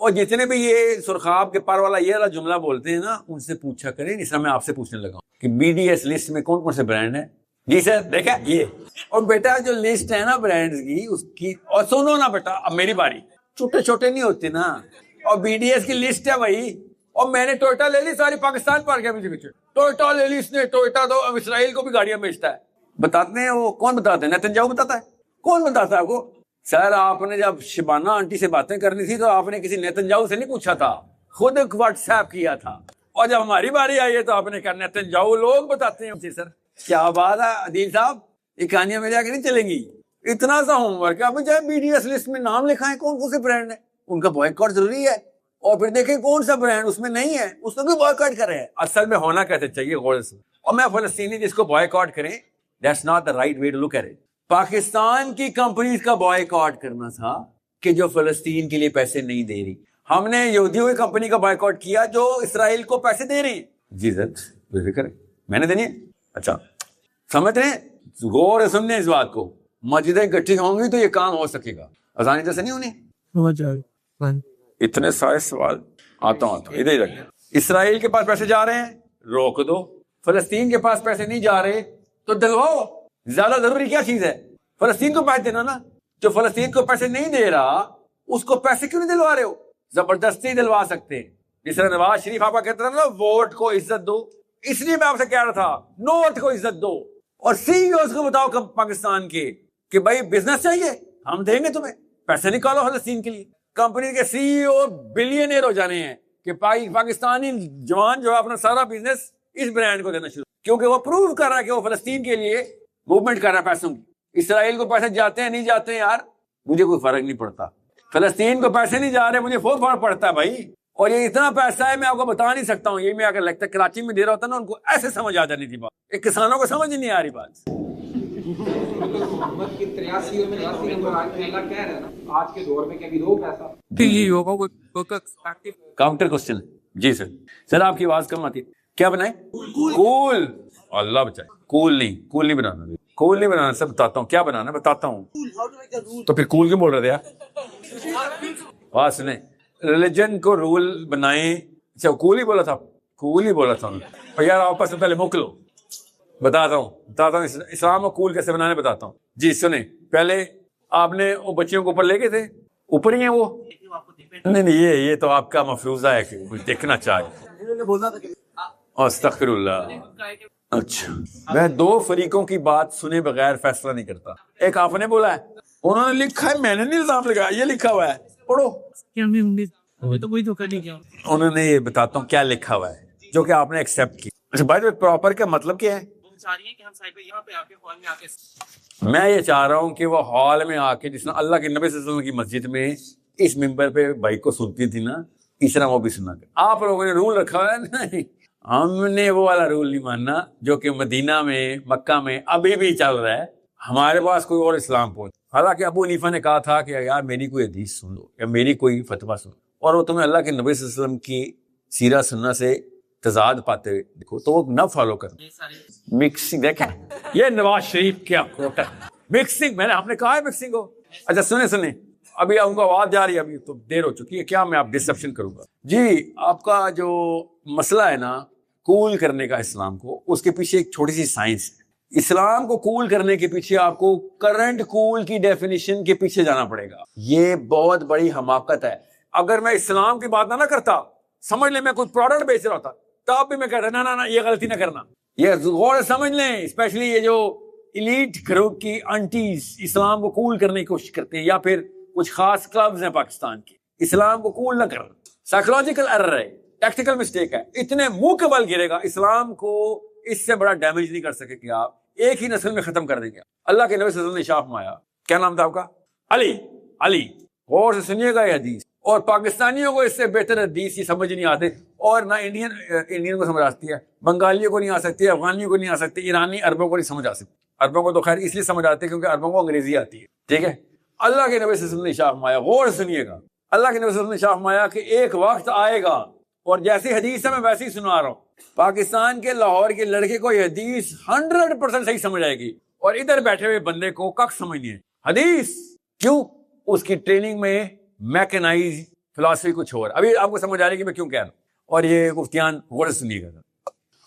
اور جتنے بھی یہ سرخاب کے پر والا یہ والا جملہ بولتے ہیں نا, ان سے پوچھا کریں. اس طرح میں آپ سے پوچھنے لگا ہوں کہ بی ڈی ایس لسٹ میں کون کون سے برانڈ ہیں. جی سر دیکھا یہ, اور بیٹا جو لسٹ ہے نا برانڈز کی اس کی, اور سنو نا بیٹا اب میری باری, چھوٹے نہیں ہوتے نا. اور بی ڈی ایس کی لسٹ ہے بھائی, اور میں نے ٹوئٹا لے لی, ساری پاکستان پار گیا مجھے پیچھے. ٹوئٹا لے لی اس نے, ٹوئٹا تو اب اسرائیل کو بھی گاڑیاں بیچتا ہے. بتاتے ہیں وہ کون بتاتے ہیں؟ نیتنیاہو بتاتا ہے. کون بتاتا ہے آپ کو؟ سر آپ نے جب شبانہ آنٹی سے باتیں کرنی تھی تو آپ نے کسی نیتنیاہو سے نہیں پوچھا تھا, خود واٹس ایپ کیا تھا. اور جب ہماری باری آئی ہے تو آپ نے کہا نیتنیاہو لوگ بتاتے ہیں. سر کیا بات ہے عدیل صاحب, یہ کہانیاں میرے آگے نہیں چلیں گی. اتنا سا ہوم ورک ہے. اب چاہے بی ڈی ایس لسٹ میں نام لکھائیں کون کون سے برانڈ ہیں, ان کا بوائکاٹ ضروری ہے. اور پھر دیکھیں کون سا برانڈ اس میں نہیں ہے, اس کو بھی بوائکاٹ کر رہے ہیں. اصل میں ہونا کیسے چاہیے غور سے. اور میں فلسطینی جس کو بوائکاٹ کریں, that's not the right way to look at it. Pakistan کی کمپنیز کا بوائکاٹ کرنا تھا کہ جو فلسطین کے لیے پیسے نہیں دے رہی. ہم نے یہودیوں کی کمپنی کا بوائکاٹ کیا جو اسرائیل کو پیسے دے رہی. جی سر بے فکر میں نے دینی ہے. اچھا سمجھ رہے ہیں, غور سے سننے اس بات کو. مسجدیں اکٹھی ہوں گی تو یہ کام ہو سکے گا, آسانی جیسے نہیں ہونی. اتنے سارے سوال آتا ہوں ادھر ہی رکھ. اسرائیل کے پاس پیسے جا رہے ہیں روک دو, فلسطین کے پاس پیسے نہیں جا رہے تو دلواؤ. زیادہ ضروری کیا چیز ہے؟ فلسطین کو پیسے دینا نا. جو فلسطین کو پیسے نہیں دے رہا اس کو پیسے کیوں نہیں دلوا رہے ہو؟ زبردستی دلوا سکتے ہیں. جس طرح نواز شریف آپ کا کہتا تھا نا ووٹ کو عزت دو, اس لیے میں آپ سے کہہ رہا تھا نوٹ کو عزت دو. اور سی ای اوز کو بتاؤ پاکستان کے کہ بھائی بزنس چاہیے ہم دیں گے تمہیں, پیسے نکالو فلسطین کے لیے. کمپنی کے سی ای او بلینئر ہو جانے ہیں کہ پاکستانی جوان جو ہے اپنا سارا بزنس اس برانڈ کو دینا شروع, کیونکہ وہ پروو کر رہا ہے کہ وہ فلسطین کے لیے موومنٹ کر رہا ہے پیسوں کی. اسرائیل کو پیسے جاتے ہیں نہیں جاتے ہیں یار مجھے کوئی فرق نہیں پڑتا. فلسطین کو پیسے نہیں جا رہے مجھے فرق پڑتا ہے بھائی. اور یہ اتنا پیسہ ہے میں آپ کو بتا نہیں سکتا ہوں. یہ میں اگر لگتا ہے کراچی میں دے رہا ہوتا نا ان کو ایسے سمجھ آ جانی تھی بات. ایک کسانوں کو سمجھ ہی نہیں آ رہی بات. محمد کی 83 اور 84 نمبر آج میں اللہ کہہ رہا ہے نا آج کے دور میں کہ ابھی دو پیسہ یہ ہوگا کوئی کاؤنٹر کوسچن. جی سر. سر آپ کی آواز کم آتی ہے. کیا بنائیں؟ کول. اللہ بچائے. کول نہیں بنانا. کول نہیں بنانا سر بتاتا ہوں کیا بنانا بتاتا ہوں. تو پھر کول کیوں بول رہے تھے یار؟ بات سنیں. ریلیجن کو رول بنائیں. اچھا کول ہی بولا تھا. کول ہی بولا تھا اور یار آپس میں پہلے موکلو. بتاتا ہوں اسلام کو کول کیسے بنانے بتاتا ہوں. جی سنیں. پہلے آپ نے وہ بچیوں کو اوپر لے گئے تھے. اوپر ہی ہیں وہ. نہیں یہ تو آپ کا مفروضہ ہے کہ کچھ دیکھنا چاہے. استغفر اللہ. اچھا میں دو فریقوں کی بات سنے بغیر فیصلہ نہیں کرتا. ایک آپ نے بولا ہے انہوں نے لکھا ہے میں نے نہیں الزام لگایا. یہ لکھا ہوا ہے پڑھو. تو کوئی دھوکہ نہیں کیا انہوں نے یہ بتاتا ہوں کیا لکھا ہوا ہے جو کہ آپ نے ایکسیپٹ کی. اچھا بھائی پراپر کا مطلب کیا ہے؟ میں یہ چاہ رہا ہوں کہ وہ ہال میں آ کے جس طرح اللہ کے نبی صلی اللہ علیہ وسلم کی مسجد میں اس ممبر پہ بھائی کو سنتی تھی نا اس طرح وہ بھی سنا کر. آپ لوگوں نے رول رکھا ہوا ہے نہیں. ہم نے وہ والا رول نہیں ماننا جو کہ مدینہ میں مکہ میں ابھی بھی چل رہا ہے. ہمارے پاس کوئی اور اسلام پہنچ. حالانکہ ابو حنیفہ نے کہا تھا کہ یار میری کوئی حدیث سن لو یا میری کوئی فتویٰ سن لو, اور وہ تمہیں اللہ کے نبی صلی اللہ علیہ وسلم کی سیرہ سننا سے تضاد پاتے ہوئے دیکھو تو وہ نہ فالو کرنا. مکسنگ دیکھیں یہ نواز شریف کیا کوٹ ہے مکسنگ. میں نے آپ نے کہا ہے مکسنگ ہو. اچھا سنیں ابھی ان کو آواز جا رہی ہے ابھی تو دیر ہو چکی ہے. کیا میں آپ ڈسپشن کروں گا؟ جی آپ کا جو مسئلہ ہے نا کول کرنے کا اسلام کو, اس کے پیچھے ایک چھوٹی سی سائنس ہے. اسلام کو کول کرنے کے پیچھے آپ کو کرنٹ کول کی ڈیفینیشن کے پیچھے جانا پڑے گا. یہ بہت بڑی حماقت ہے. اگر میں اسلام کی بات نہ کرتا سمجھ لیں میں کوئی پروڈکٹ بیچ رہا تھا تب بھی میں کہتا نہ یہ غلطی نہ کرنا. یہ غور سمجھ لیں اسپیشلی یہ جو ایلیٹ گروپ کی انٹیز اسلام کو کول کرنے کی کوشش کرتے ہیں یا پھر کچھ خاص کلبز ہیں پاکستان کے. اسلام کو کول نہ کرنا سائیکولوجیکل ایرر ہے, ٹیکٹیکل مسٹیک ہے. اتنے منہ کے بل گرے گا اسلام کو اس سے بڑا ڈیمیج نہیں کر سکے کہ آپ ایک ہی نسل میں ختم کر دیں گے. اللہ کے نبی صلی اللہ علیہ وسلم نے ارشاد فرمایا, کیا نام تھا آپ کا؟ علی. غور سے سنیے گا یہ حدیث. اور پاکستانیوں کو اس سے بہتر حدیث یہ سمجھ نہیں آتے, اور نہ انڈین کو سمجھ آتی ہے, بنگالیوں کو نہیں آ سکتی, افغانیوں کو نہیں آ سکتی, ایرانی عربوں کو نہیں سمجھ آ سکتی. عربوں کو تو خیر اس لیے سمجھ آتے کیونکہ عربوں کو انگریزی آتی ہے. ٹھیک ہے. اللہ کے نبی صلی اللہ علیہ وسلم نے ارشاد فرمایا, غور سے سنیے گا, اللہ کے نبی صلی اللہ علیہ وسلم نے ارشاد فرمایا کہ ایک وقت آئے گا, اور جیسی حدیث ہے میں ویسے ہی سنا رہا ہوں, پاکستان کے لاہور کے لڑکے کو یہ حدیث 100% صحیح سمجھ آئے گی, اور ادھر بیٹھے ہوئے بندے کو کک سمجھنی ہے حدیث. کیوں؟ اس کی ٹریننگ میں میکنائز فلاسفی کچھ اور. ابھی آپ کو سمجھ آ رہی ہے کہ میں کیوں کہہ رہا ہوں. اور یہ مفتیان غور سے سنیے گا.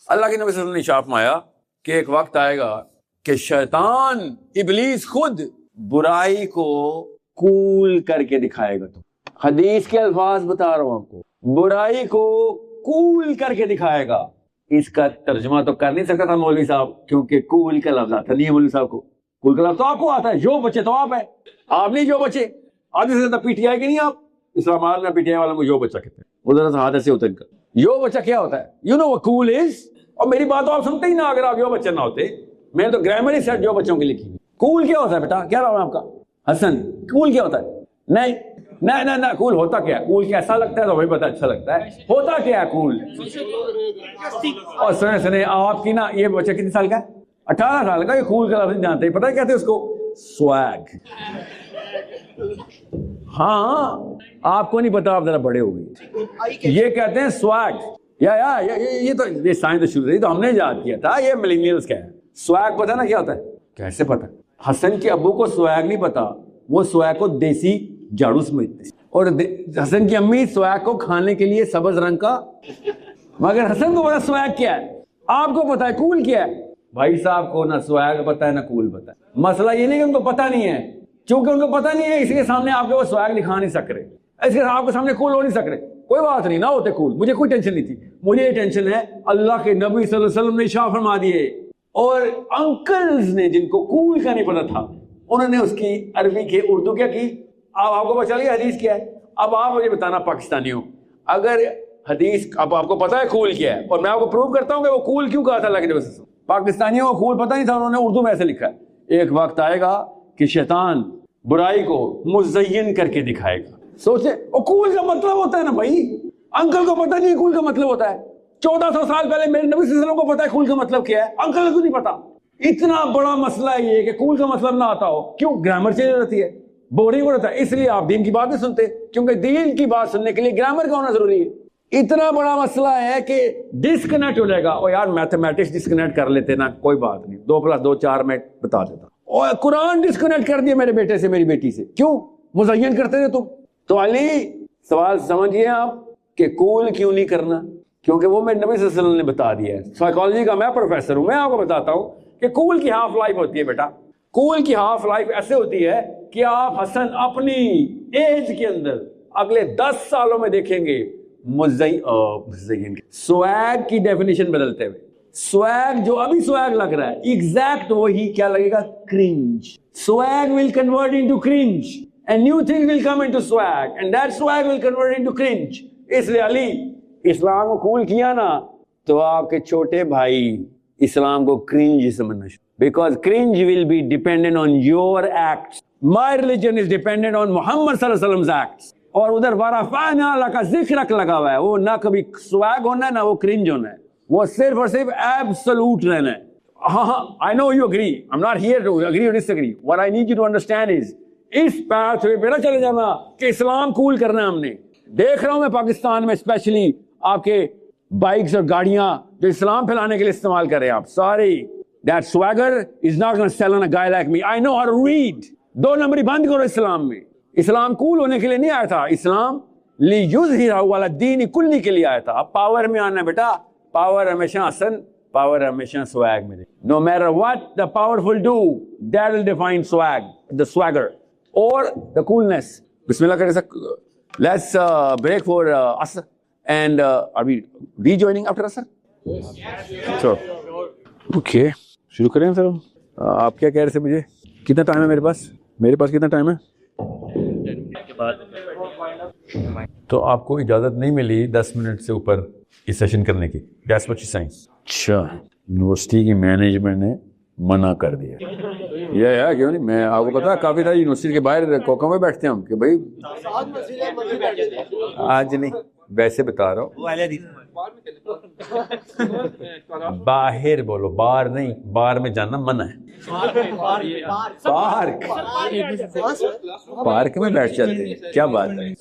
اللہ کے نبی صلی اللہ علیہ وسلم نے ارشاد فرمایا کہ ایک وقت آئے گا کہ شیطان ابلیس خود برائی کو کول کر کے دکھائے گا. تو حدیث کے الفاظ بتا رہا ہوں آپ کو, برائی کو کول کر کے دکھائے گا. اس کا ترجمہ تو کر نہیں سکتا تھا مولوی صاحب, کیونکہ کول کا لفظ آتا نہیں ہے مولوی صاحب کو. کول کا لفظ تو آپ کو آتا ہے, جو بچے تو آپ ہے, آپ نہیں جو بچے. آدھے سے زیادہ پی ٹی آئی کے نہیں آپ. اسلام آباد میں پی ٹی آئی والوں کو یو بچہ کہتے ہیں. ادھر سے ہاتھ سے ہوتا ہے ان کا. یو بچہ کیا ہوتا ہے؟ You know what cool is. اور میری بات تو آپ سنتے ہی نہ اگر آپ یو بچہ نہ ہوتے. میں نے تو گرامر ہی سیٹ جو بچوں کی لکھی. کول کیا ہوتا ہے بیٹا؟ کیا نام ہے آپ کا؟ حسن. کول کیا ہوتا ہے؟ نہیں کول ہوتا کیا ہے؟ کول کیسا لگتا ہے تو وہی پتہ اچھا لگتا ہے. ہوتا کیا ہے کول؟ اور سنے آپ کی نا یہ بچہ کتنے سال کا ہے؟ 18 سال کا. یہ کول کا لفظ جانتے ہیں, پتہ کہتے ہیں اس کو؟ سویگ. ہاں آپ کو نہیں پتا, آپ ذرا بڑے ہو گئے. یہ کہتے ہیں سویگ. یہ تو یہ سائنس تو شروع سے تو ہم نے یاد کیا تھا. یہ ملینیلز کا ہے. سویگ پتا نا کیا ہوتا ہے؟ کیسے پتا؟ حسن کے ابو کو سویگ نہیں پتا, وہ سویگ کو دیسی جھاڑو سمجھتے, اور حسن کی امی سویگ کو کھانے کے لیے سبز رنگ کا مگر حسن کو پتا سویگ کیا ہے, آپ کو پتا ہے کول کیا ہے. بھائی صاحب کو نہ سویگ پتا ہے نہ کول پتا ہے. مسئلہ یہ نہیں کہ ان کو پتا نہیں ہے, چونکہ ان کو پتا نہیں ہے اس کے سامنے آپ کے وہ سویگ دکھا نہیں سک رہے, اس کے آپ کے سامنے کول ہو نہیں سک رہے. کوئی بات نہیں, نہ ہوتے کول, مجھے کوئی ٹینشن نہیں تھی. مجھے یہ ٹینشن ہے اللہ کے نبی صلی اللہ علیہ وسلم نے ارشاد فرما دیے, اور انکلز نے جن کو کول کا نہیں پتا تھا انہوں نے اس کی عربی کے اردو کیا کی. اب آپ کو پتا چل گیا حدیث کیا ہے. اب آپ مجھے بتانا پاکستانیوں, اگر حدیث اب آپ کو پتا ہے کول کیا ہے, اور میں آپ کو پروو کرتا ہوں کہ وہ کول کیوں کہا تھا اللہ کے نبی صلی اللہ علیہ وسلم. پاکستانیوں کو کول پتا نہیں تھا, انہوں نے اردو میں ایسے لکھا ہے, ایک وقت آئے گا کہ شیطان برائی کو مزین کر کے دکھائے گا. سوچے اور کول کا مطلب ہوتا ہے نا بھائی, انکل کو پتا نہیں کول کا مطلب ہوتا ہے. 1400 سال پہلے میرے نبی صلی اللہ علیہ وسلم کو پتا ہے کول کا مطلب کیا ہے, انکل کو نہیں پتا. اتنا بڑا مسئلہ ہے یہ کہ کول کا مطلب نہ آتا ہو. کیوں؟ گرامر چینج ہو جاتی ہے, بورنگ ہو جاتا ہے, اس لیے آپ دین کی بات نہیں سنتے, کیونکہ دین کی بات سننے کے لیے گرامر کا ہونا ضروری ہے. اتنا بڑا مسئلہ ہے کہ ڈسکنیکٹ ہو جائے گا. اور یار میتھمیٹکس ڈسکنیکٹ کر لیتے نا, کوئی بات نہیں, 2+2 4 میں بتا دیتا. اور قرآن ڈسکنیکٹ کر دیا میرے بیٹے سے, میری بیٹی سے. کیوں؟ مزین کرتے تھے تم. تو علی سوال سمجھیے آپ کہ کول کیوں نہیں کرنا, کیونکہ وہ میرے نبی صلی اللہ علیہ وسلم نے بتا دیا ہے. سائیکالوجی کا میں پروفیسر ہوں, میں آپ کو بتاتا ہوں کہ کول کی ہاف لائف ہوتی ہے بیٹا. کول کی ہاف لائف ایسے ہوتی ہے کہ آپ حسن اپنی ایج کے اندر اگلے 10 سالوں میں دیکھیں گے مزین سویگ کی ڈیفینیشن بدلتے ہوئے. سویگ جو ابھی سویگ لگ رہا ہے ایگزیکٹ وہی کیا لگے گا, crunch. Swag will convert into cringe and new things will come into swag and that swag will convert into cringe. اس لیے علی اسلام کو قبول کیا نا تو آپ کے چھوٹے بھائی اسلام کو کرنج سمجھنا شروع, because cringe will be dependent on your acts. My religion is dependent on Muhammad صلی اللہ علیہ وسلم acts. اور ادھر ورفعنا لک ذکرک لگا ہوا ہے, وہ نہ کبھی سویگ ہونا ہے نہ وہ کرنج ہونا ہے, وہ صرف اور صرف ایبسولوٹ رہنا ہے. ہاں I know you agree, I'm not here to agree or disagree. What I need you to understand is اس پاتھ وے پہ نہ چلے جانا کہ اسلام قبول کرنا ہے. ہم نے دیکھ رہا ہوں میں پاکستان میں اسپیشلی آپ کے بائکس اور گاڑیاں جو اسلام پھیلانے کے لیے استعمال کر رہے ہیں آپ. Sorry, that swagger is not going to sell on a guy like me. I know how to read. 2 نمبری بند کرو اسلام میں. اسلام قبول ہونے کے لیے نہیں آیا تھا, اسلام لیظہرہ علی الدین کلی کے لیے آیا تھا. اب پاور میں آنا ہے بیٹا, پاور ہمیشہ حسن, پاور ہمیشہ سویگ میں. No matter what the powerful do, that will define swag, the swagger or the coolness. بسم اللہ کرے سک. Let's break for Asr and are we rejoining after Asr? Sure. Okay. شروع کریں سر. آپ کیا کہہ رہے تھے مجھے, کتنا ٹائم ہے میرے پاس؟ میرے پاس کتنا ٹائم ہے؟ تو آپ کو اجازت نہیں ملی 10 منٹ سے اوپر اس سیشن کرنے کی. That's what you're saying. اچھا, یونیورسٹی کی مینجمنٹ نے منع کر دیا. یہ کیوں نہیں, میں آپ کو پتا کافی ساری یونیورسٹی کے باہر کوکوں میں بیٹھتے ہیں ہم کہ بھائی آج نہیں, ویسے بتا رہا ہوں. باہر بولو, باہر نہیں, باہر میں جانا منع ہے. پارک میں بیٹھ جاتے ہیں, کیا بات ہے.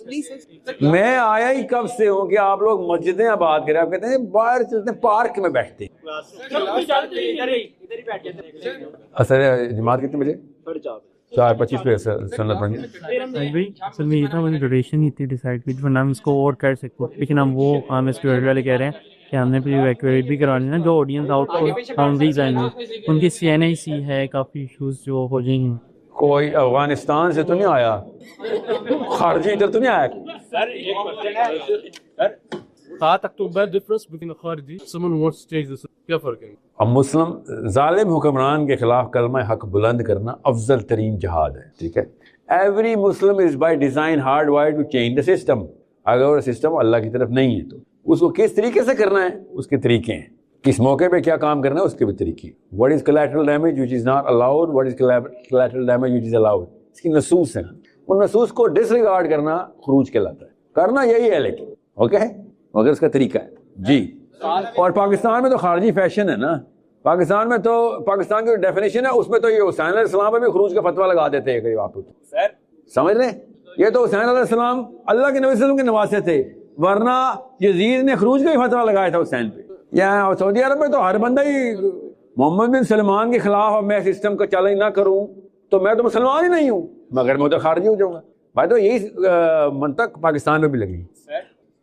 میں آیا ہی کب سے ہوں کہ آپ لوگ مسجدیں آباد کریں, آپ کہتے ہیں باہر چلتے ہیں, پارک میں بیٹھتے ہیں. اصل جماعت کتنے بجے؟ 4:25 پہ سنت پڑھنی. اصل میں یہ تھا, میں نے ڈیوریشن ہی تھی ڈیسائڈ کی, ورنہ ہم اس کو اور کر سکتے, لیکن ہم وہ ہمیں اسٹوڈنٹ والے کہہ رہے ہیں کہ ہم نے ایویکویٹ بھی کرانی نا, جو آڈینس آؤٹ باؤنڈریز ہیں ان کی CNIC ہے, کافی ایشوز جو ہو جائیں گے. کوئی افغانستان سے تو نہیں آیا, خارجی ادھر تو نہیں آیا. 7 اکتوبر ڈفرنس بٹوین خارجی someone wants to change this, کیا فرق ہے؟ اب مسلم ظالم حکمران کے خلاف کلمہ حق بلند کرنا افضل ترین جہاد ہے, ٹھیک ہے. Every Muslim is by design hardwired to change the system. اگر وہ سسٹم اللہ کی طرف نہیں ہے تو اس کو کس طریقے سے کرنا ہے, اس کے طریقے ہیں. کس موقع پہ کیا کام کرنا ہے اس کے بھی طریقے. What is collateral damage which is not allowed, what is collateral damage which is allowed, اس کی نصوص ہیں. ان نصوص کو ڈس ریگارڈ کرنا خروج کہلاتا ہے. کرنا یہی ہے لیکن اوکے, مگر اس کا طریقہ ہے جی. اور پاکستان میں تو خارجی فیشن ہے نا, پاکستان میں تو پاکستان کی ڈیفینیشن ہے اس میں تو یہ حسین علیہ السلام پہ بھی خروج کا فتویٰ لگا دیتے ہیں. آپ سمجھ لیں, یہ تو حسین علیہ السلام اللہ کے نبی صلی اللہ علیہ وسلم کے نواسے تھے, ورنہ یزید نے خروج کا ہی فتویٰ لگایا تھا حسین پہ. یا سعودی عرب میں تو ہر بندہ ہی محمد بن سلمان کے خلاف میں سسٹم کا چیلنج نہ کروں تو میں تو مسلمان ہی نہیں ہوں, مگر میں تو خارجی ہو جاؤں گا. بھائی تو یہی منطق پاکستان میں بھی لگی.